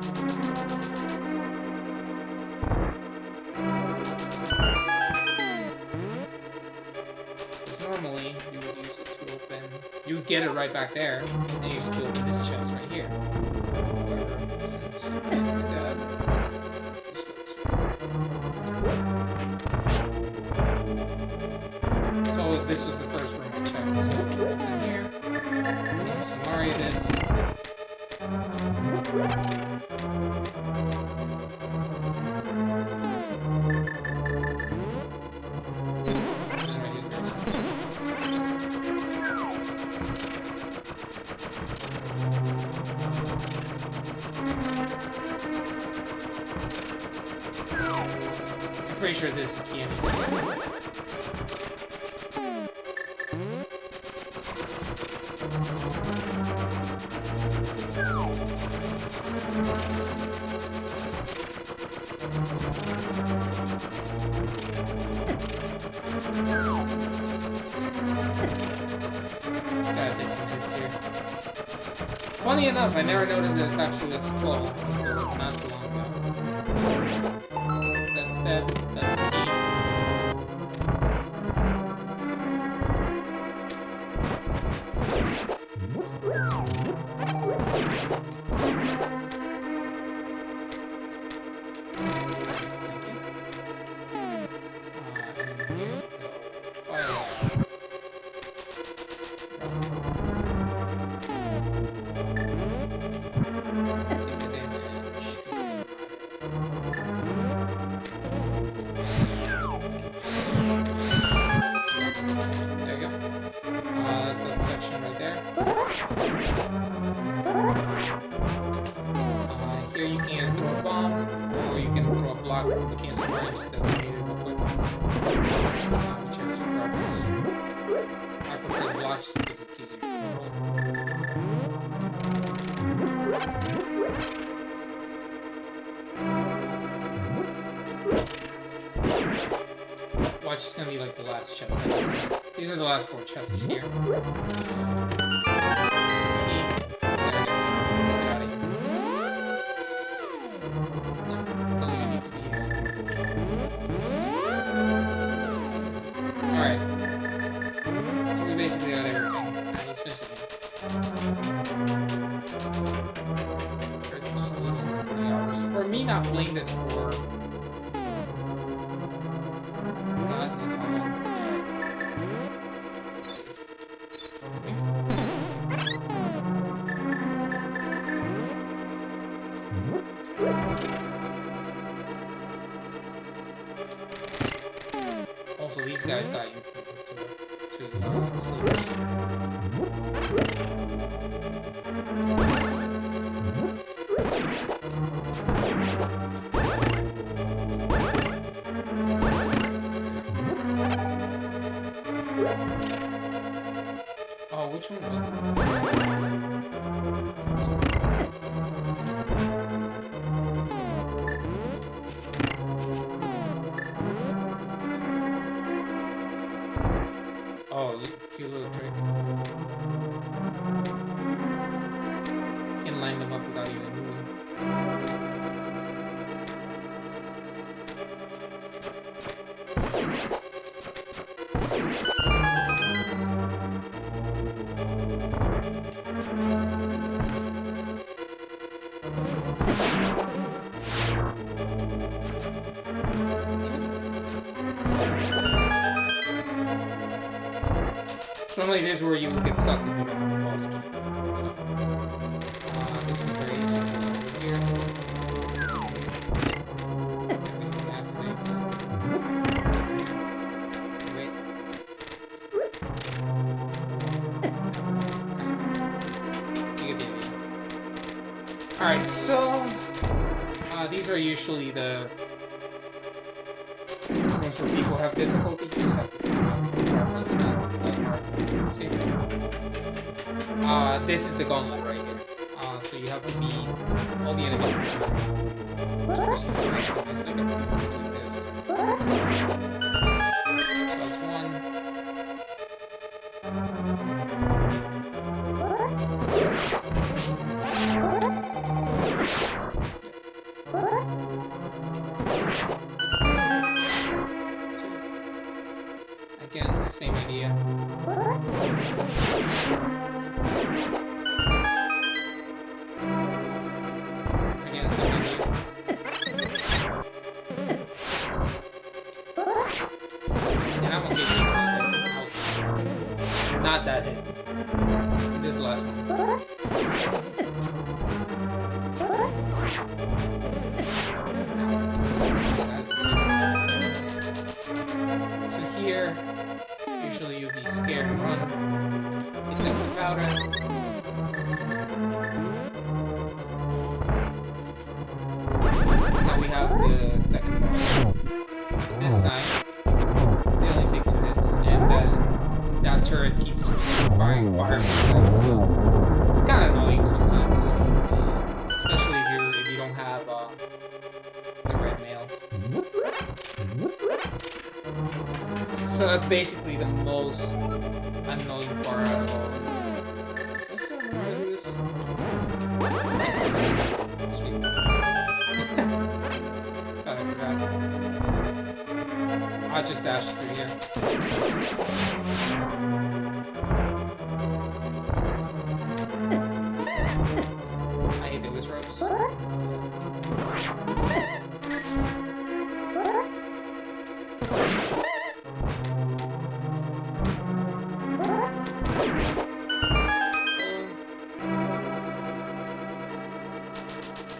Because normally you would use it to open. You would get it right back there, and use it to open this chest right here. However, since you can't do that, just go this way. So this was the first room I checked. So in here, Mario this. I'm pretty sure this is key anyway. Gotta take some hits here. Funny enough, I never noticed that it's actually a skull until not too long ago. That's dead. That's a key. Here you can throw a bomb, or you can throw a block from the cancel range that made it quick. Whichever is your preference. I prefer the blocks because it's easier to control. Watch, it's gonna be like the last chest. These are the last 4 chests here. So, alright. So we basically got everything. Alright, let's finish it. Just a little over 3 hours. For me not playing this for God knows how long. Also, these guys die instantly to sleepers. Oh, which one was it? This one. Oh, cute little trick. You can line them up without even moving. Normally this is where you would get stuck if you don't have a boss key. So, this is very easy. Here. Everything activates. Wait. Okay. You get the idea. Alright, so these are usually the ones where people have difficulty. You just have to take them out. It's not that hard. This is the gauntlet right here. So you have to beat all the enemies. Which versus the next one is like a few moves like this. That's one. Again, same idea. Again, same idea. And I'm okay taking that hit. Not that hit. This is the last one. So here, usually you'll be scared and run. Hit them with powder. Now we have the second boss. This side, they only take 2 hits, and then that turret keeps firing fireballs, so it's kind of annoying sometimes, especially if you don't have the red mail. So that's basically the most annoying part out of all. Let's see how I do this. Yes. Sweet. God, I forgot. I just dashed through here. I hate those ropes.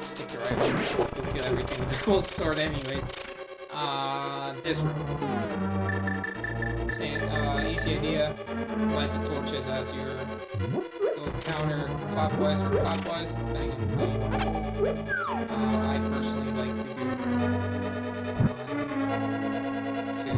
Stick your right, you'll kill everything with the gold sword anyways. This room. Same, easy idea. Light the torches as you go counter clockwise or clockwise, depending on how you want to move. I personally like to do 3.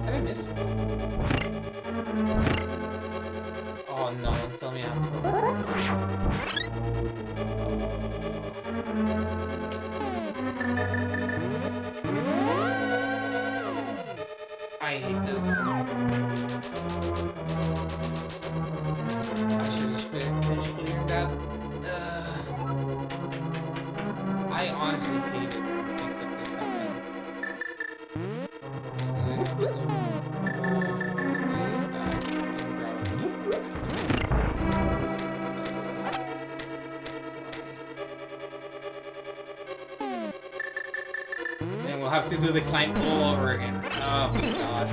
Did I miss? Oh no, don't tell me I have to go back. I hate this. I should just finish clearing that. I honestly hate it when things like this happen. So I have to go all the way back and grab a key from back here. Then we'll have to do the climb all over again. Oh my god.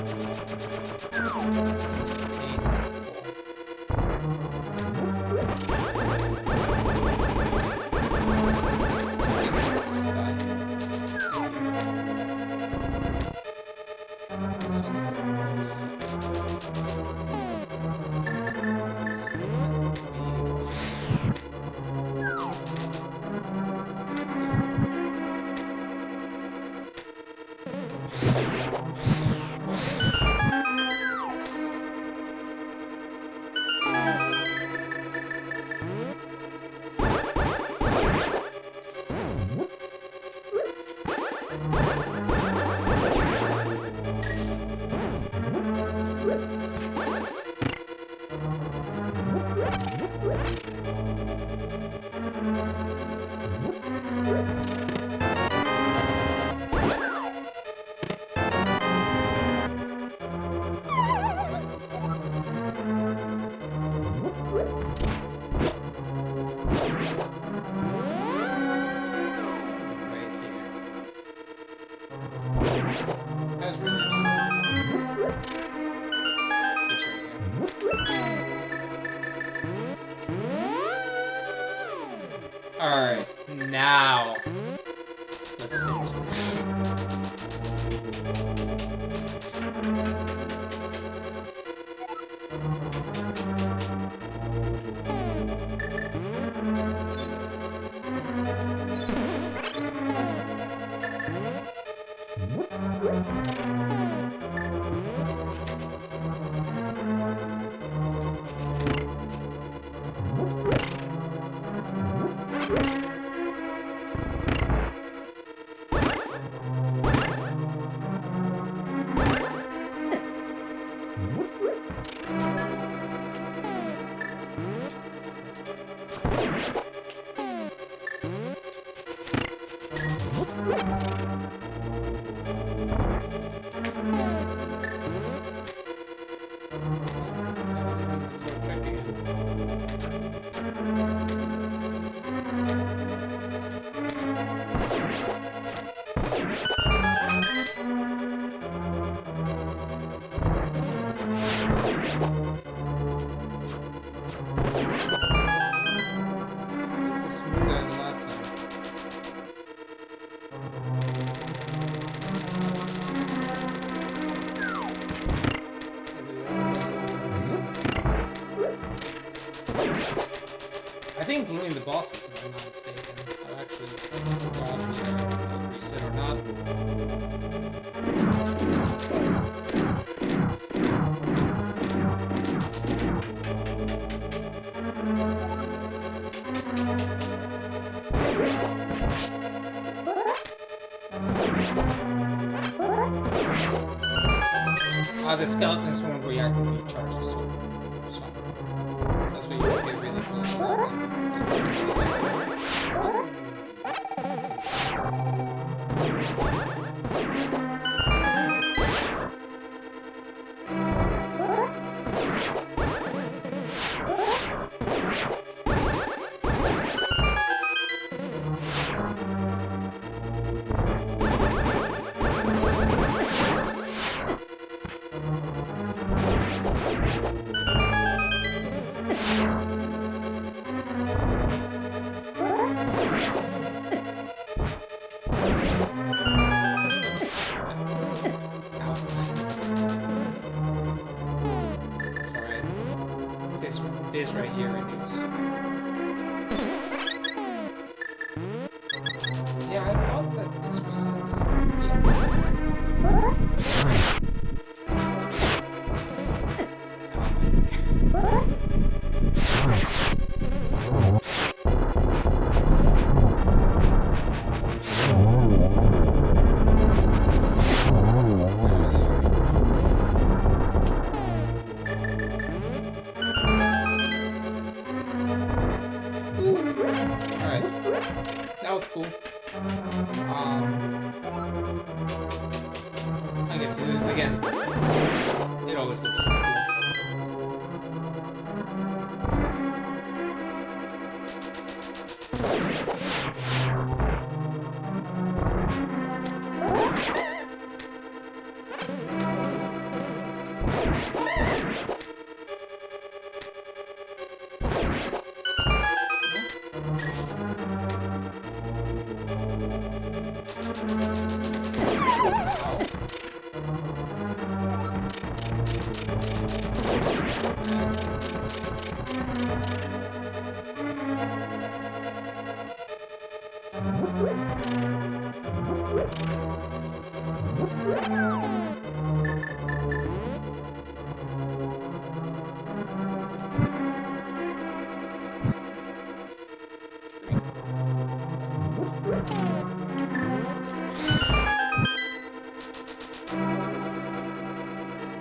That's really this right here. Alright, now let's finish this. This is smoother than the last time. I think gluing the bosses, if I'm not mistaken. I've actually forgotten whether it'll reset or not. The skeletons won't react when you charge the sword. So that's what you get really close to right here reduce. Yeah, I thought that this resets. Alright. That was cool. I get to do this again. It always looks cool.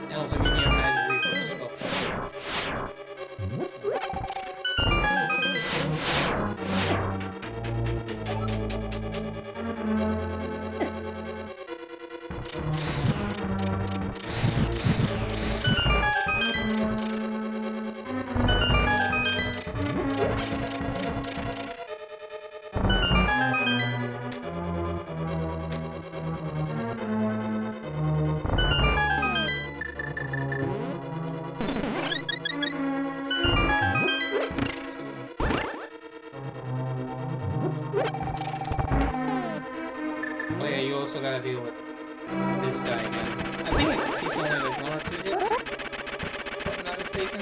And also give me a magic refresh. Oh yeah, you also gotta deal with this guy again. I think he's only like 1 or 2 hits, if I'm not mistaken.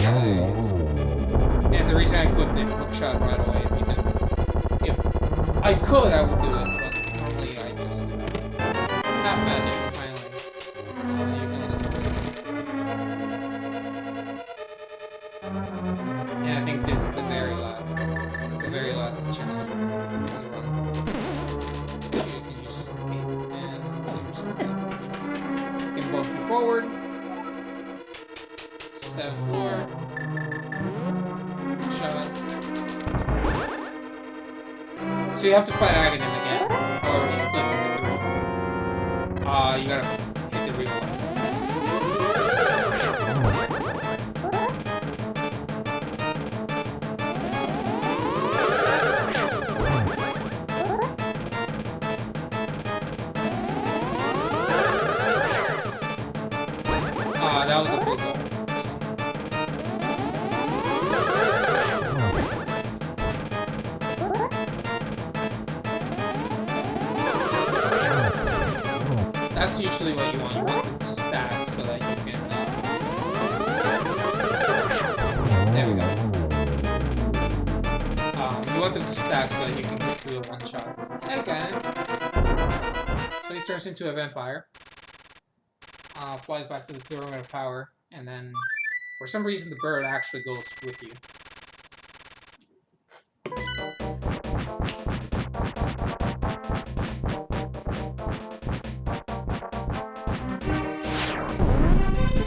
Yeah, there he is. And the reason I equipped it hookshot right away is because if I could, I would do it, but normally I just do that. Not magic, finally. You can also do this. And I think this is the very last. This is the very last challenge on the run. You can use just the cape and save yourself. You can bump you forward. 7-4. Shot. So you have to fight Aghanim again, or he splits into 3. You gotta hit the real one. That was a big goal. That's usually what you want. You want them to stack so that you can. There we go. You want them to stack so that you can get through a one shot. Okay. So he turns into a vampire. Flies back to the throne of power, and then for some reason the bird actually goes with you.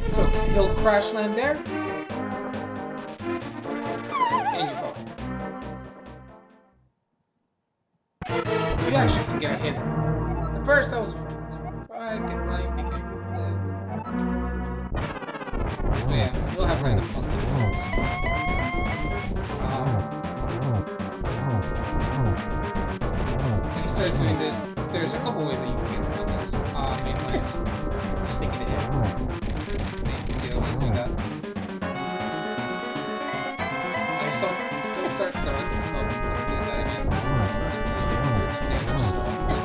So he'll crash land there, and you fall. You actually can get a hit. At first, that was I get running thinking. Oh yeah, you'll have random consequences. When he starts doing this, there's a couple ways that you can get around this. Main one is just taking a hit. The other ones do that. And so he'll start throwing. Do that again. Damage slows.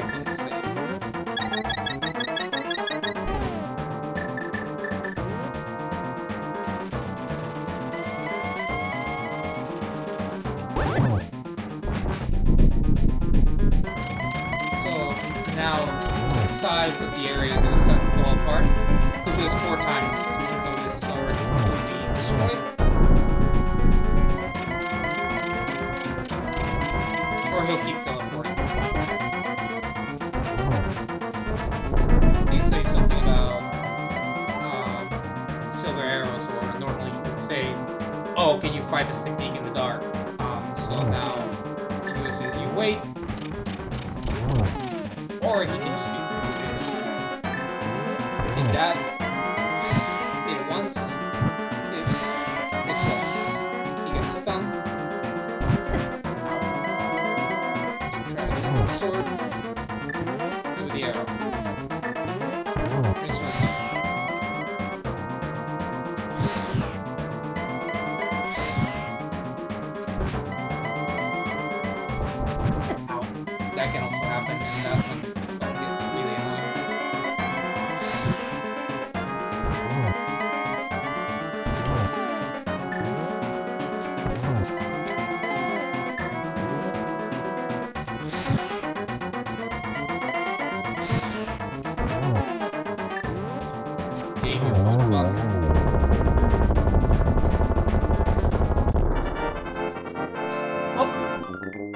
jumping and save. Now, the size of the area will start to fall apart. He'll do this 4 times until this is already completely destroyed. Or he'll keep teleporting. He'd say something about silver arrows, or normally he would say, "Oh, can you fight this technique in the dark?" So now you wait. Or he can just be moving this way. Hit that. Hit once. Hit twice. He gets stunned. Try to jump with the sword. Do the arrow. It's okay. Ow. That can also happen, and that's when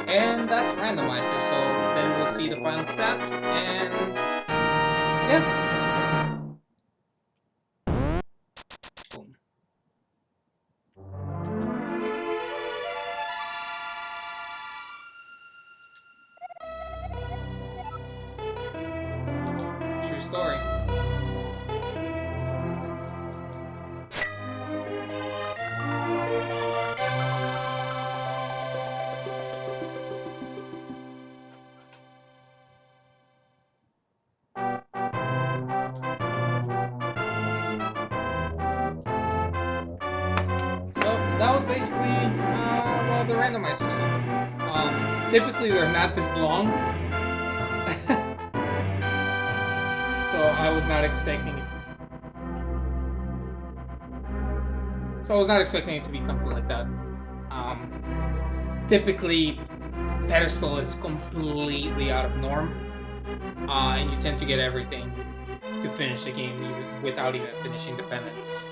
and that's Randomizer, so then we'll see the final stats, and yeah. Boom. True story. That was basically, well, the randomizer scenes. Typically they're not this long. So I was not expecting it to be something like that. Typically, pedestal is completely out of norm. And you tend to get everything to finish the game without even finishing the penance.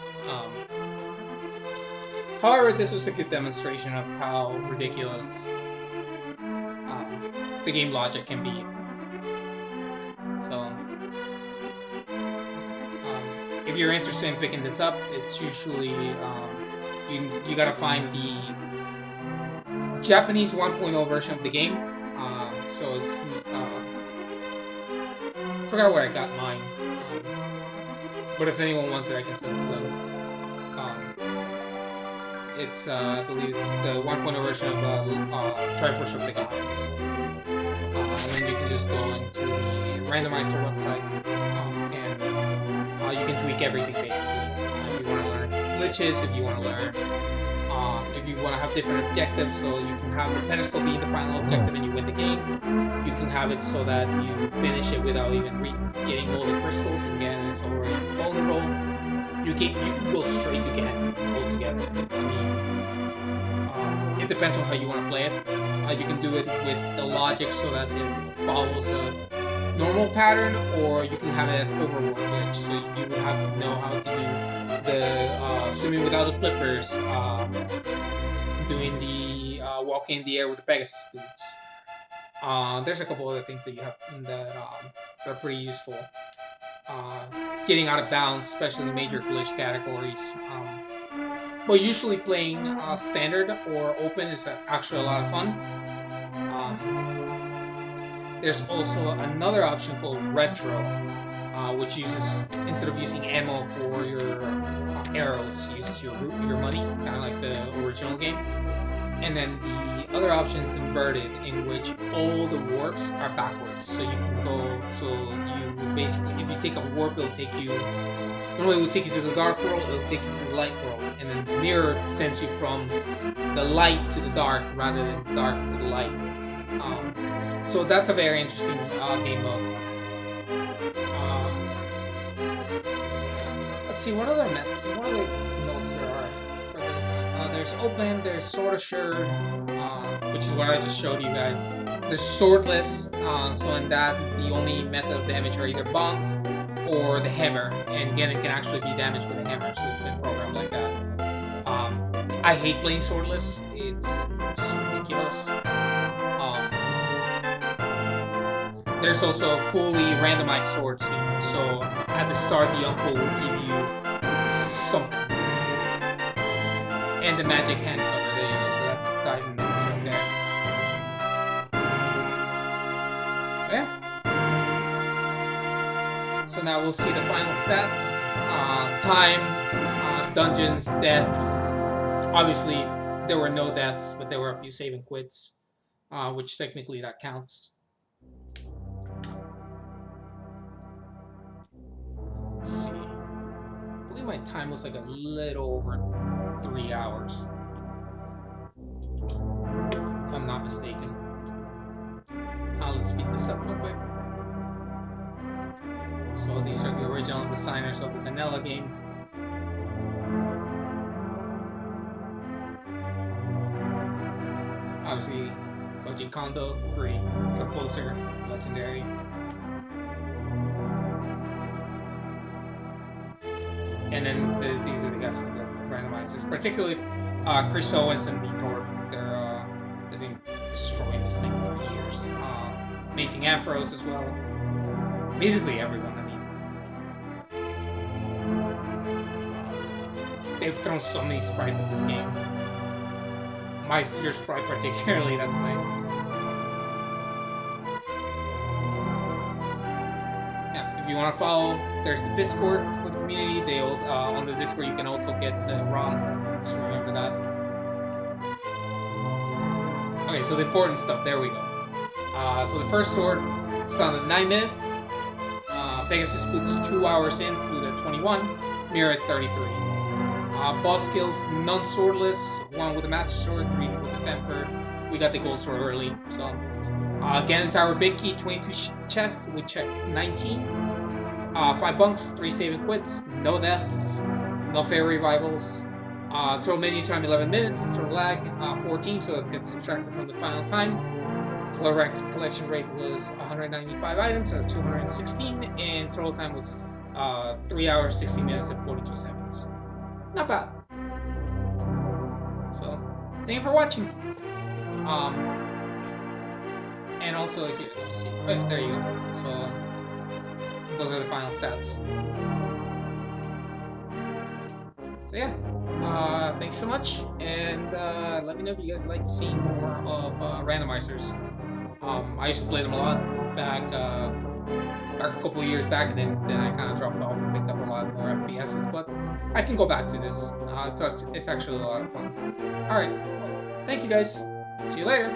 However, this was a good demonstration of how ridiculous the game logic can be. So, if you're interested in picking this up, it's usually you gotta find the Japanese 1.0 version of the game. So it's I forgot where I got mine, but if anyone wants it, I can send it to them. It's I believe it's the 1.0 version of Triforce of the Gods. And then you can just go into the Randomizer website and you can tweak everything basically. If you want to learn glitches, if you want to learn, if you want to have different objectives, so you can have the pedestal be the final objective and you win the game. You can have it so that you finish it without even getting all the crystals, and again it's already vulnerable. You can go straight to get altogether. I mean, it depends on how you want to play it. You can do it with the logic so that it follows a normal pattern, or you can have it as overworld glitch. So you would have to know how to do the swimming without the flippers, doing the walking in the air with the Pegasus boots. There's a couple other things that you have that are pretty useful. Getting out of bounds, especially major glitch categories. But usually playing standard or open is actually a lot of fun. There's also another option called retro, which uses, instead of using ammo for your arrows, uses your money, kind of like the original game. And then the other option is inverted, in which all the warps are backwards. So you can go, so you would basically, if you take a warp, it'll take you, normally it will take you to the dark world, it'll take you to the light world. And then the mirror sends you from the light to the dark rather than the dark to the light. So that's a very interesting game mode. Let's see, what other notes there are for this? There's open, there's sword assured, which is what I just showed you guys. There's swordless, so in that the only method of damage are either bombs or the hammer, and again it can actually be damaged with a hammer, so it's been programmed like that. I hate playing swordless, it's just ridiculous. There's also fully randomized swords, so at the start the uncle will give you something. And the magic hand cover, there you go, so that's 5 minutes right there. Yeah. So now we'll see the final stats. Time, dungeons, deaths. Obviously, there were no deaths, but there were a few save and quits, which technically that counts. Let's see. I believe my time was like a little over 3 hours, if I'm not mistaken. Let's speed this up real quick. So these are the original designers of the vanilla game. Obviously, Koji Kondo, great composer, legendary. And then these are the guys from the randomizers, particularly Chris Owens and Vitor. They've been destroying this thing for years. Amazing Afros as well. Basically everyone. I mean, they've thrown so many sprites at this game. Your sprite particularly, that's nice. Yeah, if you want to follow, there's the Discord for the community. They also on the Discord you can also get the ROM. Just remember that. Okay, so the important stuff. There we go. So the first sword is found in 9 minutes. Pegasus puts 2 hours in through the 21. Mirror at 33. Boss skills, none swordless, 1 with a master sword, 3 with a temper. We got the gold sword early, so. Ganon Tower Big Key, 22 chests, we check 19. 5 bunks, 3 save and quits, no deaths, no fair revivals. Total menu time 11 minutes, total lag 14, so that gets subtracted from the final time. Collection rate was 195 items, so that's 216, and total time was 3 hours, 60 minutes, and 42 seconds. Not bad. So, thank you for watching. And also here, let's see. Oh, there you go. So, those are the final stats. So yeah, thanks so much, and let me know if you guys like seeing more of randomizers. I used to play them a lot back a couple of years back, and then I kind of dropped off and picked up a lot more FPSs, but I can go back to this. It's actually a lot of fun. Alright, thank you guys. See you later.